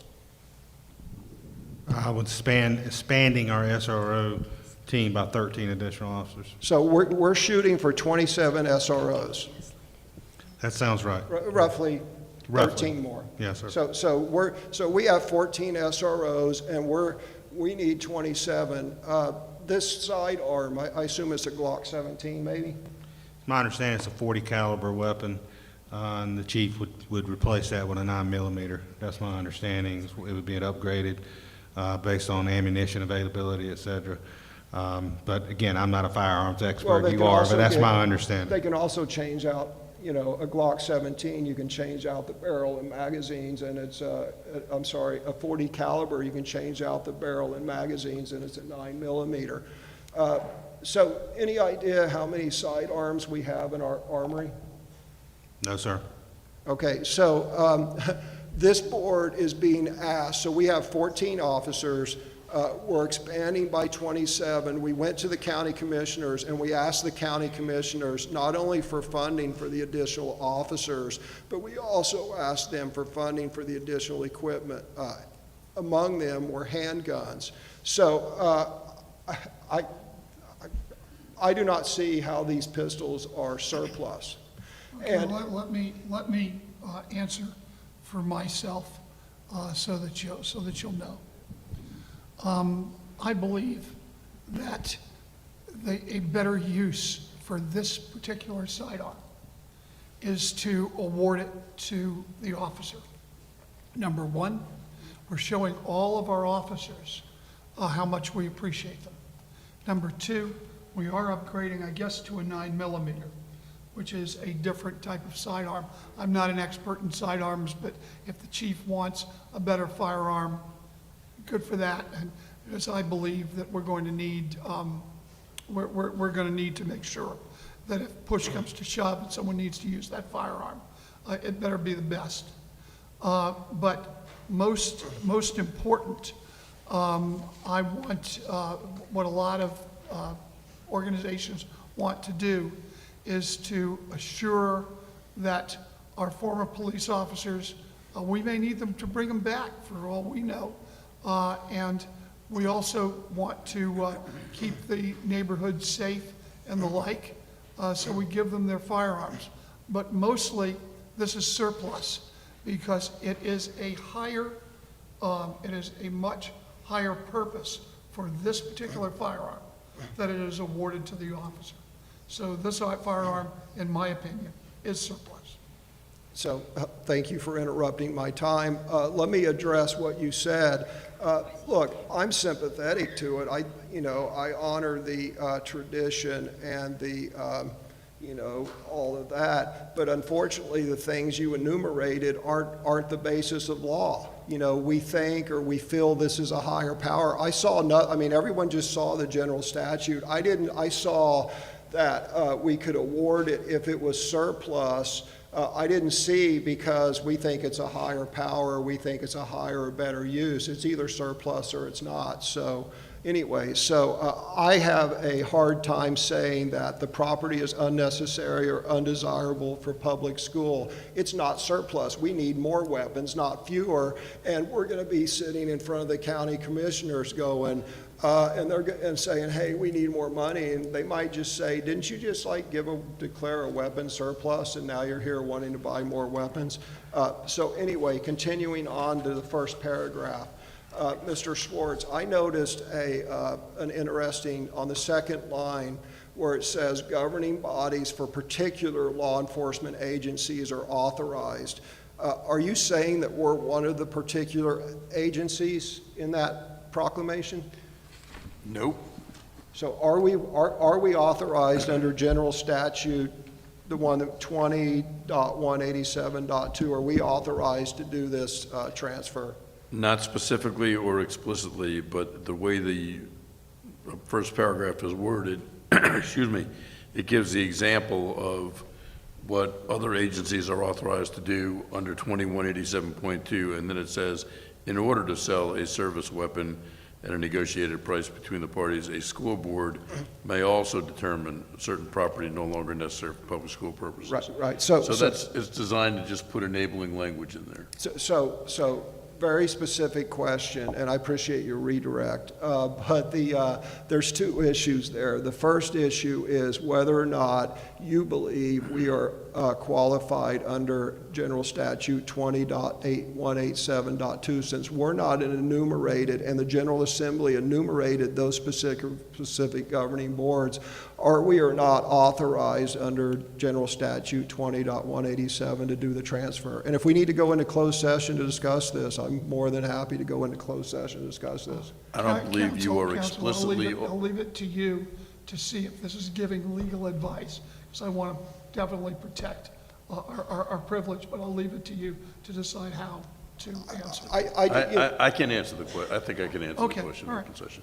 With expanding our SRO team by 13 additional officers. So we're shooting for 27 SROs. That sounds right. Roughly 13 more. Yes, sir. So we have 14 SROs, and we need 27. This sidearm, I assume it's a Glock 17, maybe? My understanding it's a 40 caliber weapon, and the chief would replace that with a 9mm. That's my understanding. It would be upgraded based on ammunition availability, et cetera. But again, I'm not a firearms expert. You are, but that's my understanding. They can also change out, a Glock 17, you can change out the barrel and magazines, and it's a 40 caliber, you can change out the barrel and magazines, and it's a 9mm. So any idea how many sidearms we have in our armory? No, sir. Okay, so this board is being asked, so we have 14 officers. We're expanding by 27. We went to the county commissioners, and we asked the county commissioners not only for funding for the additional officers, but we also asked them for funding for the additional equipment. Among them were handguns. So I do not see how these pistols are surplus. Okay, And let me answer for myself so that you'll know. I believe that a better use for this particular sidearm is to award it to the officer. Number one, we're showing all of our officers how much we appreciate them. Number two, we are upgrading, I guess, to a 9mm, which is a different type of sidearm. I'm not an expert in sidearms, but if the chief wants a better firearm, good for that. And because I believe that we're going to need, we're going to need to make sure that if push comes to shove and someone needs to use that firearm, it better be the best. But most important, I want what a lot of organizations want to do is to assure that our former police officers, we may need them to bring them back for all we know, and We also want to keep the neighborhood safe and the like, so we give them their firearms. But mostly, this is surplus because it is a much higher purpose for this particular firearm that it is awarded to the officer. So this firearm, in my opinion, is surplus. So thank you for interrupting my time. Let me address what you said. Look, I'm sympathetic to it. I honor the tradition and the, all of that. But unfortunately, the things you enumerated aren't the basis of law. We think or we feel this is a higher power. Everyone just saw the general statute. I saw that we could award it if it was surplus. I didn't see because we think it's a higher power, we think it's a higher or better use. It's either surplus or it's not. So anyway, I have a hard time saying that the property is unnecessary or undesirable for public school. It's not surplus. We need more weapons, not fewer. And we're going to be sitting in front of the county commissioners going, and saying, hey, we need more money. And they might just say, didn't you just declare a weapon surplus and now you're here wanting to buy more weapons? So anyway, continuing on to the first paragraph. Mr. Schwartz, I noticed an interesting, on the second line, where it says governing bodies for particular law enforcement agencies are authorized. Are you saying that we're one of the particular agencies in that proclamation? Nope. So are we authorized under general statute, the one that 20.187.2, are we authorized to do this transfer? Not specifically or explicitly, but the way the first paragraph is worded, excuse me, it gives the example of what other agencies are authorized to do under 2187.2, and then it says, in order to sell a service weapon at a negotiated price between the parties, a school board may also determine certain property no longer necessary for public school purposes. Right. It's designed to just put enabling language in there. So very specific question, and I appreciate your redirect, but there's two issues there. The first issue is whether or not you believe we are qualified under General Statute 20.187.2, since we're not enumerated, and the General Assembly enumerated those specific governing boards. Are we or not authorized under General Statute 20.187 to do the transfer? And if we need to go into closed session to discuss this, I'm more than happy to go into closed session to discuss this. I don't believe you are Counsel, explicitly. I'll leave it to you to see if this is giving legal advice, because I want to definitely protect our privilege, but I'll leave it to you to decide how to answer. I can answer the question. I think I can answer the question all in right. concession.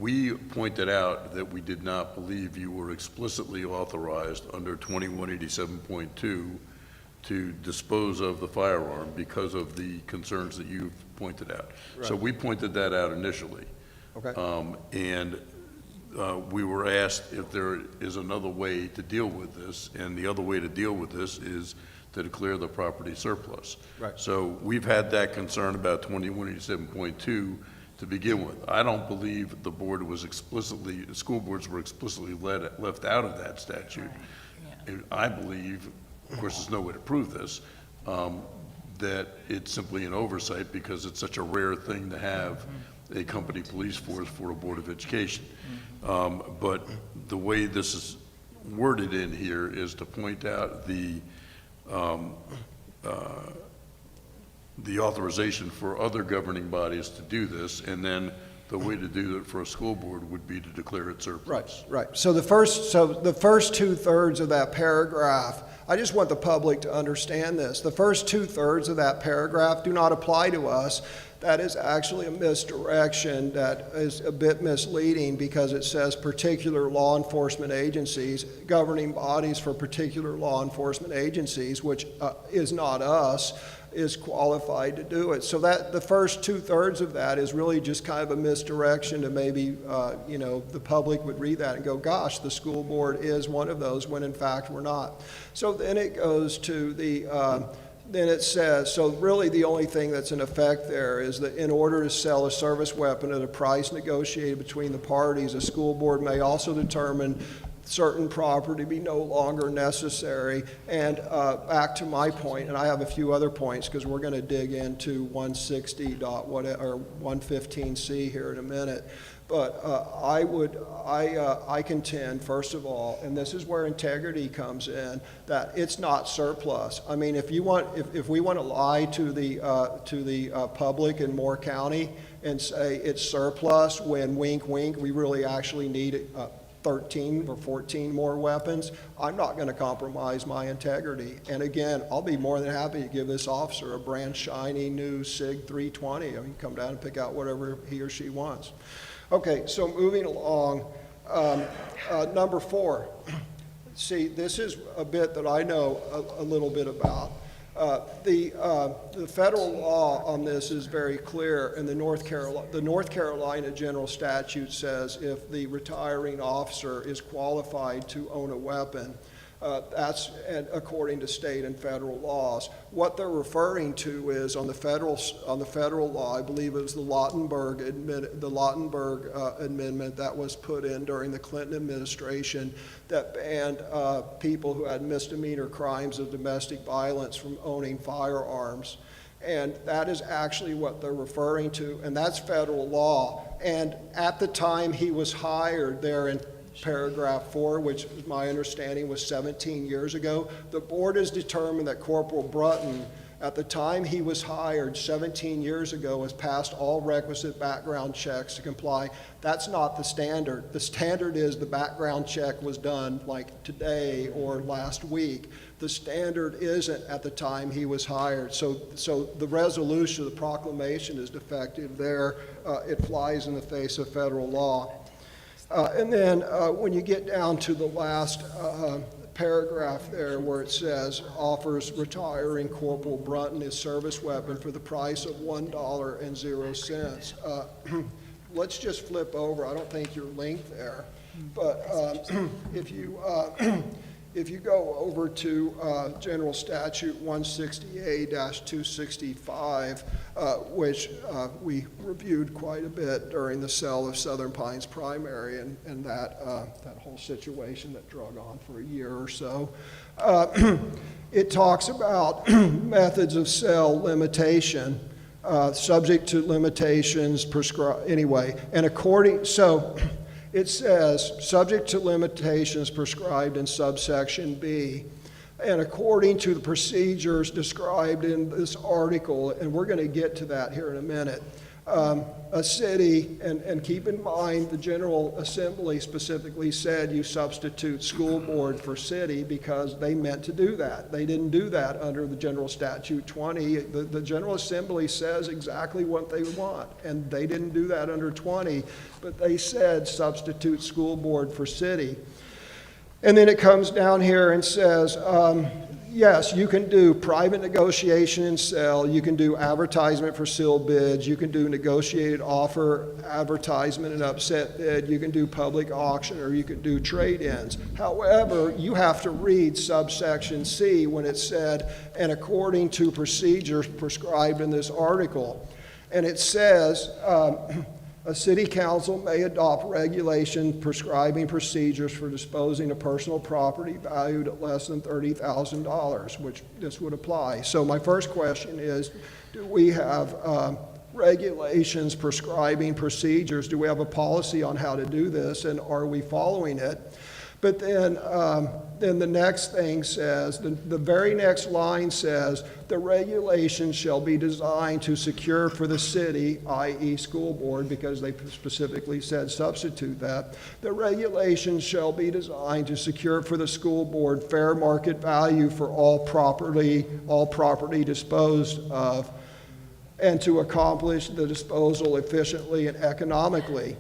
We pointed out that we did not believe you were explicitly authorized under 2187.2 to dispose of the firearm because of the concerns that you've pointed out. Right. So we pointed that out initially. Okay. We were asked if there is another way to deal with this, and the other way to deal with this is to declare the property surplus. Right. So we've had that concern about 2187.2 to begin with. I don't believe the school boards were explicitly left out of that statute. Right. Yeah. And I believe, of course, there's no way to prove this, that it's simply an oversight because it's such a rare thing to have a company police force for a Board of Education. But the way this is worded in here is to point out the authorization for other governing bodies to do this, and then the way to do it for a school board would be to declare it surplus. Right. So the first 2/3 of that paragraph, I just want the public to understand this. The first 2/3 of that paragraph do not apply to us. That is actually a misdirection that is a bit misleading because it says particular law enforcement agencies, governing bodies for particular law enforcement agencies, which is not us, is qualified to do it. So that the first 2/3 of that is really just kind of a misdirection to maybe, the public would read that and go, gosh, the school board is one of those, when in fact we're not. So then it goes to the Then it says, so really the only thing that's in effect there is that in order to sell a service weapon at a price negotiated between the parties, a school board may also determine certain property be no longer necessary. And back to my point, and I have a few other points because we're going to dig into 115C here in a minute. But I contend, first of all, and this is where integrity comes in, that it's not surplus. I mean, if we want to lie to the public in Moore County and say it's surplus when wink wink we really actually need 13 or 14 more weapons, I'm not going to compromise my integrity. And again, I'll be more than happy to give this officer a brand shiny new SIG 320. I mean, come down and pick out whatever he or she wants. Okay, so moving along, number 4. See, this is a bit that I know a little bit about. The federal law on this is very clear, and the North Carolina general statute says if the retiring officer is qualified to own a weapon, that's according to state and federal laws. What they're referring to is on the federal law, I believe it was the Lautenberg amendment that was put in during the Clinton administration that banned people who had misdemeanor crimes of domestic violence from owning firearms. And that is actually what they're referring to, and that's federal law. And at the time he was hired there in paragraph 4, which my understanding was 17 years ago, the board has determined that Corporal Brunton, at the time he was hired 17 years ago, has passed all requisite background checks to comply. That's not the standard. The standard is the background check was done like today or last week. The standard isn't at the time he was hired. So the resolution, the proclamation is defective there. It flies in the face of federal law. And then when you get down to the last paragraph there where it says offers retiring Corporal Brunton his service weapon for the price of $1.00. Let's just flip over. I don't think you're linked there. But if you go over to General Statute 160A-265, which we reviewed quite a bit during the sale of Southern Pines primary and that whole situation that drug on for a year or so, it talks about methods of sale limitation, subject to limitations prescribed anyway, and it says, subject to limitations prescribed in subsection B, and according to the procedures described in this article, and we're going to get to that here in a minute, a city, and keep in mind the General Assembly specifically said you substitute school board for city because they meant to do that. They didn't do that under the General Statute 20. The General Assembly says exactly what they want, and they didn't do that under 20, but they said substitute school board for city. And then it comes down here and says, yes, you can do private negotiation and sell, you can do advertisement for sealed bids, you can do negotiated offer, advertisement and upset bid, you can do public auction, or you can do trade-ins. However, you have to read subsection C when it said, and according to procedures prescribed in this article. And it says, a city council may adopt regulation prescribing procedures for disposing of personal property valued at less than $30,000, which this would apply. So my first question is, do we have regulations prescribing procedures? Do we have a policy on how to do this, and are we following it? But then the next thing says, the very next line says, the regulations shall be designed to secure for the city, i.e. school board, because they specifically said substitute that. The regulations shall be designed to secure for the school board fair market value for all property disposed of, and to accomplish the disposal efficiently and economically.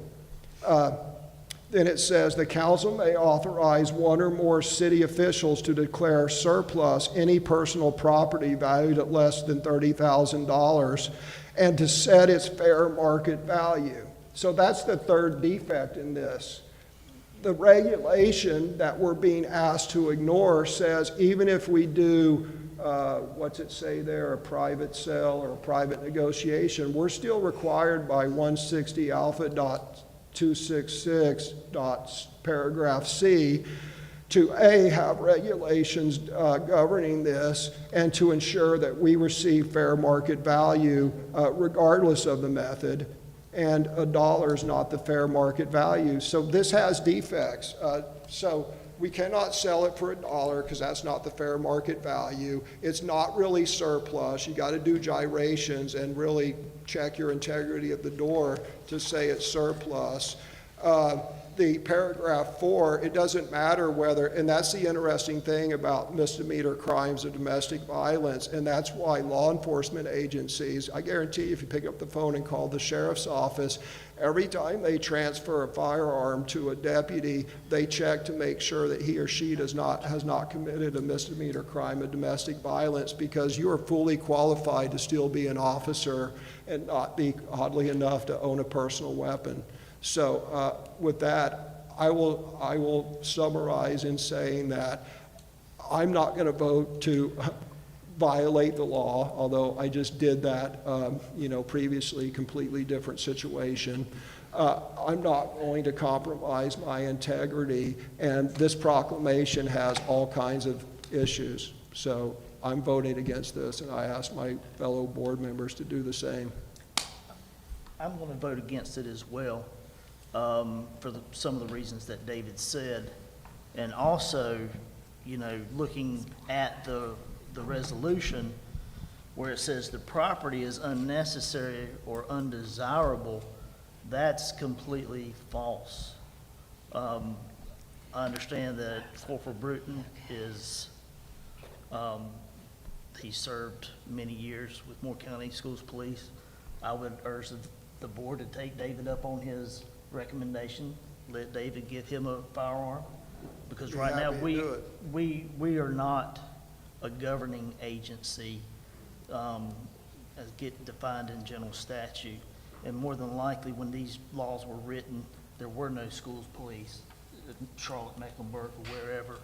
Then it says the council may authorize one or more city officials to declare surplus any personal property valued at less than $30,000 and to set its fair market value. So that's the third defect in this. The regulation that we're being asked to ignore says even if we do what's it say there, a private sale or a private negotiation, we're still required by 160 alpha.266 paragraph C to have regulations governing this and to ensure that we receive fair market value regardless of the method, and $1 is not the fair market value. So this has defects. So we cannot sell it for $1 because that's not the fair market value. It's not really surplus. You got to do gyrations and really check your integrity at the door to say it's surplus. The paragraph 4, it doesn't matter whether, and that's the interesting thing about misdemeanor crimes of domestic violence, and that's why law enforcement agencies, I guarantee you if you pick up the phone and call the sheriff's office, every time they transfer a firearm to a deputy, they check to make sure that he or she has not committed a misdemeanor crime of domestic violence, because you are fully qualified to still be an officer and not be, oddly enough, to own a personal weapon. So with that, I will summarize in saying that I'm not going to vote to violate the law, although I just did that, previously, completely different situation. I'm not going to compromise my integrity, and this proclamation has all kinds of issues. So I'm voting against this, and I ask my fellow board members to do the same. I'm going to vote against it as well, for some of the reasons that David said. And also, looking at the resolution where it says the property is unnecessary or undesirable, that's completely false. I understand that Corporal Bruton is, he served many years with Moore County Schools Police. I would urge the board to take David up on his recommendation, let David give him a firearm, because right now we are not a governing agency as defined in general statute, and more than likely when these laws were written there were no schools police, Charlotte, Mecklenburg, or wherever.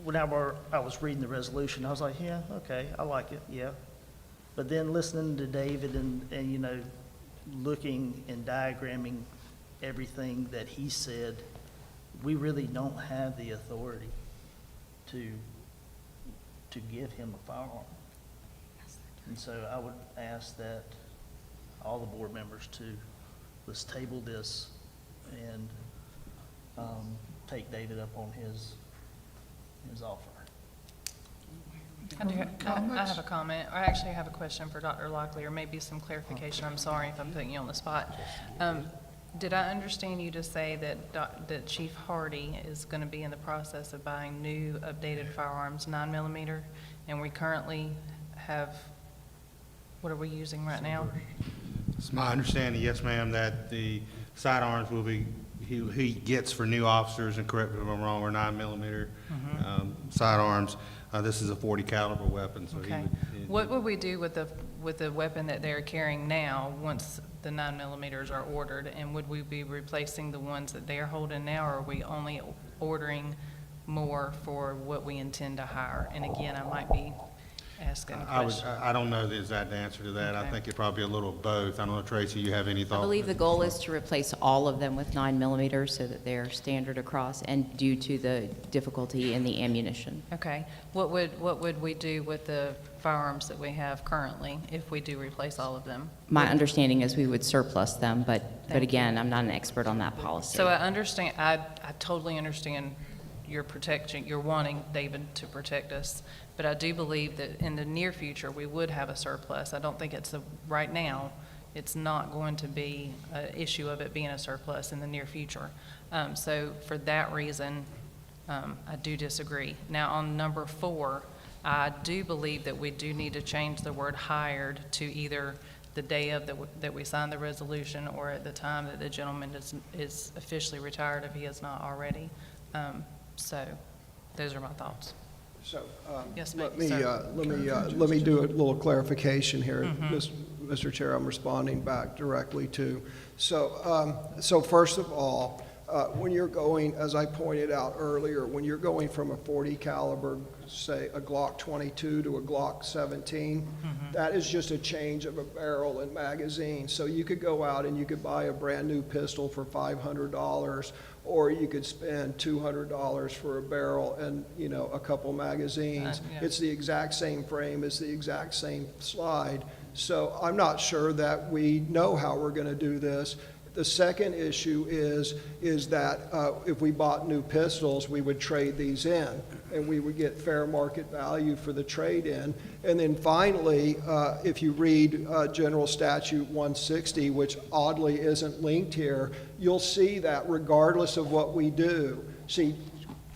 Whenever I was reading the resolution, I was like, yeah, okay, I like it, yeah. But then listening to David and looking and diagramming everything that he said, we really don't have the authority to give him a firearm. And so I would ask that all the board members let's table this and take David up on his offer. I have a comment. I actually have a question for Dr. Lockley, or maybe some clarification. I'm sorry if I'm putting you on the spot. Did I understand you to say that Chief Hardy is going to be in the process of buying new updated firearms, 9mm, and we currently have, what are we using right now? It's my understanding, yes, ma'am, that the sidearms will be, he gets for new officers, and correct me if I'm wrong, are 9mm sidearms. This is a .40 caliber weapon, so okay. What would we do with the weapon that they're carrying now once the 9mm are ordered? And would we be replacing the ones that they're holding now, or are we only ordering more for what we intend to hire? And again, I might be asking a question. I don't know the exact answer to that. Okay. I think it probably a little of both. I don't know, Tracy, you have any thoughts? I believe the goal is to replace all of them with 9mm so that they're standard across, and due to the difficulty in the ammunition. Okay. What would we do with the firearms that we have currently if we do replace all of them? My understanding is we would surplus them, but again, I'm not an expert on that policy. So I understand, I totally understand your protection, you're wanting David to protect us, but I do believe that in the near future we would have a surplus. I don't think right now it's not going to be an issue of it being a surplus in the near future. So for that reason, I do disagree. Now on number 4, I do believe that we do need to change the word hired to either the day of that we sign the resolution, or at the time that the gentleman is officially retired if he is not already. So those are my thoughts. So yes, let me do a little clarification here, Mr. Chair. I'm responding back directly to. So first of all, when you're going, as I pointed out earlier, when you're going from a .40 caliber, say a Glock 22 to a Glock 17, that is just a change of a barrel and magazine. So you could go out and you could buy a brand new pistol for $500, or you could spend $200 for a barrel and, you know, a couple magazines. Yeah. It's the exact same frame, it's the exact same slide. So I'm not sure that we know how we're going to do this. The second issue is that if we bought new pistols, we would trade these in, and we would get fair market value for the trade-in. And then finally, if you read General Statute 160, which oddly isn't linked here, you'll see that regardless of what we do, see,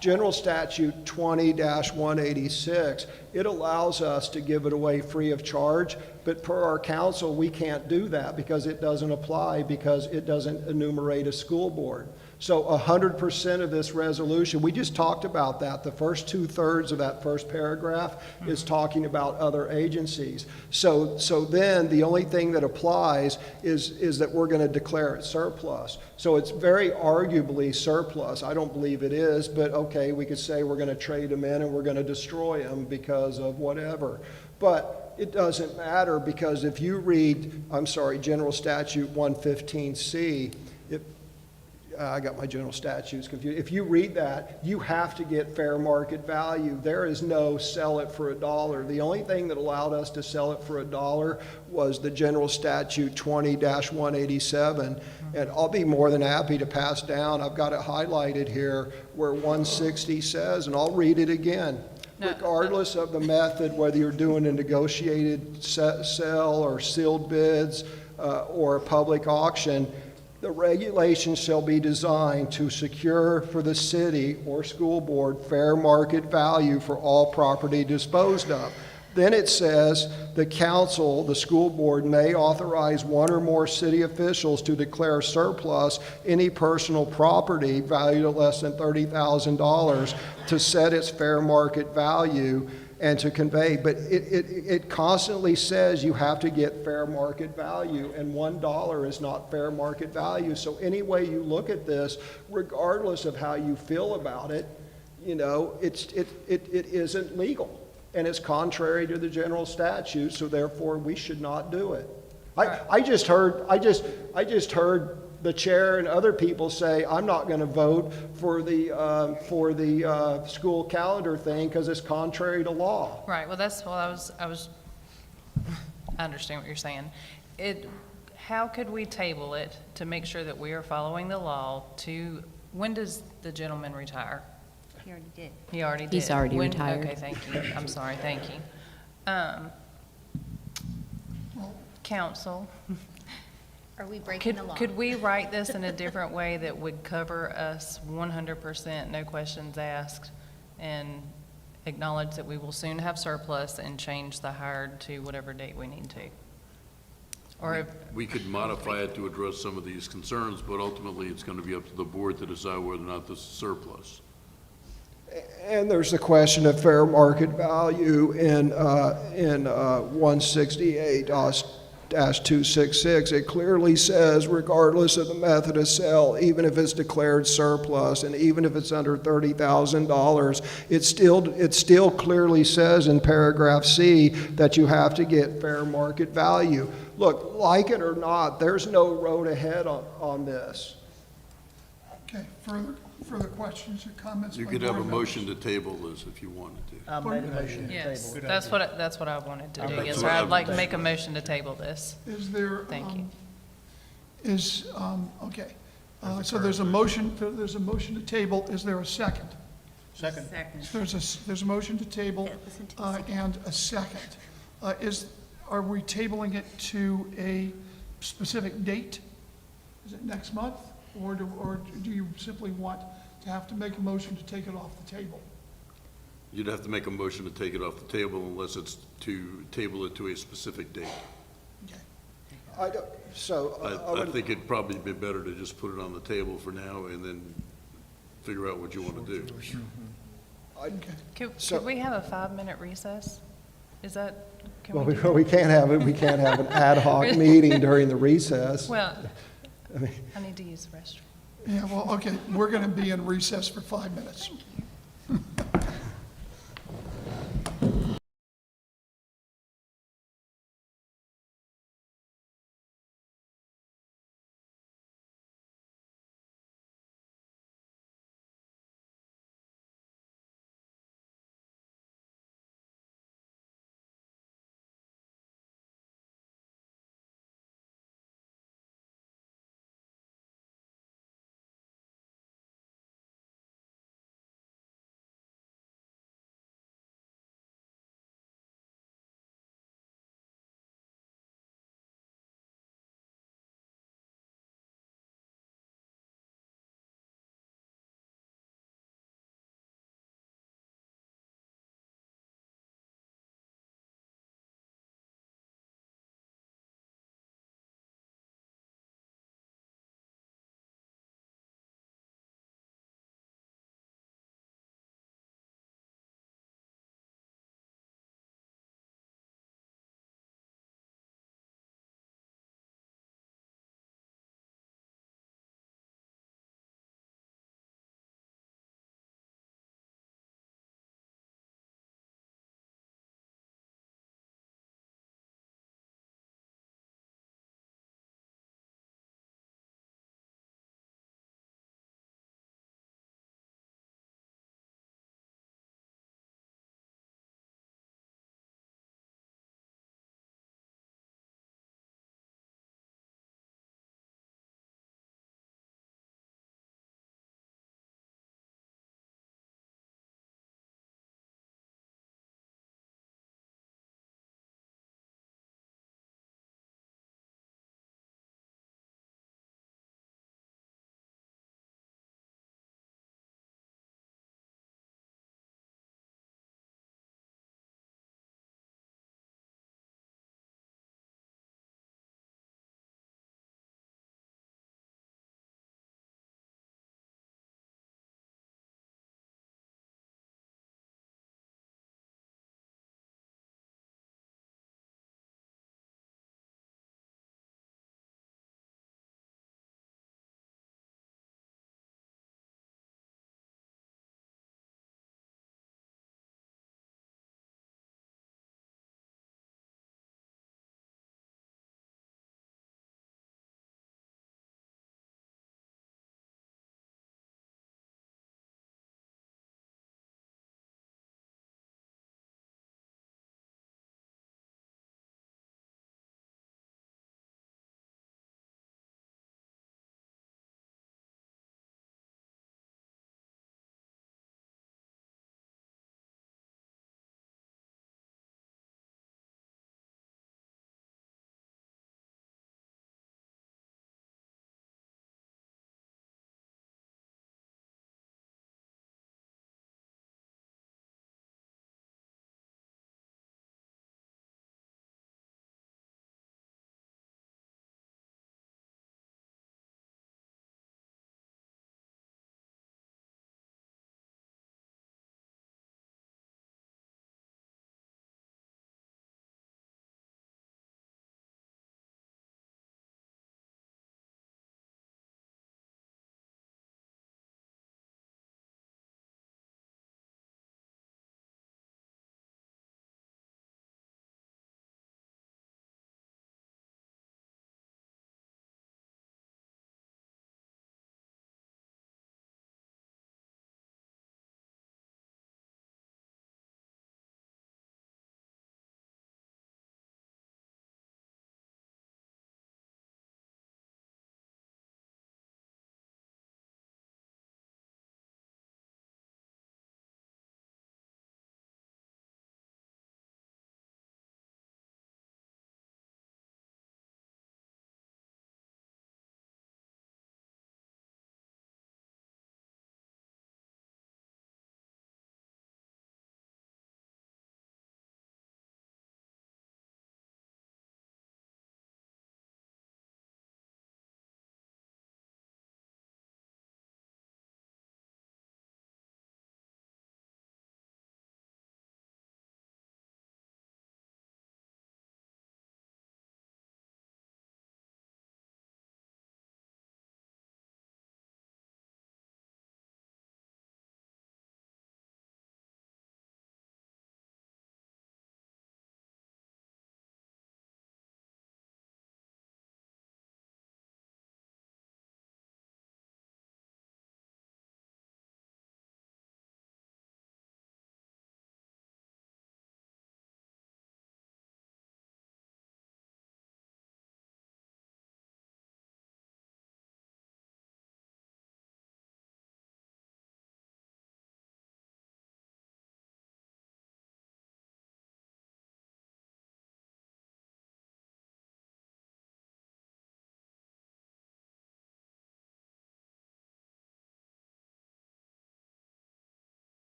General Statute 20-186, it allows us to give it away free of charge, but per our council, we can't do that because it doesn't apply, because it doesn't enumerate a school board. So 100% of this resolution, we just talked about that. The first 2/3 of that first paragraph is talking about other agencies. So then the only thing that applies is that we're going to declare it surplus. So it's very arguably surplus. I don't believe it is, but okay, we could say we're going to trade them in and we're going to destroy them because of whatever. But it doesn't matter, because if you read, General Statute 115C, I got my general statutes confused. If you read that, you have to get fair market value. There is no sell it for $1. The only thing that allowed us to sell it for $1 was the General Statute 20-187. And I'll be more than happy to pass down, I've got it highlighted here, where 160 says, and I'll read it again. Regardless of the method, whether you're doing a negotiated sell or sealed bids or a public auction, the regulations shall be designed to secure for the city or school board fair market value for all property disposed of. Then it says the council, the school board, may authorize one or more city officials to declare surplus any personal property valued at less than $30,000 to set its fair market value and to convey. But it constantly says you have to get fair market value, and $1 is not fair market value. So any way you look at this, regardless of how you feel about it, you know, it isn't legal. And it's contrary to the general statute, so therefore we should not do it. I just heard the chair and other people say, I'm not going to vote for the school calendar thing because it's contrary to law. Right, well, that's what I understand what you're saying. How could we table it to make sure that we are following the law when does the gentleman retire? He already did. He already did? He's already retired. Okay, thank you. I'm sorry, thank you. Council, Are we breaking the law? could we write this in a different way that would cover us 100%, no questions asked, and acknowledge that we will soon have surplus and change the hired to whatever date we need to? Or if, We could modify it to address some of these concerns, but ultimately it's going to be up to the board to decide whether or not this is surplus. And there's the question of fair market value in 168-266. It clearly says, regardless of the method of sale, even if it's declared surplus and even if it's under $30,000, it still clearly says in paragraph C that you have to get fair market value. Look, like it or not, there's no road ahead on this. Okay, further questions or comments? You by could have a board motion to table this if you wanted to. I made a motion to yes, table. that's what I wanted to do. That's Yes, what sir, I I'd would like to think. make a motion to table this. Is there? Thank you. Okay. So there's a motion to table. Is there a second? Second. There's a motion to table and a second. Are we tabling it to a specific date? Is it next month? Or do you simply want to have to make a motion to take it off the table? You'd have to make a motion to take it off the table unless it's to table it to a specific date. I think it'd probably be better to just put it on the table for now and then figure out what you want to do. Could we have a 5-minute recess? Is that, can Well, we do that? we can't have an ad hoc meeting during the recess. Well, I need to use the restroom. Yeah, well, okay, we're going to be in recess for 5 minutes.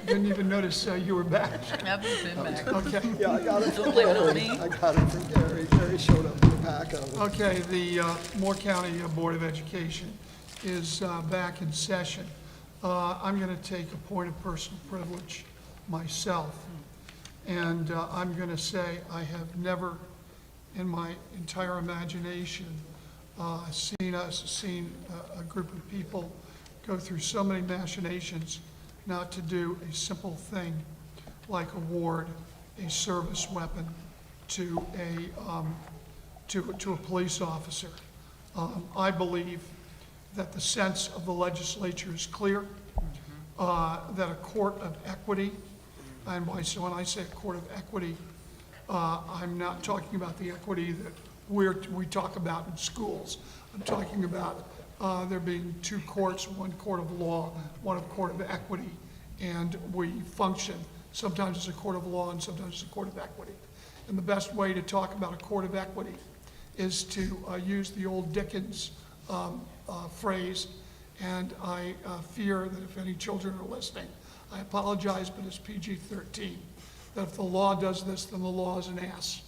Didn't even notice you were back. I've been back. Okay. Yeah, I got it from Don't blame it on Gary. me. I got it from Gary. Gary showed up in the pack of it. Okay, the Moore County Board of Education is back in session. I'm going to take a point of personal privilege myself. And I'm going to say I have never in my entire imagination seen a group of people go through so many machinations not to do a simple thing like award a service weapon to a police officer. I believe that the sense of the legislature is clear, that a court of equity, and when I say a court of equity, I'm not talking about the equity that we talk about in schools. I'm talking about there being two courts, one court of law, one of court of equity, and we function sometimes as a court of law and sometimes as a court of equity. And the best way to talk about a court of equity is to use the old Dickens phrase, and I fear that if any children are listening, I apologize, but it's PG-13, that if the law does this, then the law is an ass.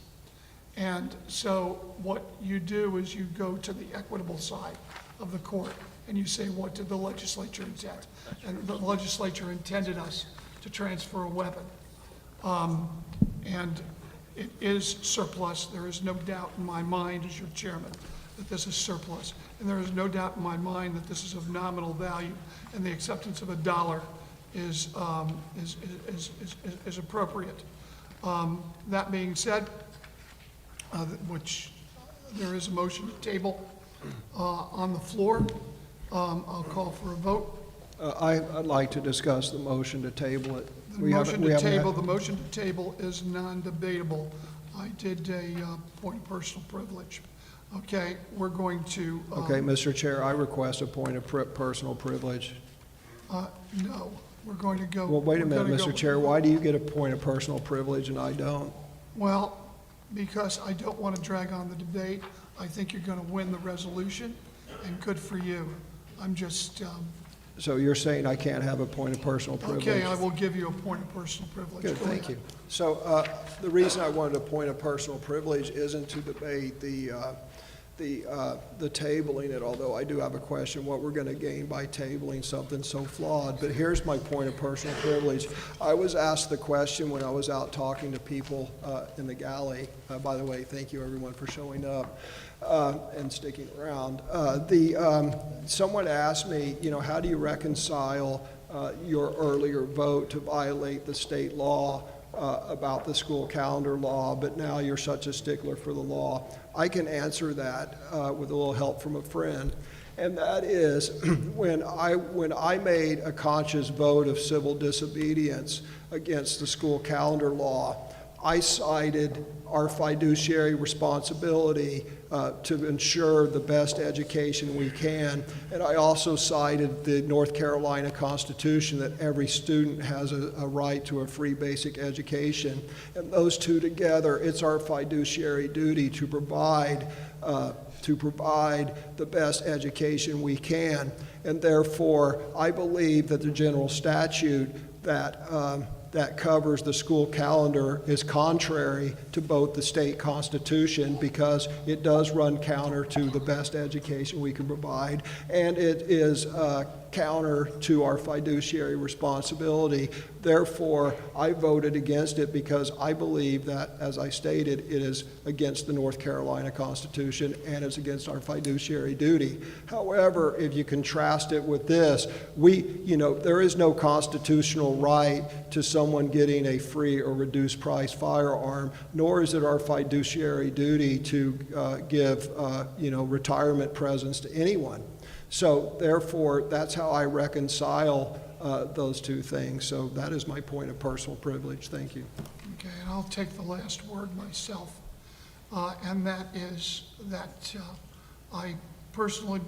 And so what you do is you go to the equitable side of the court and you say, what did the legislature intend? And the legislature intended us to transfer a weapon. And it is surplus. There is no doubt in my mind as your chairman that this is surplus. And there is no doubt in my mind that this is of nominal value and the acceptance of $1 is appropriate. That being said, which there is a motion to table on the floor. I'll call for a vote. I'd like to discuss the motion to table it. The motion to table is non-debatable. I did a point of personal privilege. Okay, we're going to. Okay, Mr. Chair, I request a point of personal privilege. No, we're going to go. Well, wait a minute, Mr. Go, Chair. Why do you get a point of personal privilege and I don't? Well, because I don't want to drag on the debate. I think you're going to win the resolution, and good for you. I'm just. So you're saying I can't have a point of personal privilege? Okay, I will give you a point of personal privilege. Good, Go thank ahead. you. So the reason I wanted a point of personal privilege isn't to debate the tabling it, although I do have a question what we're going to gain by tabling something so flawed. But here's my point of personal privilege. I was asked the question when I was out talking to people in the galley. By the way, thank you everyone for showing up and sticking around. Someone asked me, how do you reconcile your earlier vote to violate the state law about the school calendar law, but now you're such a stickler for the law? I can answer that with a little help from a friend, and that is when I made a conscious vote of civil disobedience against the school calendar law, I cited our fiduciary responsibility to ensure the best education we can. And I also cited the North Carolina Constitution that every student has a right to a free basic education. And those two together, it's our fiduciary duty to provide the best education we can. And therefore, I believe that the general statute that covers the school calendar is contrary to both the state constitution because it does run counter to the best education we can provide, and it is counter to our fiduciary responsibility. Therefore, I voted against it because I believe that, as I stated, it is against the North Carolina Constitution and it's against our fiduciary duty. However, if you contrast it with this, there is no constitutional right to someone getting a free or reduced price firearm, nor is it our fiduciary duty to give retirement presents to anyone. So therefore, that's how I reconcile those two things. So that is my point of personal privilege. Thank you. Okay, and I'll take the last word myself, and that is that I personally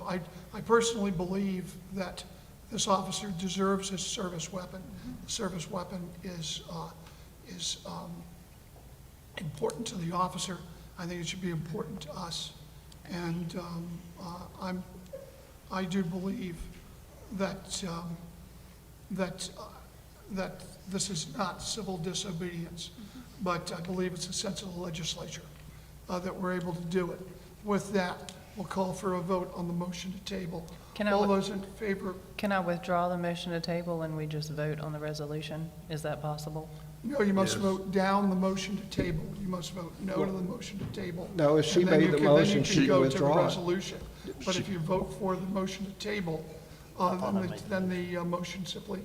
believe that this officer deserves his service weapon. The service weapon is important to the officer. I think it should be important to us, and I do believe that that this is not civil disobedience, but I believe it's a sense of the legislature that we're able to do it. With that, we'll call for a vote on the motion to table. All those in favor? Can I withdraw the motion to table and we just vote on the resolution? Is that possible? No, you must vote down the motion to table. You must vote no to the motion to table. No, if she And then made you the can- motion, then she you can can withdraw go to it. the resolution. But if you vote for the motion to table, then the motion simply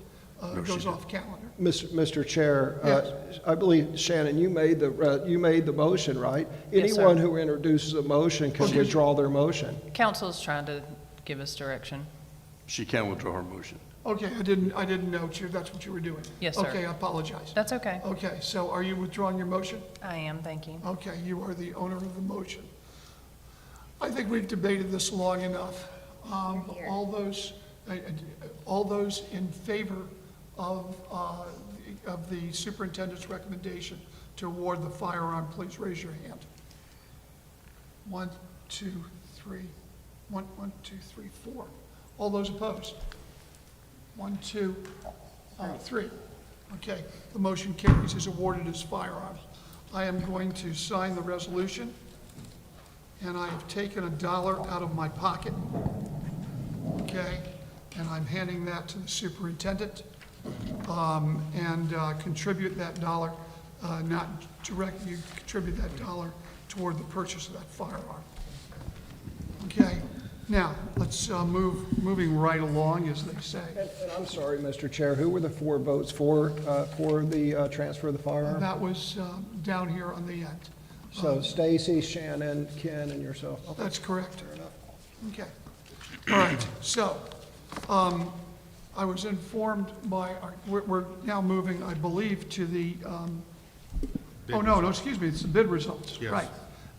goes off calendar. Mr. Chair, Yes. I believe, Shannon, you made the motion, right? Yes, sir. Anyone who introduces a motion can Okay. withdraw their motion. Council's trying to give us direction. She can withdraw her motion. Okay, I didn't know that's what you were doing. Yes, sir. Okay, I apologize. That's okay. Okay, so are you withdrawing your motion? I am, thank you. Okay, you are the owner of the motion. I think we've debated this long enough. All those in favor of the superintendent's recommendation to award the firearm, please raise your hand. 1, 2, 3. 1, 2, 3, 4. All those opposed? 1, 2, 3. Okay, the motion carries, is awarded as firearms. I am going to sign the resolution, and I have taken $1 out of my pocket, okay, and I'm handing that to the superintendent, and contribute that $1, not directly, you contribute that $1 toward the purchase of that firearm. Okay, now, let's moving right along, as they say. And I'm sorry, Mr. Chair, who were the 4 votes for the transfer of the firearm? That was down here on the end. So Stacy, Shannon, Ken, and yourself. Okay. That's correct. Okay. All right, so, I was informed by, we're now moving, I believe, to the, excuse me, it's the bid results. Yes. Right.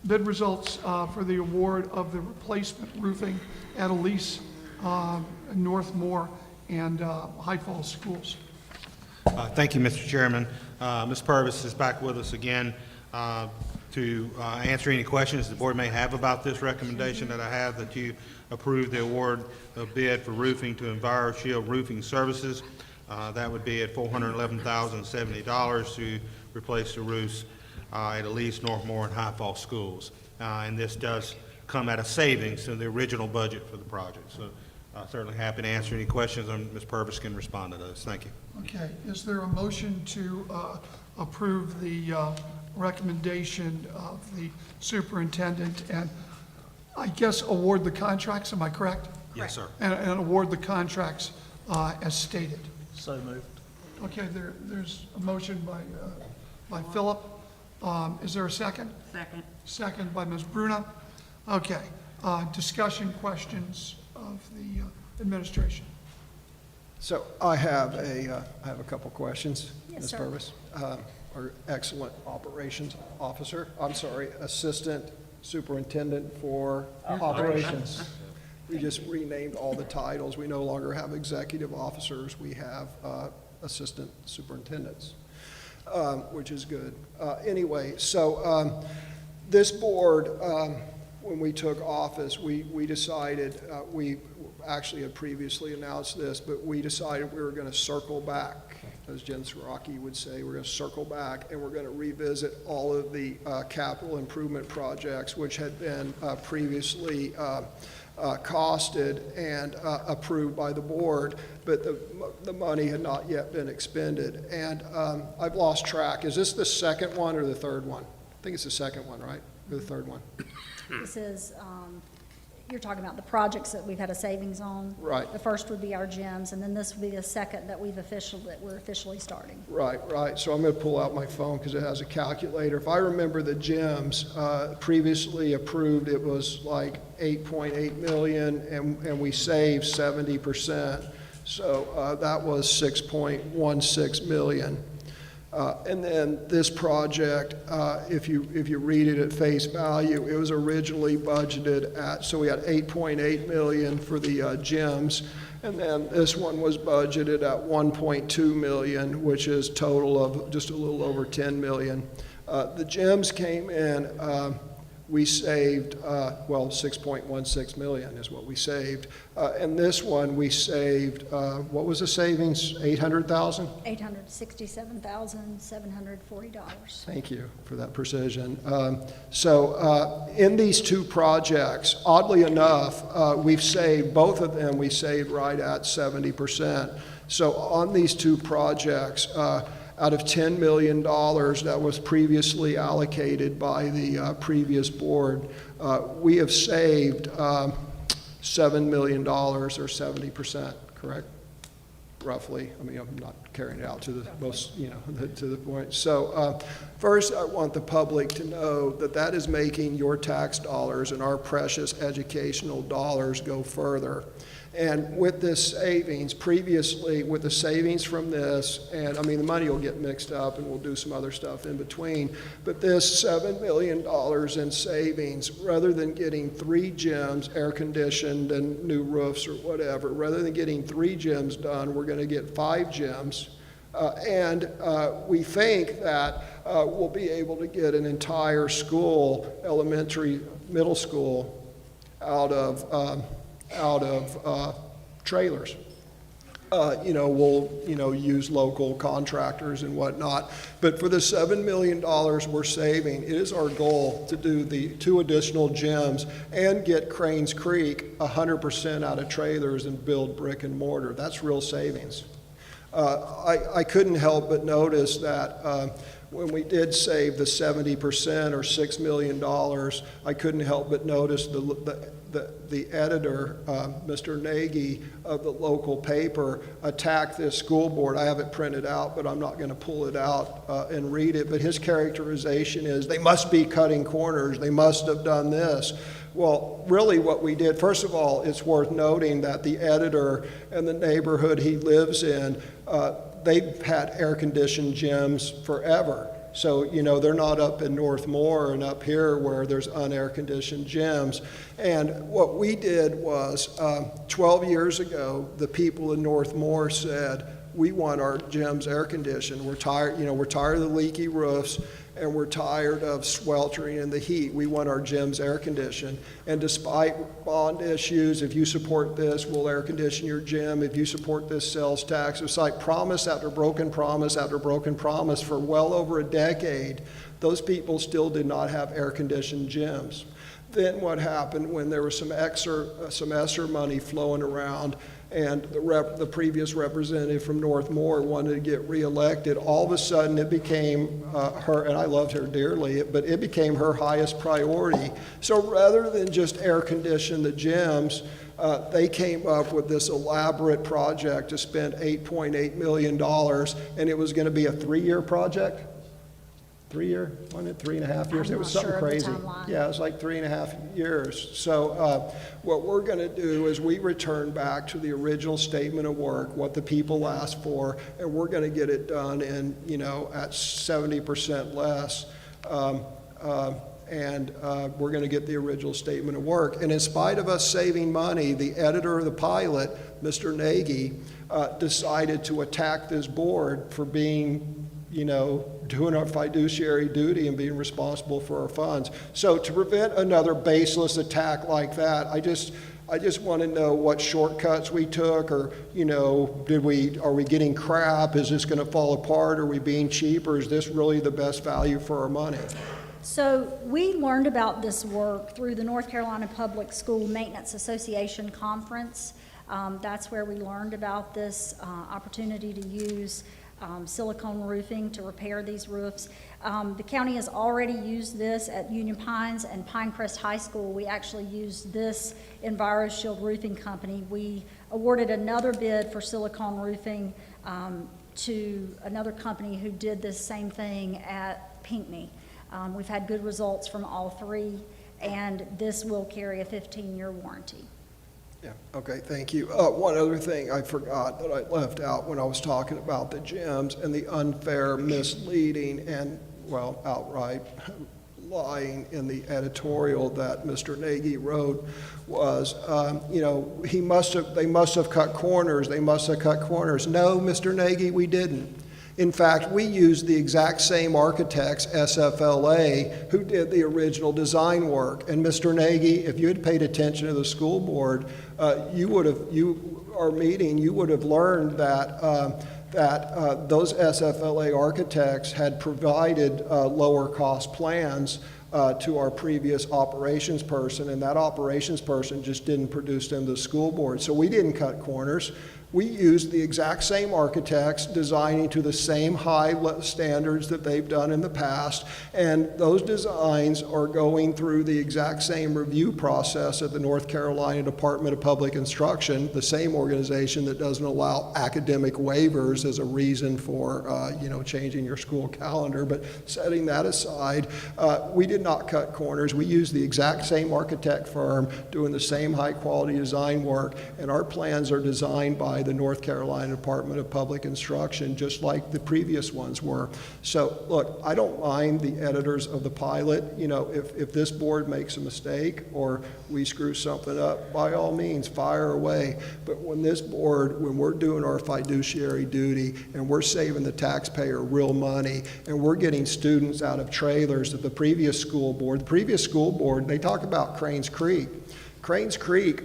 Bid results for the award of the replacement roofing at Elise, Northmore, and High Falls schools. Thank you, Mr. Chairman. Ms. Purvis is back with us again to answer any questions the board may have about this recommendation that I have, that you approve the award of bid for roofing to EnviroShield Roofing Services. That would be at $411,070 to replace the roofs at Elise, Northmore, and High Falls schools. And this does come at a savings to the original budget for the project. So certainly happy to answer any questions, and Ms. Purvis can respond to those. Thank you. Okay, is there a motion to approve the recommendation of the superintendent and, I guess, award the contracts, am I correct? Yes, sir. And award the contracts as stated? So moved. Okay, there's a motion by Philip. Is there a second? Second. Second by Ms. Bruna. Okay, discussion, questions of the administration? So I have a couple questions, Yes, Ms. sir. Purvis. Our excellent operations officer, assistant superintendent for operations. We just renamed all the titles. We no longer have executive officers. We have assistant superintendents, which is good. Anyway, so this board, when we took office, we decided, we actually had previously announced this, but we decided we were going to circle back, as Jen Siraki would say, we're going to circle back and we're going to revisit all of the capital improvement projects which had been previously costed and approved by the board, but the money had not yet been expended. And I've lost track. Is this the second one or the third one? I think it's the second one, right? Or the third one? This is, you're talking about the projects that we've had a savings on. Right. The first would be our gyms, and then this would be the second that we're officially starting. Right. So I'm going to pull out my phone because it has a calculator. If I remember the gyms, previously approved, it was like 8.8 million, and we saved 70%. So that was 6.16 million. And then this project, if you read it at face value, it was originally budgeted at, so we had 8.8 million for the gyms, and then this one was budgeted at 1.2 million, which is total of just a little over 10 million. The gyms came in we saved, 6.16 million is what we saved. And this one, we saved, what was the savings, 800,000? $867,740. Thank you for that precision. In these two projects, oddly enough, we've saved, both of them, we saved right at 70%. So on these two projects, out of $10 million that was previously allocated by the previous board, we have saved $7 million or 70%, correct? Roughly. I mean, I'm not carrying it out to the most, to the point. So first, I want the public to know that that is making your tax dollars and our precious educational dollars go further. And with this savings, previously, with the savings from this, and I mean, the money will get mixed up and we'll do some other stuff in between, but this $7 million in savings, rather than getting 3 gyms, air-conditioned and new roofs or whatever, rather than getting 3 gyms done, we're going to get 5 gyms. And we think that we'll be able to get an entire school, elementary, middle school, out of trailers. We'll use local contractors and whatnot. But for the $7 million we're saving, it is our goal to do the 2 additional gyms and get Cranes Creek 100% out of trailers and build brick and mortar. That's real savings. I couldn't help but notice that when we did save the 70% or $6 million, I couldn't help but notice the editor, Mr. Nagy of the local paper, attacked this school board. I have it printed out, but I'm not going to pull it out and read it. But his characterization is, they must be cutting corners. They must have done this. Well, really what we did, first of all, it's worth noting that the editor and the neighborhood he lives in, they've had air-conditioned gyms forever. So, they're not up in Northmore and up here where there's unair-conditioned gyms. And what we did was, 12 years ago, the people in Northmore said, we want our gyms air-conditioned. We're tired, we're tired of the leaky roofs, and we're tired of sweltering in the heat. We want our gyms air-conditioned. And despite bond issues, if you support this, we'll air-condition your gym. If you support this sales tax, it's like promise after broken promise after broken promise for well over a decade. Those people still did not have air-conditioned gyms. Then what happened when there was some ESSER money flowing around, and the previous representative from Northmore wanted to get reelected, all of a sudden it became her, and I loved her dearly, but it became her highest priority. So rather than just air condition the gyms, they came up with this elaborate project to spend $8.8 million, and it was going to be a 3-year project. 3-year, wasn't it 3.5 years? It was something crazy. Yeah, it was like 3.5 years. So what we're going to do is we return back to the original statement of work, what the people asked for, and we're going to get it done in, at 70% less. We're going to get the original statement of work. And in spite of us saving money, the editor of the pilot, Mr. Nagy, decided to attack this board for being, doing our fiduciary duty and being responsible for our funds. So to prevent another baseless attack like that, I just want to know what shortcuts we took, or, are we getting crap? Is this going to fall apart? Are we being cheap, or is this really the best value for our money? So we learned about this work through the North Carolina Public School Maintenance Association Conference. That's where we learned about this opportunity to use silicone roofing to repair these roofs. The county has already used this at Union Pines and Pinecrest High School. We actually used this EnviroShield Roofing Company. We awarded another bid for silicone roofing to another company who did this same thing at Pinckney. We've had good results from all 3, and this will carry a 15-year warranty. Yeah, okay, thank you. One other thing I forgot that I left out when I was talking about the gyms and the unfair, misleading, and, outright lying in the editorial that Mr. Nagy wrote was, they must have cut corners. They must have cut corners. No, Mr. Nagy, we didn't. In fact, we used the exact same architects, SFLA, who did the original design work. And Mr. Nagy, if you had paid attention to the school board, you would have learned that those SFLA architects had provided lower cost plans to our previous operations person, and that operations person just didn't produce them to the school board. So we didn't cut corners. We used the exact same architects, designing to the same high standards that they've done in the past, and those designs are going through the exact same review process at the North Carolina Department of Public Instruction, the same organization that doesn't allow academic waivers as a reason for changing your school calendar. But setting that aside, we did not cut corners. We used the exact same architect firm doing the same high quality design work, and our plans are designed by the North Carolina Department of Public Instruction, just like the previous ones were. So look, I don't mind the editors of the pilot. If this board makes a mistake or we screw something up, by all means, fire away. But when we're doing our fiduciary duty and we're saving the taxpayer real money and we're getting students out of trailers that the previous school board, they talk about Cranes Creek. Cranes Creek,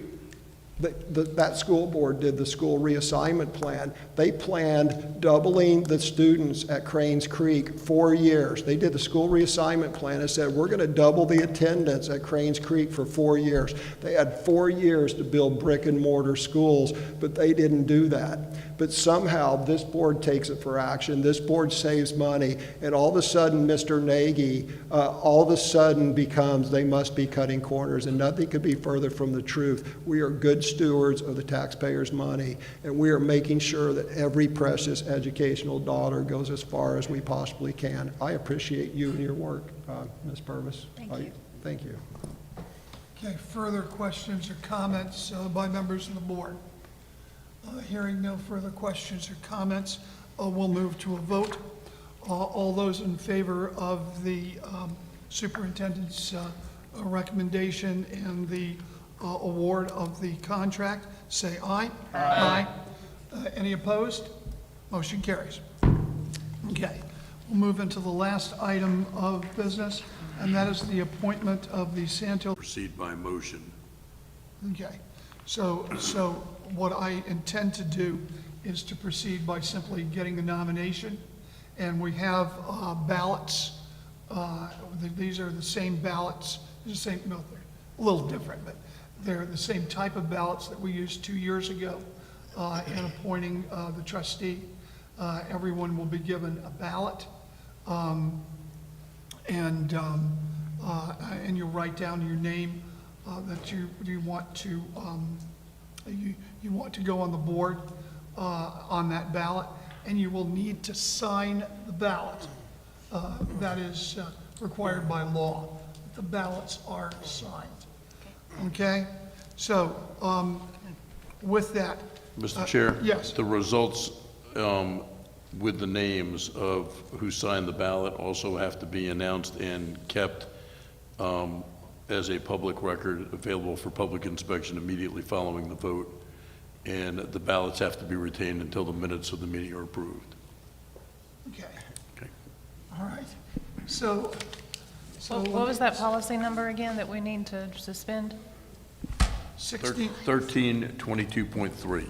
that school board did the school reassignment plan. They planned doubling the students at Cranes Creek 4 years. They did the school reassignment plan and said, we're going to double the attendance at Cranes Creek for 4 years. They had 4 years to build brick and mortar schools, but they didn't do that. But somehow this board takes it for action. This board saves money, and all of a sudden, Mr. Nagy, becomes they must be cutting corners, and nothing could be further from the truth. We are good stewards of the taxpayers' money, and we are making sure that every precious educational dollar goes as far as we possibly can. I appreciate you and your work, Ms. Purvis. Thank you. Okay, further questions or comments by members of the board? Hearing no further questions or comments, we'll move to a vote. All those in favor of the superintendent's recommendation and the award of the contract, say aye. Aye. Any opposed? Motion carries. Okay, we'll move into the last item of business, and that is the appointment of the Sandhills. Proceed by motion. Okay, so what I intend to do is to proceed by simply getting the nomination, and we have ballots. These are the same ballots, no, they're a little different, but they're the same type of ballots that we used 2 years ago in appointing the trustee. Everyone will be given a ballot, and you'll write down your name that you want to you want to go on the board on that ballot, and you will need to sign the ballot. That is required by law. The ballots are signed. Okay? So with that. Mr. Chair? Yes. The results with the names of who signed the ballot also have to be announced and kept as a public record available for public inspection immediately following the vote. And the ballots have to be retained until the minutes of the meeting are approved. Okay. Okay. All right. So What was that policy number again that we need to suspend? 1322.3.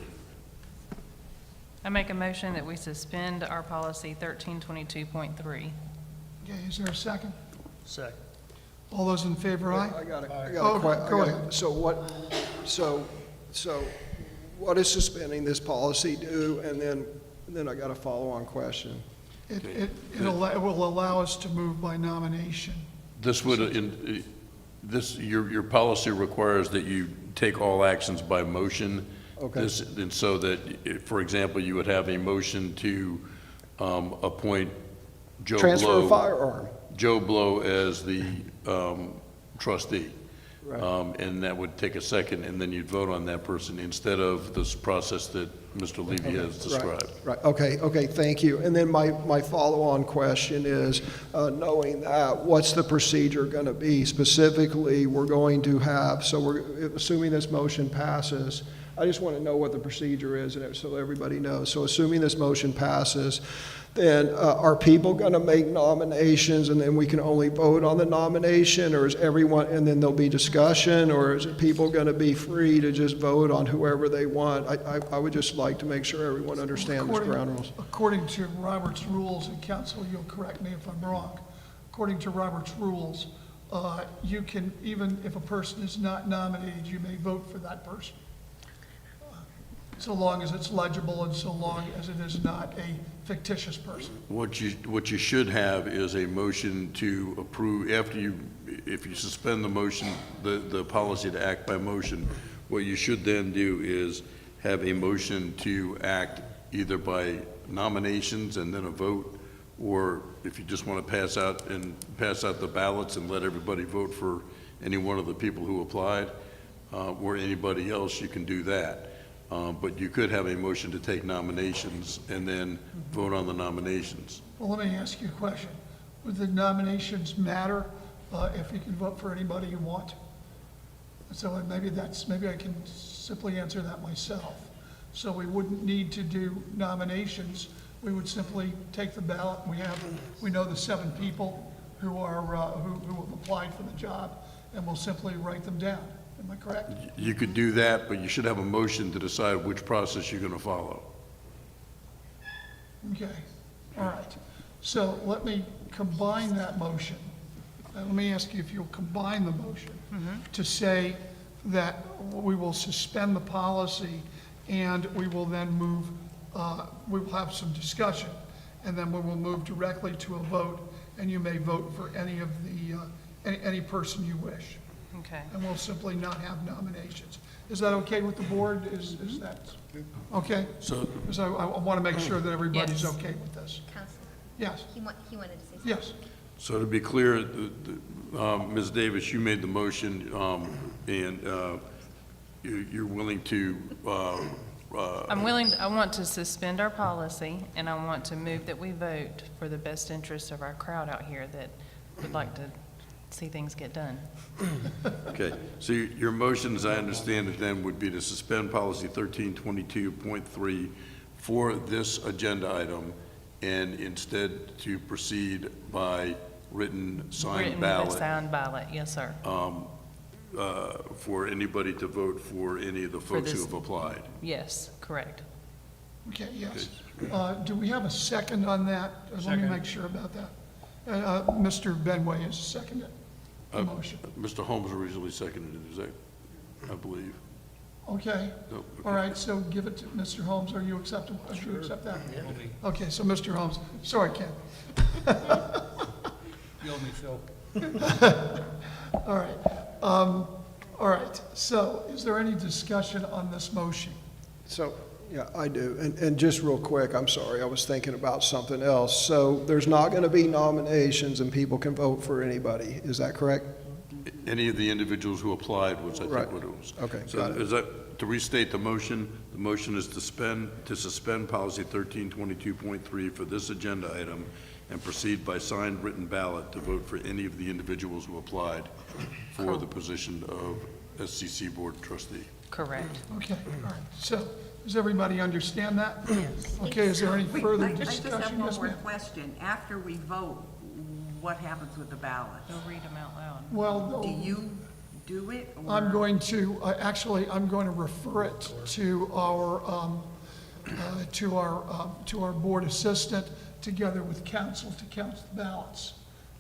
I make a motion that we suspend our policy 1322.3. Okay, is there a second? Second. All those in favor, aye? I got Go ahead. So what does suspending this policy do? And then I got a follow-on question. It will allow us to move by nomination. This would, your policy requires that you take all actions by motion. Okay. And so that, for example, you would have a motion to appoint Joe Blow. Transfer a firearm. Joe Blow as the trustee. Right. And that would take a second, and then you'd vote on that person instead of this process that Mr. Levy has described. Right. Okay, thank you. And then my follow-on question is, knowing that, what's the procedure going to be? Specifically, we're going to have, so we're assuming this motion passes, I just want to know what the procedure is, and so everybody knows. So assuming this motion passes, then are people going to make nominations and then we can only vote on the nomination, or is everyone, and then there'll be discussion, or is it people going to be free to just vote on whoever they want? I would just like to make sure everyone understands the ground rules. According to Robert's rules, and counsel, you'll correct me if I'm wrong, according to Robert's rules, you can, even if a person is not nominated, you may vote for that person. So long as it's legible and so long as it is not a fictitious person. What you should have is a motion to approve, if you suspend the motion, the policy to act by motion, what you should then do is have a motion to act either by nominations and then a vote, or if you just want to pass out the ballots and let everybody vote for any one of the people who applied, or anybody else, you can do that. But you could have a motion to take nominations and then vote on the nominations. Well, let me ask you a question. Would the nominations matter if you can vote for anybody you want? So maybe I can simply answer that myself. So we wouldn't need to do nominations. We would simply take the ballot. We know the 7 people who have applied for the job, and we'll simply write them down. Am I correct? You could do that, but you should have a motion to decide which process you're going to follow. Okay, all right. So let me combine that motion. Let me ask you if you'll combine the motion to say that we will suspend the policy and we will then move, we will have some discussion, and then we will move directly to a vote, and you may vote for any of the, any person you wish. Okay. And we'll simply not have nominations. Is that okay with the board? Is that, okay? So, Because I want to make sure that everybody's Yes. okay with this. Counselor, Yes, he wanted to say something. yes. so to be clear, Ms. Davis, you made the motion, and you're willing to, I want to suspend our policy, and I want to move that we vote for the best interest of our crowd out here that would like to see things get done. okay. So your motion, as I understand it then, would be to suspend policy 1322.3 for this agenda item, and instead to proceed by written signed ballot. Signed ballot, yes, sir. For anybody to vote for any of the folks who this- have applied. Yes, correct. Okay, yes. Do we have a second on that? Let me make sure about that. Mr. Benway has seconded the motion. Mr. Holmes originally seconded it, is that, I believe. Okay, No, all right, so give it to Mr. Holmes. Are you acceptable? Do you accept that? Okay, so Mr. Holmes, sorry, Ken. You owe me, Phil. All right, so is there any discussion on this motion? So, yeah, I do. And just real quick, I'm sorry, I was thinking about something else. So there's not going to be nominations and people can vote for anybody. Is that correct? Any of the individuals who applied was, I think, Right. what it was. Okay, So got it. is that, to restate the motion is to suspend policy 1322.3 for this agenda item and proceed by signed written ballot to vote for any of the individuals who applied for the position of SCC Board Trustee. Correct. Okay, all right, so does everybody understand that? Okay, is there any further I just discussion? have one Yes, more ma'am. question. After we vote, what happens with the ballots? Go read them out loud. Well, Do you do it? or- I'm going to, actually, I'm going to refer it to our board assistant together with council to count the ballots.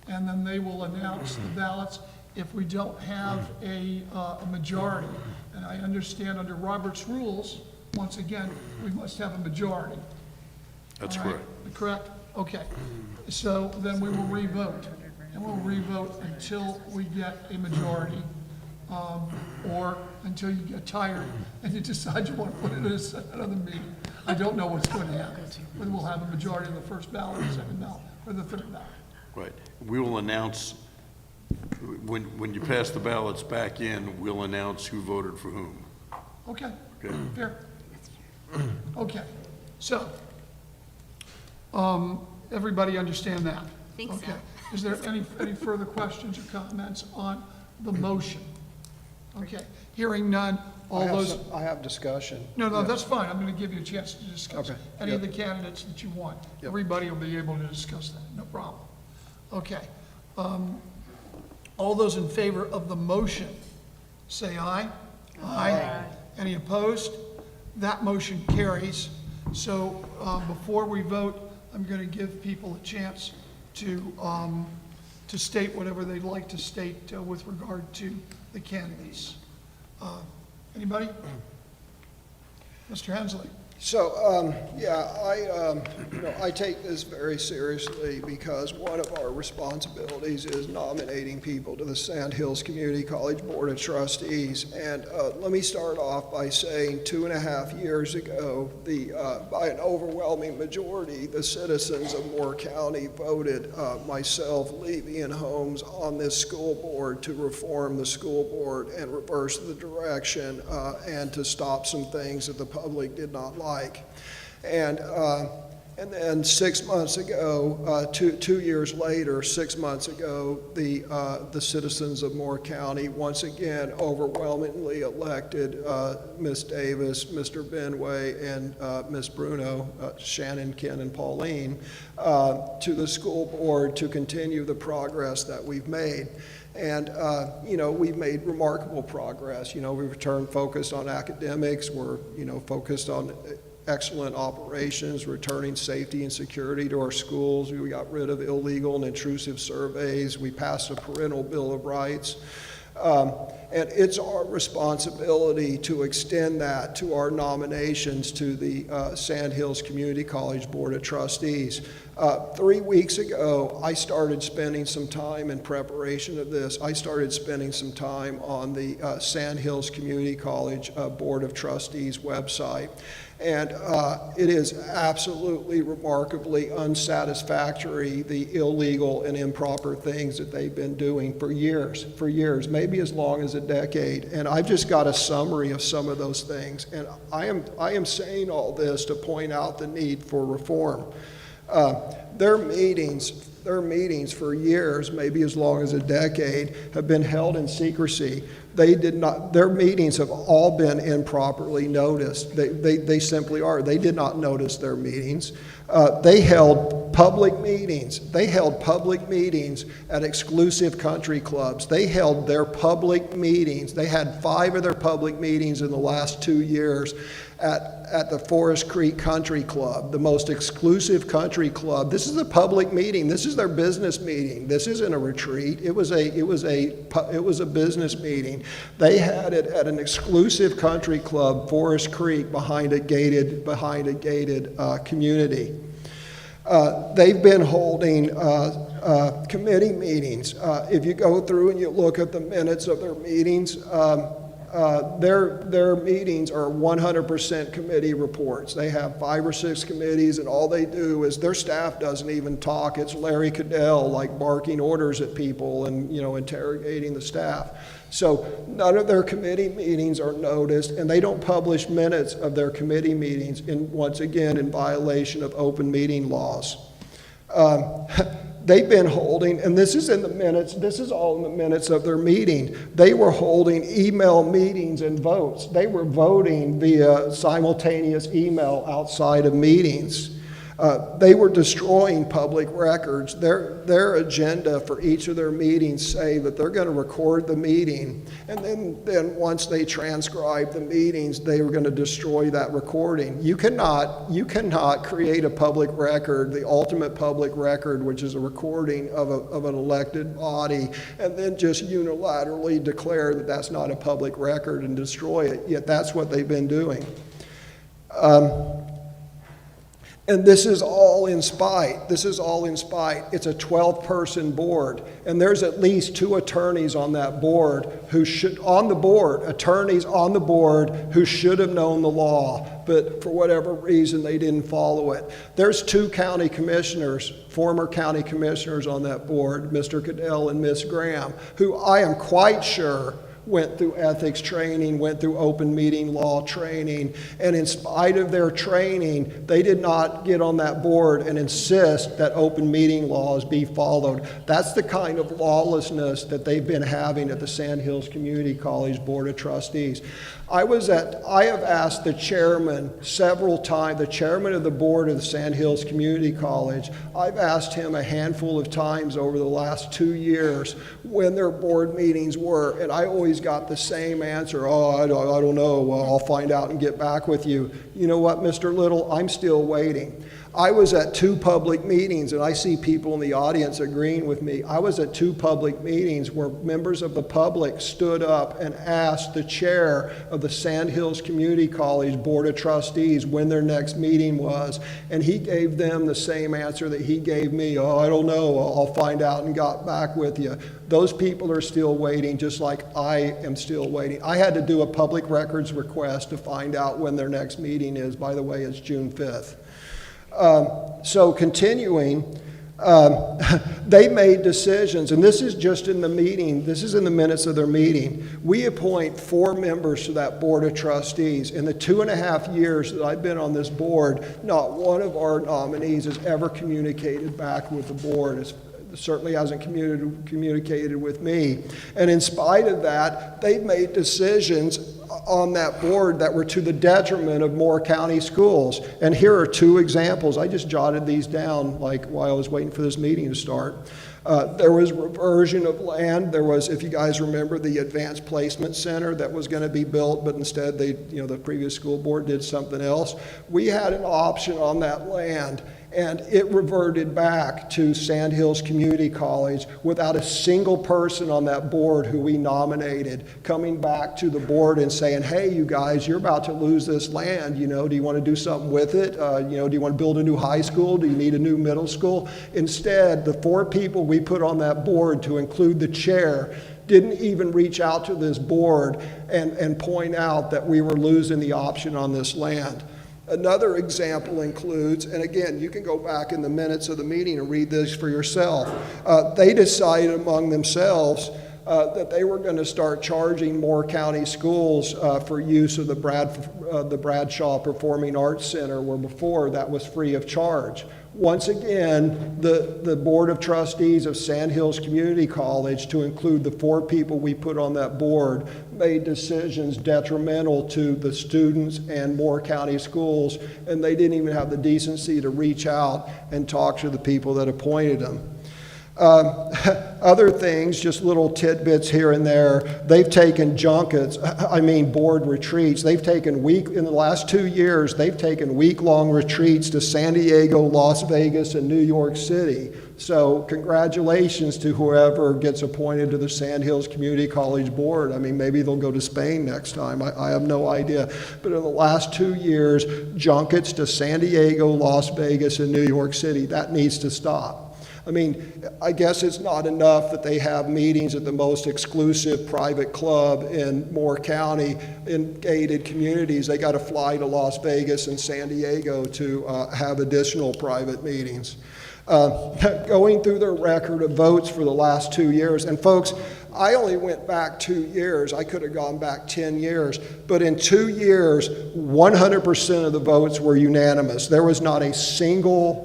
And then they will announce the ballots if we don't have a majority. And I understand under Robert's rules, once again, we must have a majority. That's All right? correct. Correct? Okay. So then we will re-vote. And we'll re-vote until we get a majority, or until you get tired and you decide you want to put it in another meeting. I don't know what's going to happen. Whether we'll have a majority of the first ballot, the second ballot, or the third ballot. Right. We will announce, when you pass the ballots back in, we'll announce who voted for whom. Okay, Okay? fair. Okay, so, everybody understand that? Think so. Okay. Is there any further questions or comments on the motion? Okay, hearing none, All those, I have discussion. no, Yeah. that's fine. I'm going to give you a chance to discuss Okay. any of Yep. the candidates that you want. Yep. Everybody will be able to discuss that, no problem. Okay. All those in favor of the motion, say aye. Aye. Any opposed? That motion carries. So before we vote, I'm going to give people a chance to state whatever they'd like to state with regard to the candidates. Anybody? Mr. Hensley? So, I take this very seriously because one of our responsibilities is nominating people to the Sandhills Community College Board of Trustees. And let me start off by saying 2.5 years ago, by an overwhelming majority, the citizens of Moore County voted myself, Levy, and Holmes on this school board to reform the school board and reverse the direction and to stop some things that the public did not like. And then 6 months ago, 2 years later, 6 months ago, the citizens of Moore County once again overwhelmingly elected Ms. Davis, Mr. Benway, and Ms. Bruno, Shannon, Ken, and Pauline, to the school board to continue the progress that we've made. And, we've made remarkable progress. We've returned focus on academics. We're, focused on excellent operations, returning safety and security to our schools. We got rid of illegal and intrusive surveys. We passed a parental bill of rights. And it's our responsibility to extend that to our nominations to the Sandhills Community College Board of Trustees. 3 weeks ago, I started spending some time in preparation of this. I started spending some time on the Sandhills Community College Board of Trustees website. And it is absolutely remarkably unsatisfactory, the illegal and improper things that they've been doing for years, maybe as long as a decade. And I've just got a summary of some of those things. And I am saying all this to point out the need for reform. Their meetings for years, maybe as long as a decade, have been held in secrecy. Their meetings have all been improperly noticed. They simply are. They did not notice their meetings. They held public meetings. They held public meetings at exclusive country clubs. They held their public meetings. They had 5 of their public meetings in the last 2 years at the Forest Creek Country Club, the most exclusive country club. This is a public meeting. This is their business meeting. This isn't a retreat. It was a business meeting. They had it at an exclusive country club, Forest Creek, behind a gated community. They've been holding committee meetings. If you go through and you look at the minutes of their meetings, their meetings are 100% committee reports. They have 5 or 6 committees, and all they do is their staff doesn't even talk. It's Larry Cadell, like, barking orders at people and, interrogating the staff. So none of their committee meetings are noticed, and they don't publish minutes of their committee meetings, once again, in violation of open meeting laws. They've been holding, and this is in the minutes, this is all in the minutes of their meeting. They were holding email meetings and votes. They were voting via simultaneous email outside of meetings. They were destroying public records. Their agenda for each of their meetings say that they're going to record the meeting, and then once they transcribe the meetings, they were going to destroy that recording. You cannot create a public record, the ultimate public record, which is a recording of an elected body, and then just unilaterally declare that that's not a public record and destroy it. Yet that's what they've been doing. And this is all in spite. It's a 12-person board, and there's at least 2 attorneys on that board attorneys on the board who should have known the law, but for whatever reason they didn't follow it. There's 2 county commissioners, former county commissioners on that board, Mr. Cadell and Ms. Graham, who I am quite sure went through ethics training, went through open meeting law training, and in spite of their training, they did not get on that board and insist that open meeting laws be followed. That's the kind of lawlessness that they've been having at the Sandhills Community College Board of Trustees. I have asked the chairman several times, the chairman of the board of the Sandhills Community College, I've asked him a handful of times over the last 2 years when their board meetings were, and I always got the same answer, oh, I don't know, well, I'll find out and get back with you. You know what, Mr. Little, I'm still waiting. I was at 2 public meetings, and I see people in the audience agreeing with me. I was at 2 public meetings where members of the public stood up and asked the chair of the Sandhills Community College Board of Trustees when their next meeting was, and he gave them the same answer that he gave me. Oh, I don't know, I'll find out and got back with you. Those people are still waiting, just like I am still waiting. I had to do a public records request to find out when their next meeting is. By the way, it's June 5th. So continuing, they made decisions, and this is just in the meeting, this is in the minutes of their meeting. We appoint 4 members to that board of trustees. In the 2.5 years that I've been on this board, not one of our nominees has ever communicated back with the board. It certainly hasn't communicated with me. And in spite of that, they've made decisions on that board that were to the detriment of Moore County schools. And here are 2 examples. I just jotted these down like while I was waiting for this meeting to start. There was reversion of land. There was, if you guys remember, the Advanced Placement Center that was going to be built, but instead the previous school board did something else. We had an option on that land, and it reverted back to Sandhills Community College without a single person on that board who we nominated coming back to the board and saying, hey, you guys, you're about to lose this land. Do you want to do something with it? Do you want to build a new high school? Do you need a new middle school? Instead, the 4 people we put on that board, to include the chair, didn't even reach out to this board and point out that we were losing the option on this land. Another example includes, and again, you can go back in the minutes of the meeting and read this for yourself. They decided among themselves that they were going to start charging Moore County schools for use of the Bradshaw Performing Arts Center, where before that was free of charge. Once again, the Board of Trustees of Sandhills Community College, to include the 4 people we put on that board, made decisions detrimental to the students and Moore County schools, and they didn't even have the decency to reach out and talk to the people that appointed them. Other things, just little tidbits here and there. They've taken board retreats. They've taken in the last 2 years, they've taken week-long retreats to San Diego, Las Vegas, and New York City. So congratulations to whoever gets appointed to the Sandhills Community College Board. Maybe they'll go to Spain next time. I have no idea. But in the last 2 years, junkets to San Diego, Las Vegas, and New York City, that needs to stop. I guess it's not enough that they have meetings at the most exclusive private club in Moore County in gated communities. They got to fly to Las Vegas and San Diego to have additional private meetings. Going through their record of votes for the last 2 years, and folks, I only went back 2 years. I could have gone back 10 years. But in 2 years, 100% of the votes were unanimous. There was not a single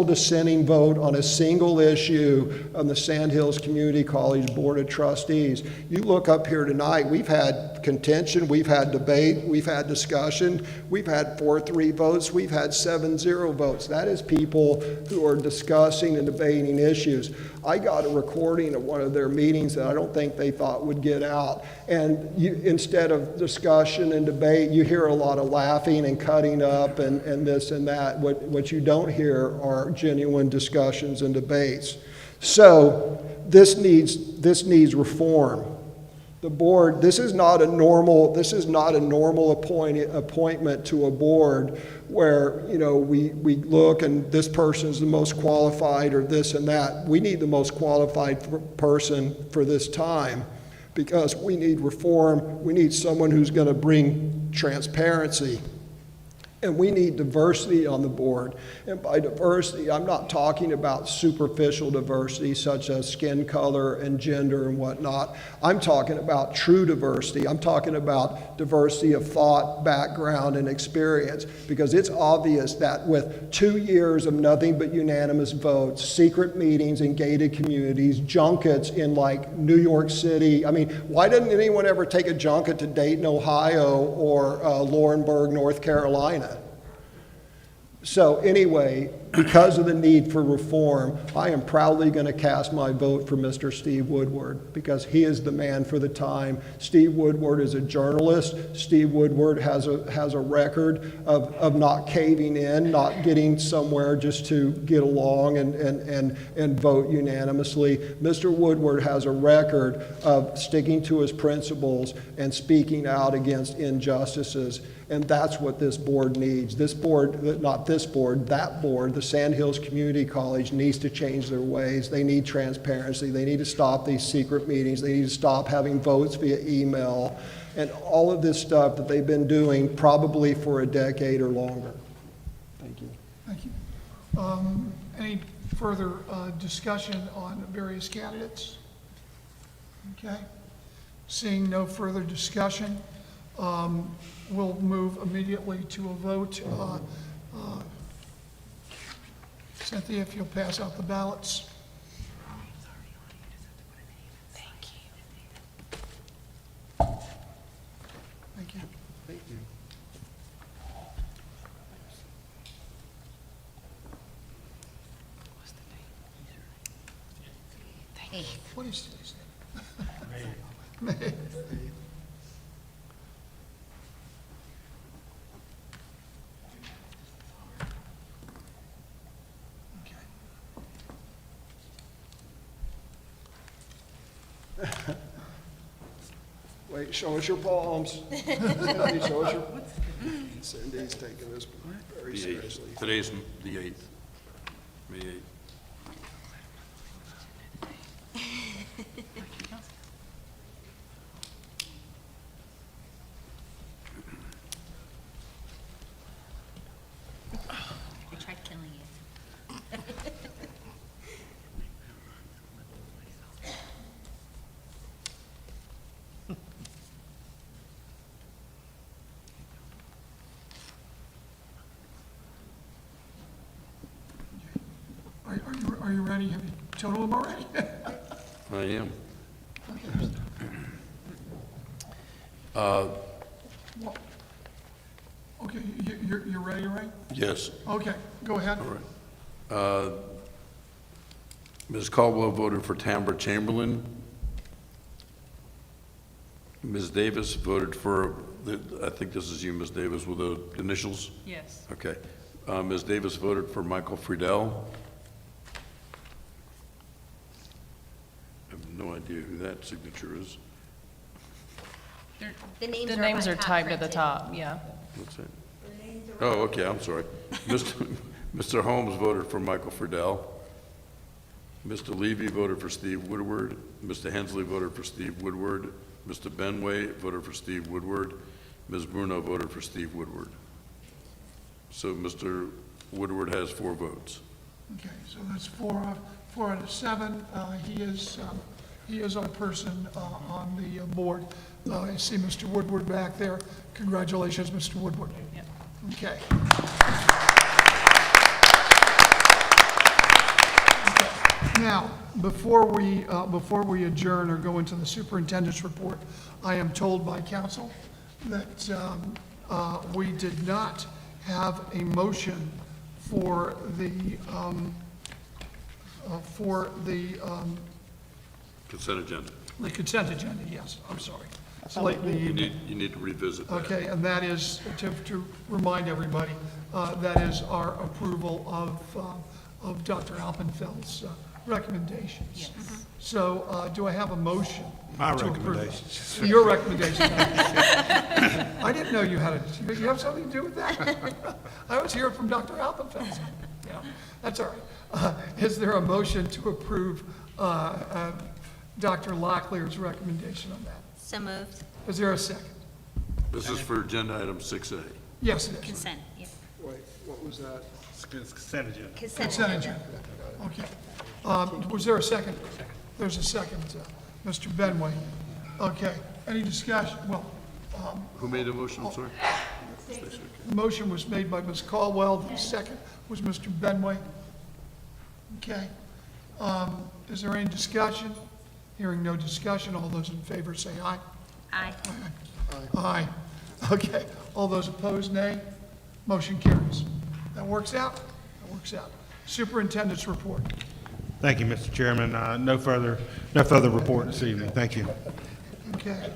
dissenting vote on a single issue on the Sandhills Community College Board of Trustees. You look up here tonight, we've had contention, we've had debate, we've had discussion, we've had 4-3 votes, we've had 7-0 votes. That is people who are discussing and debating issues. I got a recording of one of their meetings that I don't think they thought would get out. And instead of discussion and debate, you hear a lot of laughing and cutting up and this and that. What you don't hear are genuine discussions and debates. So this needs reform. The board, this is not a normal appointment to a board where we look and this person is the most qualified or this and that. We need the most qualified person for this time because we need reform. We need someone who's going to bring transparency. And we need diversity on the board. And by diversity, I'm not talking about superficial diversity such as skin color and gender and whatnot. I'm talking about true diversity. I'm talking about diversity of thought, background, and experience, because it's obvious that with 2 years of nothing but unanimous votes, secret meetings in gated communities, junkets in like New York City. I mean, why didn't anyone ever take a junket to Dayton, Ohio, or Laurinburg, North Carolina? So anyway, because of the need for reform, I am proudly going to cast my vote for Mr. Steve Woodward, because he is the man for the time. Steve Woodward is a journalist. Steve Woodward has a record of not caving in, not getting somewhere just to get along and vote unanimously. Mr. Woodward has a record of sticking to his principles and speaking out against injustices. And that's what this board needs. This board, not this board, that board, the Sandhills Community College needs to change their ways. They need transparency. They need to stop these secret meetings. They need to stop having votes via email and all of this stuff that they've been doing probably for a decade or longer. Thank you. Thank you. Any further discussion on various candidates? Okay. Seeing no further discussion, we'll move immediately to a vote. Cynthia, if you'll pass out the ballots. Thank you. Thank you. What is today's name? May. Wait, show us your palms. Cindy, show us your. Cindy's taking this very seriously. Today's the 8th, May 8th. I tried killing you. Are you ready? Have you totaled them already? I am. Well, okay, you're ready, right? Yes. Okay, go ahead. All right. Ms. Caldwell voted for Tambra Chamberlain. Ms. Davis voted for, I think this is you, Ms. Davis, with the initials? Yes. Okay. Ms. Davis voted for Michael Friedel. I have no idea who that signature is. The names The are names up are top typed at the printed. top, yeah. What's that? Oh, okay, I'm sorry. Mr. Holmes voted for Michael Friedel. Mr. Levy voted for Steve Woodward. Mr. Hensley voted for Steve Woodward. Mr. Benway voted for Steve Woodward. Ms. Bruno voted for Steve Woodward. So Mr. Woodward has 4 votes. Okay, so that's four out of 7. He is our person on the board. I see Mr. Woodward back there. Congratulations, Mr. Woodward. Yep. Okay. Now, before we adjourn or go into the superintendent's report, I am told by council that we did not have a motion for the Consent agenda. the consent agenda, yes, I'm sorry. It's late in the evening. You need to revisit that. Okay, and that is, to remind everybody, that is our approval of Dr. Alpenfeld's recommendations. Yes. So do I have a motion? My to approve? recommendations. Your recommendation. I didn't know you had you have something to do with that? I was hearing from Dr. Alpenfeld. Yeah, that's all right. Is there a motion to approve Dr. Locklear's recommendation on that? So moved. Is there a second? This is for agenda item 6A. Yes, it is. Consent, yeah. was that? Consent agenda. Consent agenda. Okay. Was there a second? There's a second, Mr. Benway. Okay, any discussion? Well, Who made the motion, I'm sorry? the motion was made by Ms. Caldwell, the second was Mr. Benway. Okay. Is there any discussion? Hearing no discussion, all those in favor say aye. Aye. Aye. Okay. All those opposed, nay. Motion carries. That works out? That works out. Superintendent's report. Thank you, Mr. Chairman. No further report this evening. Thank you. Okay.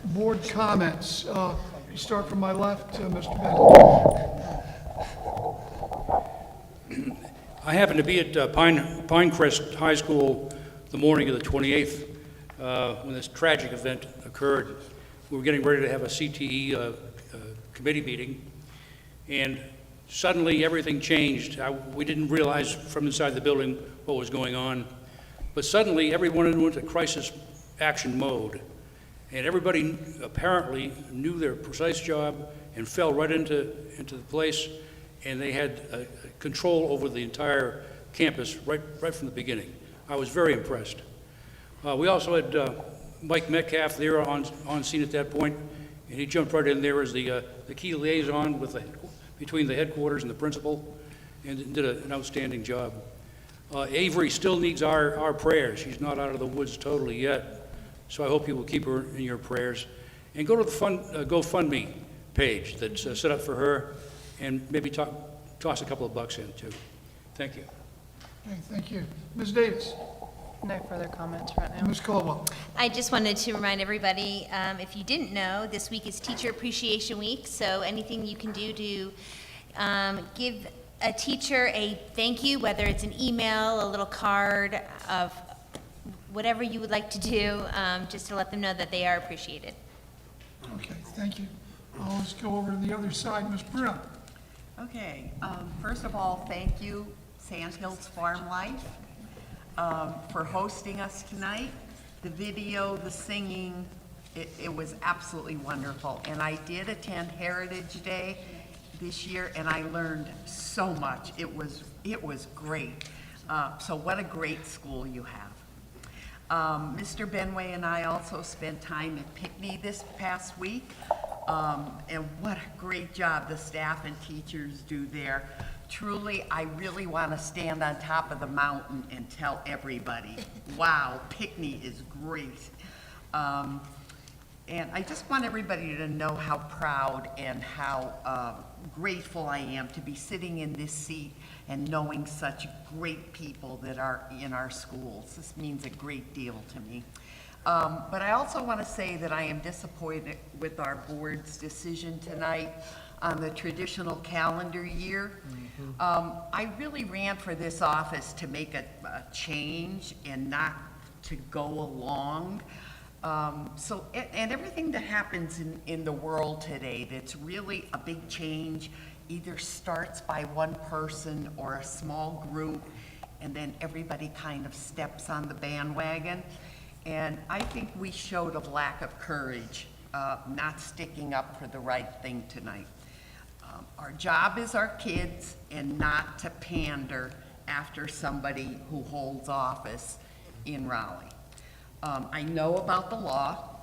Board comments. Start from my left, Mr. Bennett. I happened to be at Pinecrest High School the morning of the 28th when this tragic event occurred. We were getting ready to have a CTE committee meeting, and suddenly everything changed. We didn't realize from inside the building what was going on, but suddenly everyone went into crisis action mode, and everybody apparently knew their precise job and fell right into the place, and they had control over the entire campus right from the beginning. I was very impressed. We also had Mike Metcalf there on scene at that point, and he jumped right in there as the key liaison between the headquarters and the principal, and did an outstanding job. Avery still needs our prayers. She's not out of the woods totally yet, so I hope you will keep her in your prayers. And go to the GoFundMe page that's set up for her, and maybe toss a couple of bucks in too. Thank you. Okay, thank you. Ms. Davis. No further comments right now. Ms. Caldwell. I just wanted to remind everybody, if you didn't know, this week is Teacher Appreciation Week, so anything you can do to give a teacher a thank you, whether it's an email, a little card, of whatever you would like to do, just to let them know that they are appreciated. Okay, thank you. Let's go over to the other side. Ms. Bruno. Okay, first of all, thank you, Sandhills Farm Life, for hosting us tonight. The video, the singing, it was absolutely wonderful. And I did attend Heritage Day this year, and I learned so much. It was great. So what a great school you have. Mr. Benway and I also spent time at Pinckney this past week. And what a great job the staff and teachers do there. Truly, I really want to stand on top of the mountain and tell everybody, wow, Pinckney is great. And I just want everybody to know how proud and how grateful I am to be sitting in this seat and knowing such great people that are in our schools. This means a great deal to me. But I also want to say that I am disappointed with our board's decision tonight on the traditional calendar year. I really ran for this office to make a change and not to go along. And everything that happens in the world today that's really a big change either starts by one person or a small group, and then everybody kind of steps on the bandwagon. And I think we showed a lack of courage, not sticking up for the right thing tonight. Our job is our kids and not to pander after somebody who holds office in Raleigh. I know about the law,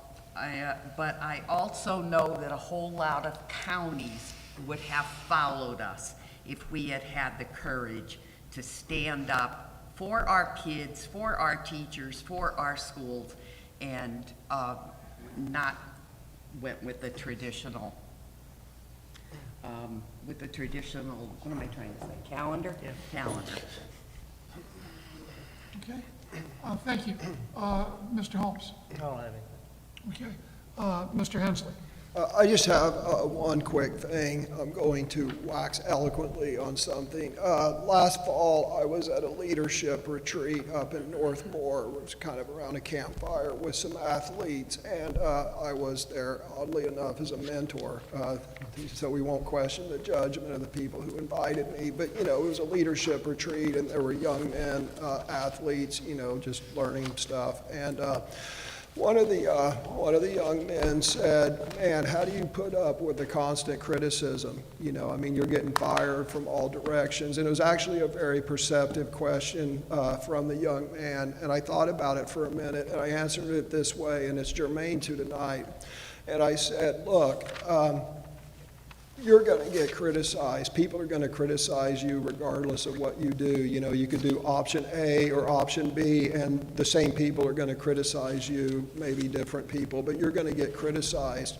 but I also know that a whole lot of counties would have followed us if we had had the courage to stand up for our kids, for our teachers, for our schools, and not went with the traditional, what am I trying to say, calendar? Yeah. Calendar. Okay. Thank you. Mr. Holmes. I don't have anything. Okay. Mr. Hensley. I just have one quick thing. I'm going to wax eloquently on something. Last fall, I was at a leadership retreat up in Northmore. It was kind of around a campfire with some athletes, and I was there, oddly enough, as a mentor. So we won't question the judgment of the people who invited me. But, you know, it was a leadership retreat, and there were young men, athletes, you know, just learning stuff. And One of the young men said, "Man, how do you put up with the constant criticism? You know, I mean, you're getting fired from all directions." And it was actually a very perceptive question from the young man. And I thought about it for a minute, and I answered it this way, and it's germane to tonight. And I said, "Look, you're going to get criticized. People are going to criticize you regardless of what you do. You know, you could do option A or option B, and the same people are going to criticize you, maybe different people, but you're going to get criticized.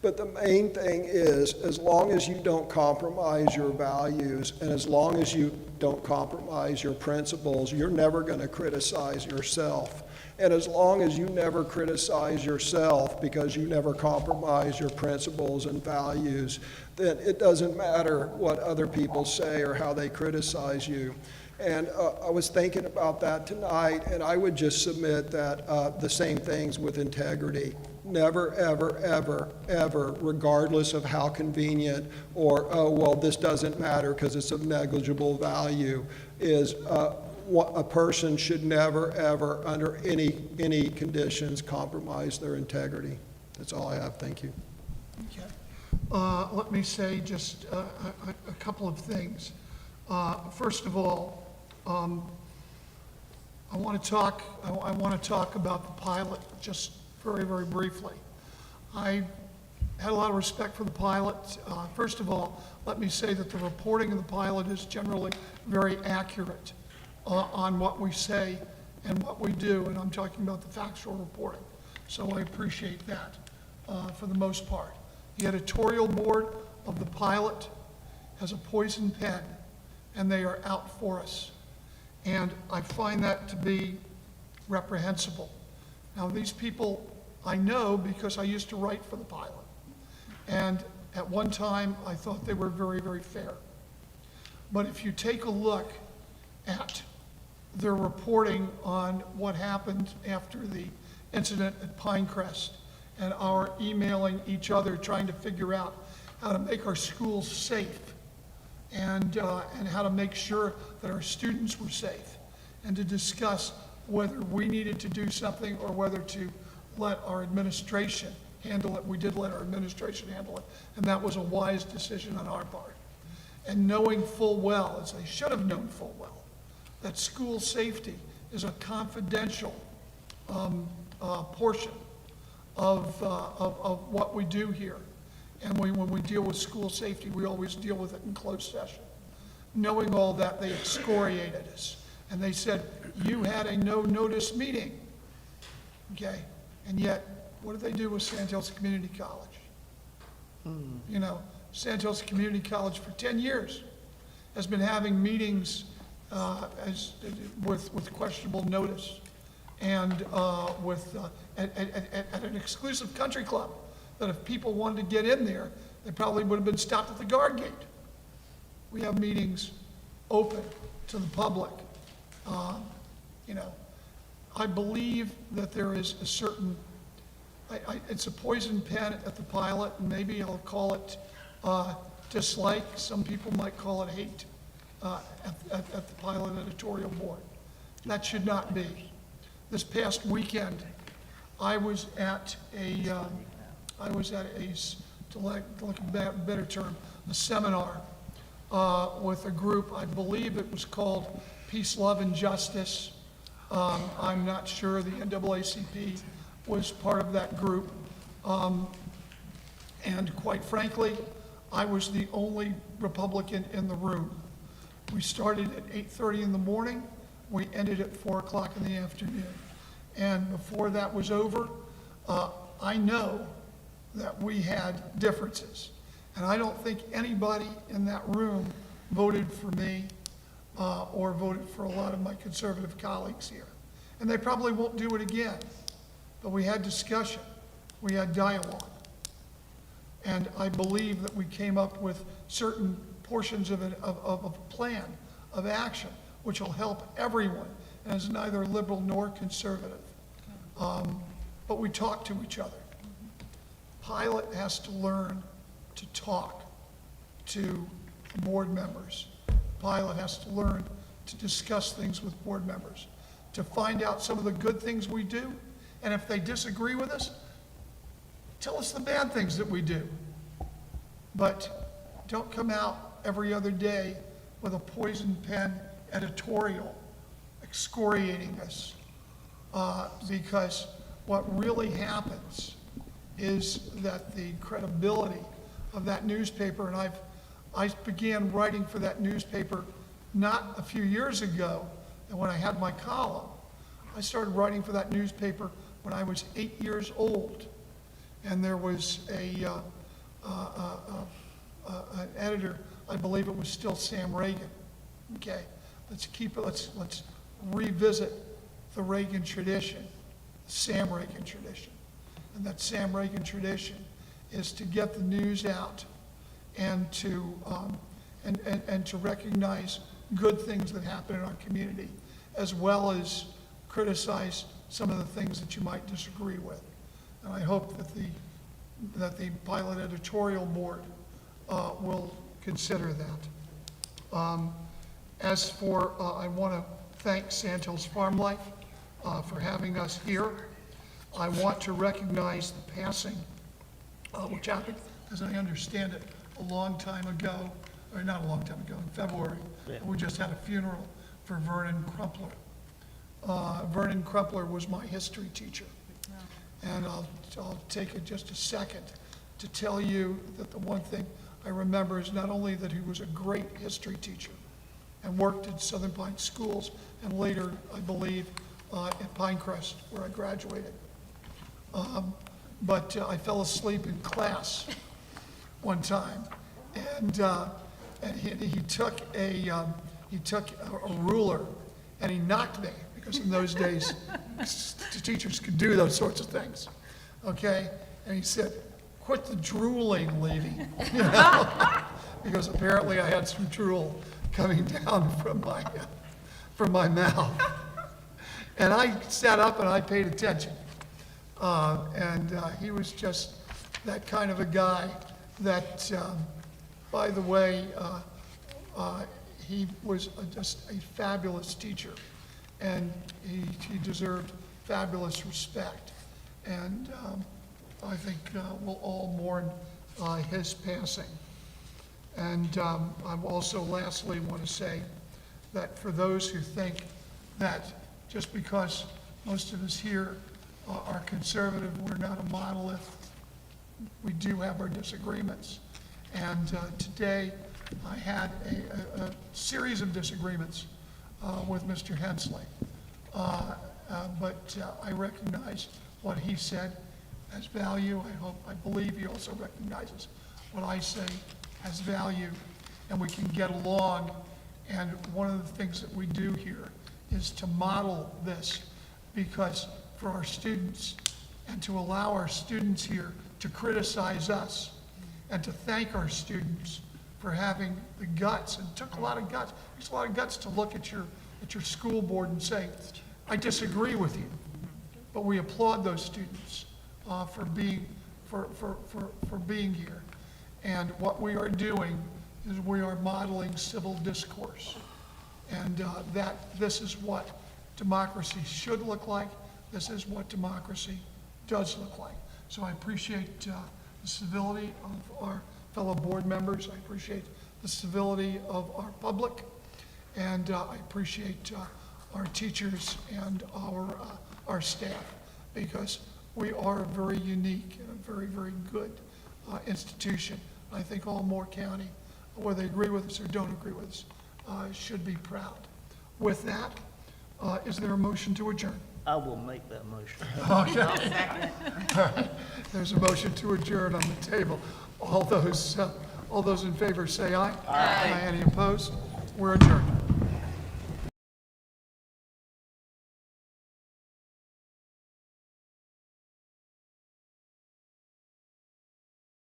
But the main thing is, as long as you don't compromise your values, and as long as you don't compromise your principles, you're never going to criticize yourself. And as long as you never criticize yourself because you never compromise your principles and values, then it doesn't matter what other people say or how they criticize you." And I was thinking about that tonight, and I would just submit that the same things with integrity. Never, ever, ever, ever, regardless of how convenient or, "Oh, well, this doesn't matter because it's of negligible value," is a person should never, ever, under any conditions, compromise their integrity. That's all I have. Thank you. Okay. Let me say just a couple of things. First of all, I want to talk about the pilot just very, very briefly. I had a lot of respect for the pilot. First of all, let me say that the reporting of the pilot is generally very accurate on what we say and what we do, and I'm talking about the factual reporting. So I appreciate that for the most part. The editorial board of the pilot has a poison pen, and they are out for us. And I find that to be reprehensible. Now, these people I know because I used to write for the pilot. And at one time, I thought they were very, very fair. But if you take a look at their reporting on what happened after the incident at Pinecrest and our emailing each other trying to figure out how to make our schools safe and how to make sure that our students were safe, and to discuss whether we needed to do something or whether to let our administration handle it. We did let our administration handle it, and that was a wise decision on our part. And knowing full well, as they should have known full well, that school safety is a confidential portion of what we do here. And when we deal with school safety, we always deal with it in closed session. Knowing all that, they excoriated us. And they said, "You had a no-notice meeting." Okay? And yet, what did they do with Sandhills Community College? You know, Sandhills Community College for 10 years has been having meetings with questionable notice, and at an exclusive country club that if people wanted to get in there, they probably would have been stopped at the guard gate. We have meetings open to the public. You know, I believe that there is a certain, it's a poison pen at the pilot, and maybe I'll call it dislike. Some people might call it hate at the pilot editorial board. That should not be. This past weekend, I was at to like a better term, a seminar with a group. I believe it was called Peace, Love, and Justice. I'm not sure. The NAACP was part of that group. And quite frankly, I was the only Republican in the room. We started at 8:30 in the morning. We ended at 4 o'clock in the afternoon. And before that was over, I know that we had differences. And I don't think anybody in that room voted for me or voted for a lot of my conservative colleagues here. And they probably won't do it again. But we had discussion. We had dialogue. And I believe that we came up with certain portions of a plan of action which will help everyone, and is neither liberal nor conservative. But we talk to each other. Pilot has to learn to talk to board members. Pilot has to learn to discuss things with board members, to find out some of the good things we do And if they disagree with us, tell us the bad things that we do. But don't come out every other day with a poison pen editorial excoriating us. Because what really happens is that the credibility of that newspaper, and I began writing for that newspaper not a few years ago, and when I had my column, I started writing for that newspaper when I was 8 years old. And there was an editor, I believe it was still Sam Reagan. Okay, let's revisit the Reagan tradition, the Sam Reagan tradition. And that Sam Reagan tradition is to get the news out and to recognize good things that happen in our community, as well as criticize some of the things that you might disagree with. And I hope that the pilot editorial board will consider that. As for, I want to thank Sandhills Farm Life for having us here. I want to recognize the passing, which happened, as I understand it, a long time ago, or not a long time ago, in February. Yeah. We just had a funeral for Vernon Crumpler. Vernon Crumpler was my history teacher. And I'll take just a second to tell you that the one thing I remember is not only that he was a great history teacher and worked at Southern Pines Schools, and later, I believe, at Pinecrest, where I graduated. But I fell asleep in class one time, and he took a ruler and he knocked me, because in those days teachers could do those sorts of things. Okay, and he said, "Quit the drooling, Levy," you know? Because apparently I had some drool coming down from my mouth. And I sat up and I paid attention. He was just that kind of a guy that, by the way, he was just a fabulous teacher, and he deserved fabulous respect. And I think we'll all mourn his passing. And I also lastly want to say that for those who think that just because most of us here are conservative, we're not a monolith, we do have our disagreements. And today I had a series of disagreements with Mr. Hensley. But I recognize what he said has value. I believe he also recognizes what I say has value, and we can get along. And one of the things that we do here is to model this, because for our students, and to allow our students here to criticize us, and to thank our students for having the guts. And it took a lot of guts. It takes a lot of guts to look at your school board and say, "I disagree with you." But we applaud those students for being here. And what we are doing is we are modeling civil discourse. And this is what democracy should look like. This is what democracy does look like. So I appreciate the civility of our fellow board members. I appreciate the civility of our public. And I appreciate our teachers and our staff, because we are a very unique and a very, very good institution. I think all Moore County, whether they agree with us or don't agree with us, should be proud. With that, is there a motion to adjourn? I will make that motion. Okay. All right. There's a motion to adjourn on the table. All those in favor say aye. Aye. Any opposed? We're adjourned.